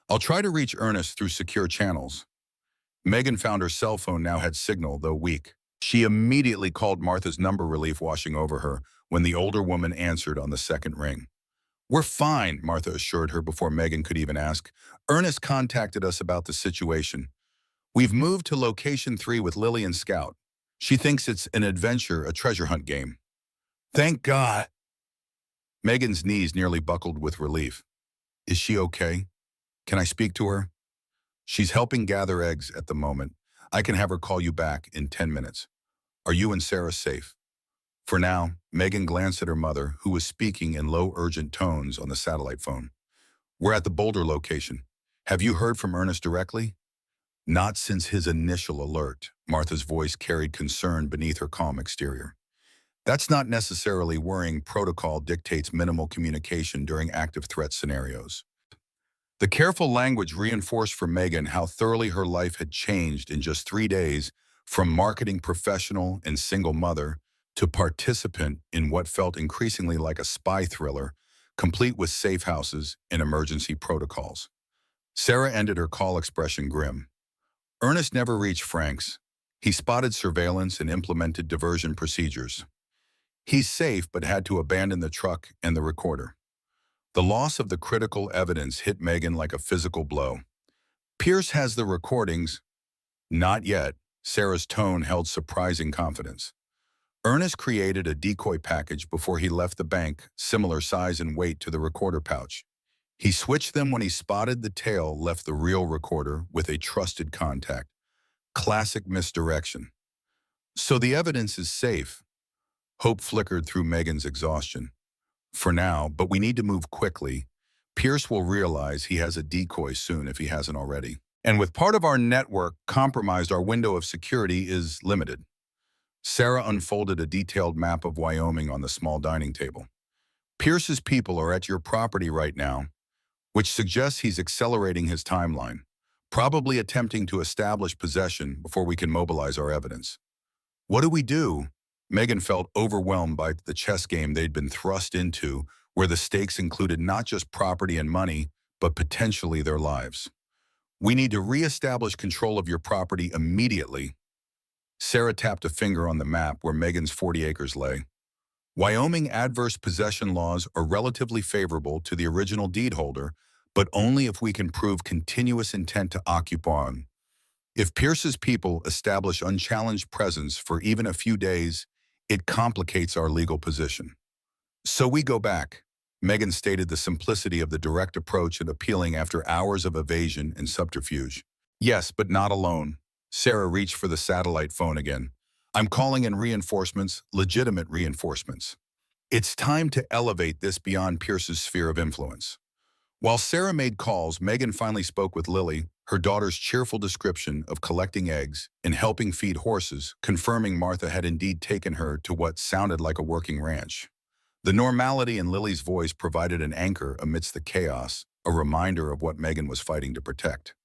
"I'll try to reach Ernest through secure channels." Megan found her cell phone now had signal, though weak. She immediately called Martha's number, relief washing over her when the older woman answered on the second ring. "We're fine," Martha assured her before Megan could even ask. "Ernest contacted us about the situation. We've moved to location 3 with Lily and Scout. She thinks it's an adventure, a treasure hunt game." "Thank God." Megan's knees nearly buckled with relief. "Is she okay? Can I speak to her?" "She's helping gather eggs at the moment. I can have her call you back in 10 minutes. Are you and Sarah safe?" For now, Megan glanced at her mother, who was speaking in low, urgent tones on the satellite phone. "We're at the Boulder location. Have you heard from Ernest directly? Not since his initial alert. Martha's voice carried concern beneath her calm exterior. That's not necessarily worrying. Protocol dictates minimal communication during active threat scenarios. The careful language reinforced for Megan how thoroughly her life had changed in just 3 days, from marketing professional and single mother to participant in what felt increasingly like a spy thriller, complete with safe houses and emergency protocols. Sarah ended her call expression grim. Ernest never reached Frank's. He spotted surveillance and implemented diversion procedures. He's safe but had to abandon the truck and the recorder. The loss of the critical evidence hit Megan like a physical blow. Pierce has the recordings. Not yet. Sarah's tone held surprising confidence. Ernest created a decoy package before he left the bank, similar size and weight to the recorder pouch. He switched them when he spotted the tail left the real recorder with a trusted contact. Classic misdirection. So the evidence is safe. Hope flickered through Megan's exhaustion. For now, but we need to move quickly. Pierce will realize he has a decoy soon if he hasn't already. And with part of our network compromised, our window of security is limited. Sarah unfolded a detailed map of Wyoming on the small dining table. Pierce's people are at your property right now, which suggests he's accelerating his timeline, probably attempting to establish possession before we can mobilize our evidence. What do we do? Megan felt overwhelmed by the chess game they'd been thrust into, where the stakes included not just property and money, but potentially their lives. We need to reestablish control of your property immediately. Sarah tapped a finger on the map where Megan's 40 acres lay. Wyoming adverse possession laws are relatively favorable to the original deed holder, but only if we can prove continuous intent to occupy. If Pierce's people establish unchallenged presence for even a few days, it complicates our legal position. So we go back. Megan stated the simplicity of the direct approach and appealing after hours of evasion and subterfuge. Yes, but not alone. Sarah reached for the satellite phone again. I'm calling in reinforcements, legitimate reinforcements. It's time to elevate this beyond Pierce's sphere of influence. While Sarah made calls, Megan finally spoke with Lily, her daughter's cheerful description of collecting eggs and helping feed horses, confirming Martha had indeed taken her to what sounded like a working ranch. The normality in Lily's voice provided an anchor amidst the chaos, a reminder of what Megan was fighting to protect.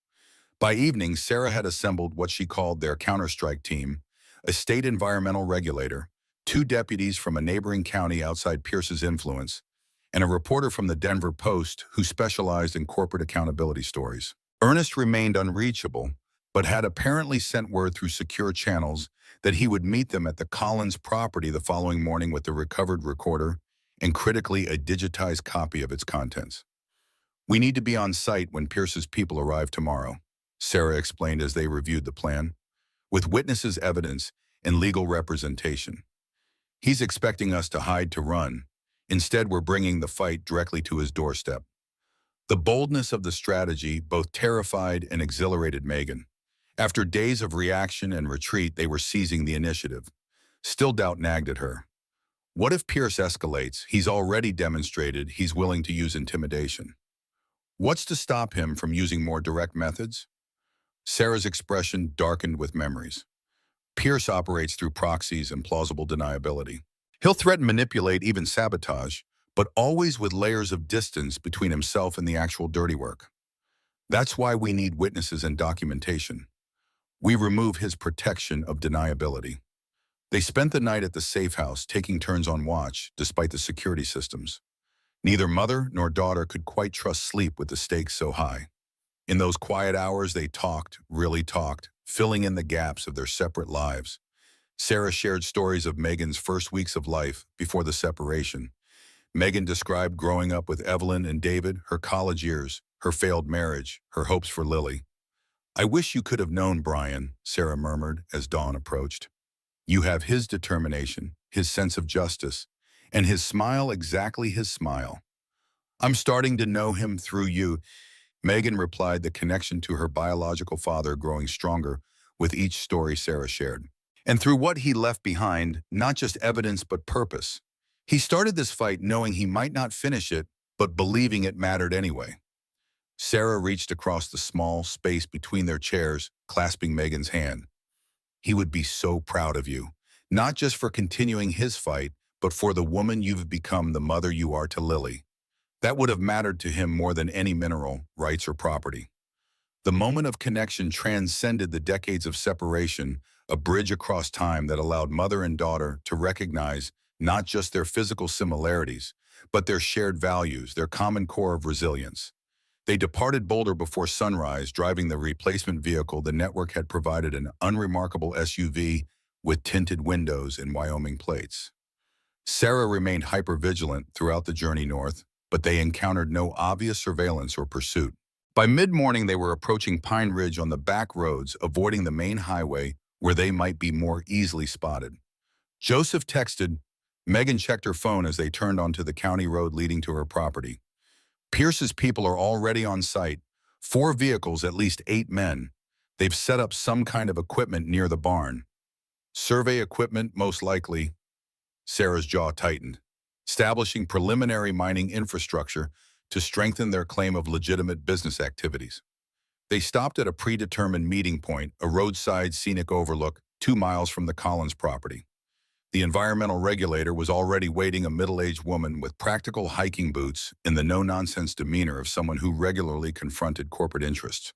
By evening, Sarah had assembled what she called their counterstrike team, a state environmental regulator, 2 deputies from a neighboring county outside Pierce's influence, and a reporter from the Denver Post who specialized in corporate accountability stories. Ernest remained unreachable, but had apparently sent word through secure channels that he would meet them at the Collins property the following morning with the recovered recorder and critically a digitized copy of its contents. We need to be on site when Pierce's people arrive tomorrow, Sarah explained as they reviewed the plan, with witnesses' evidence and legal representation. He's expecting us to hide to run. Instead, we're bringing the fight directly to his doorstep. The boldness of the strategy both terrified and exhilarated Megan. After days of reaction and retreat, they were seizing the initiative. Still, doubt nagged at her. What if Pierce escalates? He's already demonstrated he's willing to use intimidation. What's to stop him from using more direct methods? Sarah's expression darkened with memories. Pierce operates through proxies and plausible deniability. He'll threaten, manipulate, even sabotage, but always with layers of distance between himself and the actual dirty work. That's why we need witnesses and documentation. We remove his protection of deniability. They spent the night at the safe house, taking turns on watch, despite the security systems. Neither mother nor daughter could quite trust sleep with the stakes so high. In those quiet hours, they talked, really talked, filling in the gaps of their separate lives. Sarah shared stories of Megan's first weeks of life before the separation. Megan described growing up with Evelyn and David, her college years, her failed marriage, her hopes for Lily. I wish you could have known Brian, Sarah murmured as dawn approached. You have his determination, his sense of justice, and his smile exactly his smile. I'm starting to know him through you. Megan replied, the connection to her biological father growing stronger with each story Sarah shared. And through what he left behind, not just evidence but purpose. He started this fight knowing he might not finish it, but believing it mattered anyway. Sarah reached across the small space between their chairs, clasping Megan's hand. He would be so proud of you, not just for continuing his fight, but for the woman you've become, the mother you are to Lily. That would have mattered to him more than any mineral, rights, or property. The moment of connection transcended the decades of separation, a bridge across time that allowed mother and daughter to recognize not just their physical similarities, but their shared values, their common core of resilience. They departed Boulder before sunrise, driving the replacement vehicle the network had provided, an unremarkable SUV with tinted windows and Wyoming plates. Sarah remained hypervigilant throughout the journey north, but they encountered no obvious surveillance or pursuit. By mid-morning, they were approaching Pine Ridge on the back roads, avoiding the main highway where they might be more easily spotted. Joseph texted. Megan checked her phone as they turned onto the county road leading to her property. Pierce's people are already on site. 4 vehicles, at least 8 men. They've set up some kind of equipment near the barn. Survey equipment, most likely. Sarah's jaw tightened. Establishing preliminary mining infrastructure to strengthen their claim of legitimate business activities. They stopped at a predetermined meeting point, a roadside scenic overlook 2 miles from the Collins property. The environmental regulator was already waiting, a middle-aged woman with practical hiking boots and the no-nonsense demeanor of someone who regularly confronted corporate interests.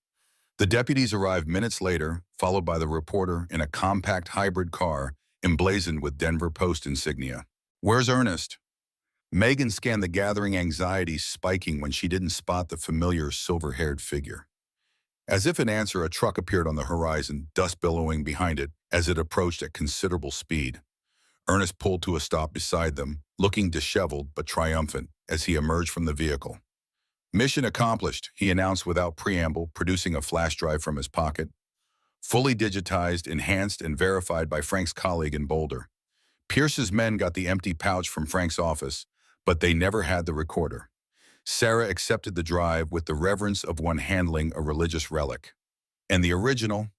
The deputies arrived minutes later, followed by the reporter in a compact hybrid car emblazoned with Denver Post insignia. "Where's Ernest?" Megan scanned the gathering, anxiety spiking when she didn't spot the familiar silver-haired figure. As if in answer, a truck appeared on the horizon, dust billowing behind it as it approached at considerable speed. Ernest pulled to a stop beside them, looking disheveled but triumphant as he emerged from the vehicle. "Mission accomplished," he announced without preamble, producing a flash drive from his pocket. Fully digitized, enhanced, and verified by Frank's colleague in Boulder. Pierce's men got the empty pouch from Frank's office, but they never had the recorder. Sarah accepted the drive with the reverence of one handling a religious relic. And the original?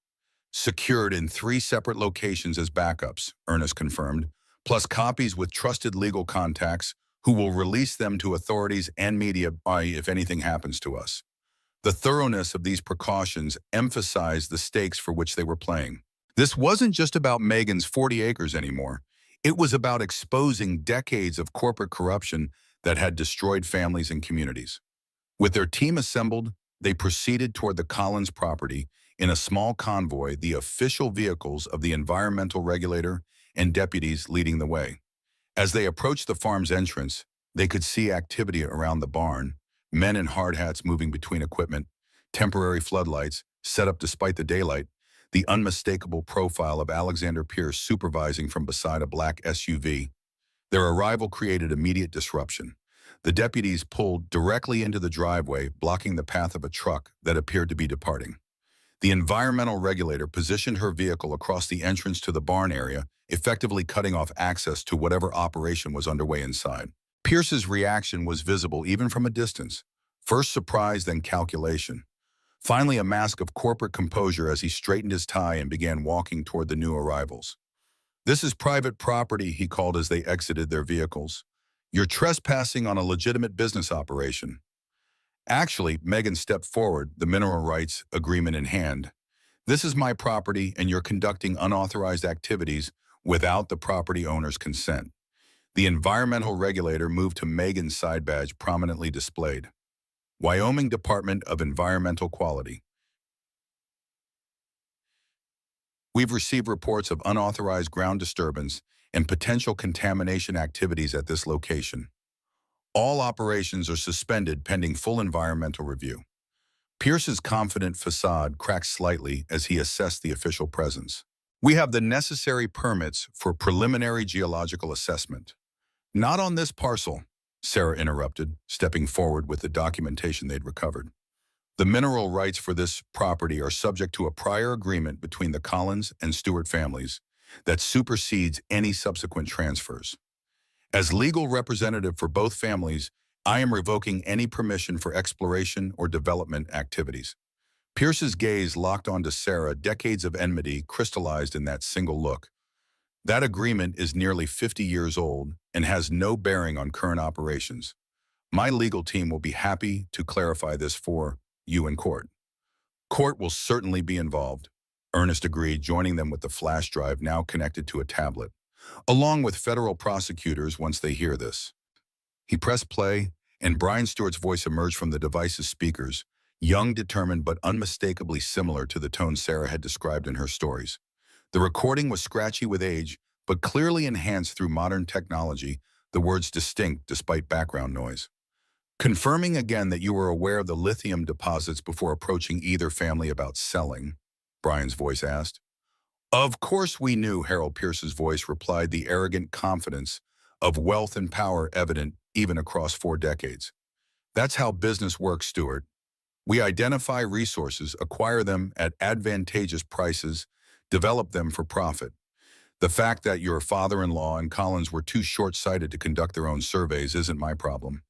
Secured in 3 separate locations as backups, Ernest confirmed, plus copies with trusted legal contacts who will release them to authorities and media if anything happens to us. The thoroughness of these precautions emphasized the stakes for which they were playing. This wasn't just about Megan's 40 acres anymore. It was about exposing decades of corporate corruption that had destroyed families and communities. With their team assembled, they proceeded toward the Collins property in a small convoy, the official vehicles of the environmental regulator and deputies leading the way. As they approached the farm's entrance, they could see activity around the barn, men in hard hats moving between equipment, temporary floodlights set up despite the daylight, the unmistakable profile of Alexander Pierce supervising from beside a black SUV. Their arrival created immediate disruption. The deputies pulled directly into the driveway, blocking the path of a truck that appeared to be departing. The environmental regulator positioned her vehicle across the entrance to the barn area, effectively cutting off access to whatever operation was underway inside. Pierce's reaction was visible even from a distance. First surprise, then calculation. Finally, a mask of corporate composure as he straightened his tie and began walking toward the new arrivals. "This is private property," he called as they exited their vehicles. "You're trespassing on a legitimate business operation." Actually, Megan stepped forward, the mineral rights agreement in hand. "This is my property, and you're conducting unauthorized activities without the property owner's consent." The environmental regulator moved to Megan's side badge, prominently displayed. Wyoming Department of Environmental Quality. "We've received reports of unauthorized ground disturbance and potential contamination activities at this location. All operations are suspended pending full environmental review." Pierce's confident facade cracked slightly as he assessed the official presence. "We have the necessary permits for preliminary geological assessment." "Not on this parcel," Sarah interrupted, stepping forward with the documentation they'd recovered. "The mineral rights for this property are subject to a prior agreement between the Collins and Stewart families that supersedes any subsequent transfers. As legal representative for both families, I am revoking any permission for exploration or development activities." Pierce's gaze locked onto Sarah, decades of enmity crystallized in that single look. "That agreement is nearly 50 years old and has no bearing on current operations. My legal team will be happy to clarify this for you in court. Court will certainly be involved. Ernest agreed, joining them with the flash drive now connected to a tablet, along with federal prosecutors once they hear this. He pressed play, and Brian Stewart's voice emerged from the device's speakers, young, determined, but unmistakably similar to the tone Sarah had described in her stories. The recording was scratchy with age, but clearly enhanced through modern technology, the words distinct despite background noise. Confirming again that you were aware of the lithium deposits before approaching either family about selling, Brian's voice asked. Of course we knew, Harold Pierce's voice replied, the arrogant confidence of wealth and power evident even across 4 decades. That's how business works, Stewart. We identify resources, acquire them at advantageous prices, develop them for profit. The fact that your father-in-law and Collins were too short-sighted to conduct their own surveys isn't my problem.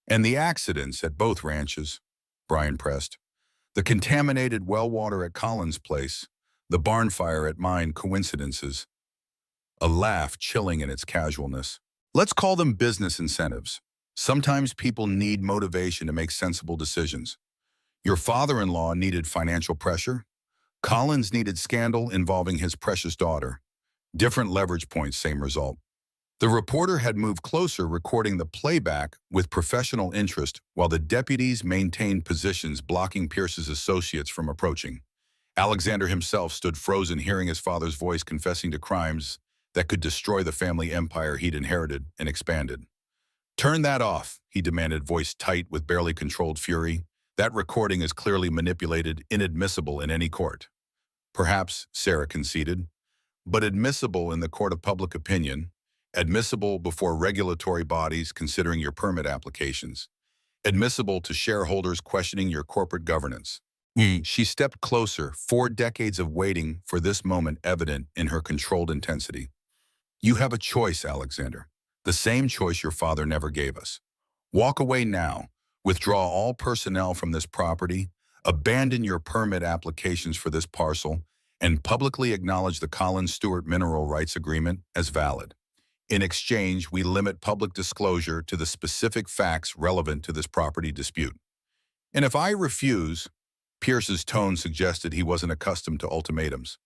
And the accidents at both ranches, Brian pressed. The contaminated well water at Collins' place, the barn fire at mine, coincidences. A laugh chilling in its casualness. Let's call them business incentives. Sometimes people need motivation to make sensible decisions. Your father-in-law needed financial pressure. Collins needed scandal involving his precious daughter. Different leverage points, same result. The reporter had moved closer, recording the playback with professional interest while the deputies maintained positions blocking Pierce's associates from approaching. Alexander himself stood frozen, hearing his father's voice confessing to crimes that could destroy the family empire he'd inherited and expanded. Turn that off, he demanded, voice tight with barely controlled fury. That recording is clearly manipulated, inadmissible in any court. Perhaps, Sarah conceded, but admissible in the court of public opinion, admissible before regulatory bodies considering your permit applications, admissible to shareholders questioning your corporate governance. She stepped closer, 4 decades of waiting for this moment evident in her controlled intensity. You have a choice, Alexander, the same choice your father never gave us. Walk away now, withdraw all personnel from this property, abandon your permit applications for this parcel, and publicly acknowledge the Collins Stewart Mineral Rights Agreement as valid. In exchange, we limit public disclosure to the specific facts relevant to this property dispute. And if I refuse, Pierce's tone suggested he wasn't accustomed to ultimatums,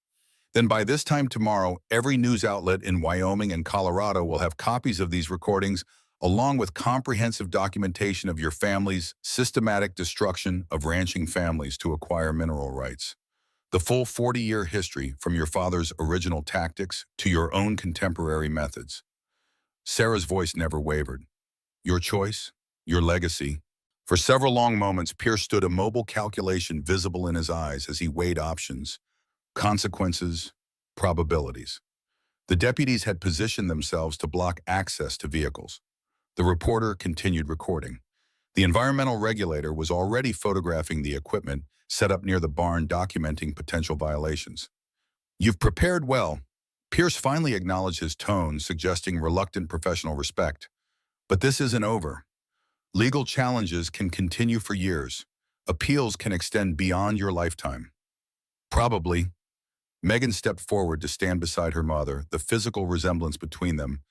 then by this time tomorrow, every news outlet in Wyoming and Colorado will have copies of these recordings, along with comprehensive documentation of your family's systematic destruction of ranching families to acquire mineral rights. The full 40-year history from your father's original tactics to your own contemporary methods. Sarah's voice never wavered. Your choice, your legacy. For several long moments, Pierce stood, immobile, calculation visible in his eyes as he weighed options, consequences, probabilities. The deputies had positioned themselves to block access to vehicles. The reporter continued recording. The environmental regulator was already photographing the equipment set up near the barn, documenting potential violations. You've prepared well. Pierce finally acknowledged his tone, suggesting reluctant professional respect. But this isn't over. Legal challenges can continue for years. Appeals can extend beyond your lifetime. Probably. Megan stepped forward to stand beside her mother, the physical resemblance between them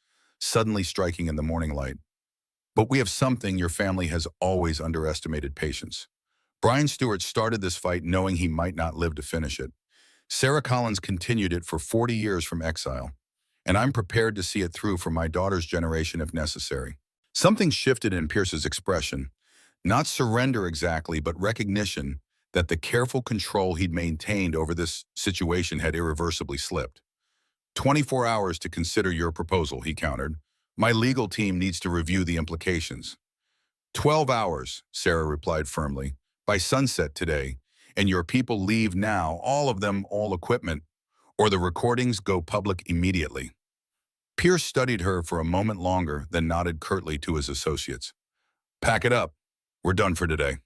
suddenly striking in the morning light. But we have something your family has always underestimated: patience. Brian Stewart started this fight knowing he might not live to finish it. Sarah Collins continued it for 40 years from exile, and I'm prepared to see it through for my daughter's generation if necessary. Something shifted in Pierce's expression, not surrender exactly, but recognition that the careful control he'd maintained over this situation had irreversibly slipped. 24 hours to consider your proposal, he countered. My legal team needs to review the implications. 12 hours, Sarah replied firmly. By sunset today, and your people leave now, all of them, all equipment, or the recordings go public immediately. Pierce studied her for a moment longer, then nodded curtly to his associates. Pack it up. We're done for today.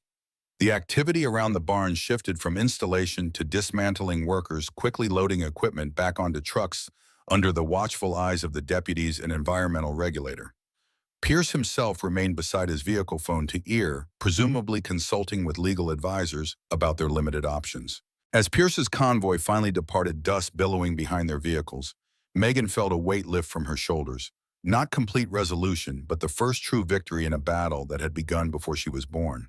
The activity around the barn shifted from installation to dismantling, workers quickly loading equipment back onto trucks under the watchful eyes of the deputies and environmental regulator. Pierce himself remained beside his vehicle, phone to ear, presumably consulting with legal advisors about their limited options. As Pierce's convoy finally departed, dust billowing behind their vehicles, Megan felt a weight lift from her shoulders. Not complete resolution, but the first true victory in a battle that had begun before she was born.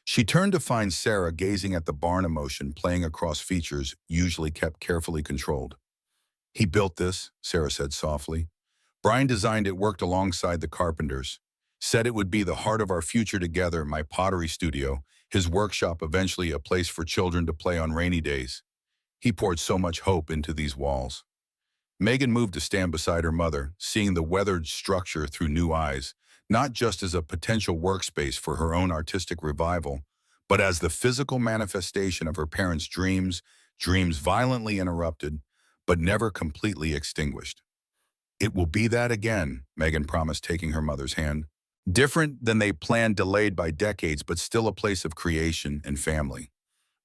She turned to find Sarah gazing at the barn emotion playing across features usually kept carefully controlled. He built this, Sarah said softly. Brian designed it, worked alongside the carpenters. Said it would be the heart of our future together, my pottery studio, his workshop, eventually a place for children to play on rainy days. He poured so much hope into these walls. Megan moved to stand beside her mother, seeing the weathered structure through new eyes, not just as a potential workspace for her own artistic revival, but as the physical manifestation of her parents' dreams, dreams violently interrupted, but never completely extinguished. It will be that again, Megan promised, taking her mother's hand. Different than they planned, delayed by decades, but still a place of creation and family.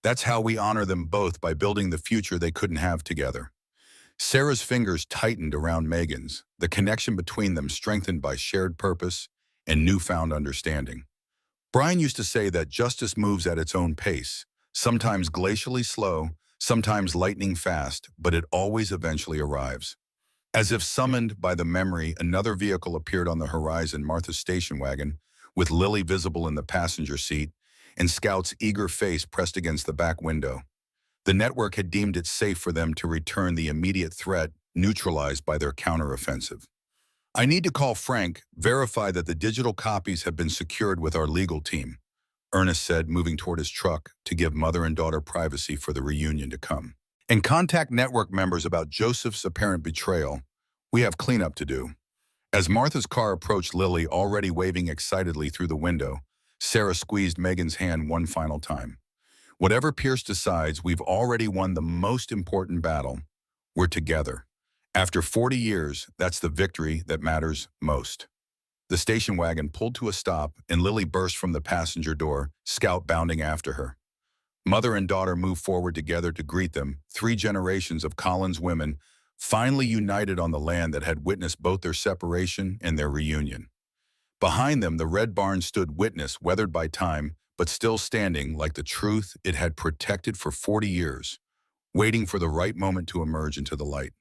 That's how we honor them both, by building the future they couldn't have together. Sarah's fingers tightened around Megan's, the connection between them strengthened by shared purpose and newfound understanding. Brian used to say that justice moves at its own pace, sometimes glacially slow, sometimes lightning fast, but it always eventually arrives. As if summoned by the memory, another vehicle appeared on the horizon, Martha's station wagon, with Lily visible in the passenger seat and Scout's eager face pressed against the back window. The network had deemed it safe for them to return, the immediate threat neutralized by their counteroffensive. I need to call Frank, verify that the digital copies have been secured with our legal team, Ernest said, moving toward his truck to give mother and daughter privacy for the reunion to come. And contact network members about Joseph's apparent betrayal. We have cleanup to do. As Martha's car approached, Lily already waving excitedly through the window, Sarah squeezed Megan's hand one final time. Whatever Pierce decides, we've already won the most important battle. We're together. After 40 years, that's the victory that matters most. The station wagon pulled to a stop, and Lily burst from the passenger door, Scout bounding after her. Mother and daughter moved forward together to greet them, 3 generations of Collins women, finally united on the land that had witnessed both their separation and their reunion. Behind them, the red barn stood, witness, weathered by time, but still standing like the truth it had protected for 40 years, waiting for the right moment to emerge into the light.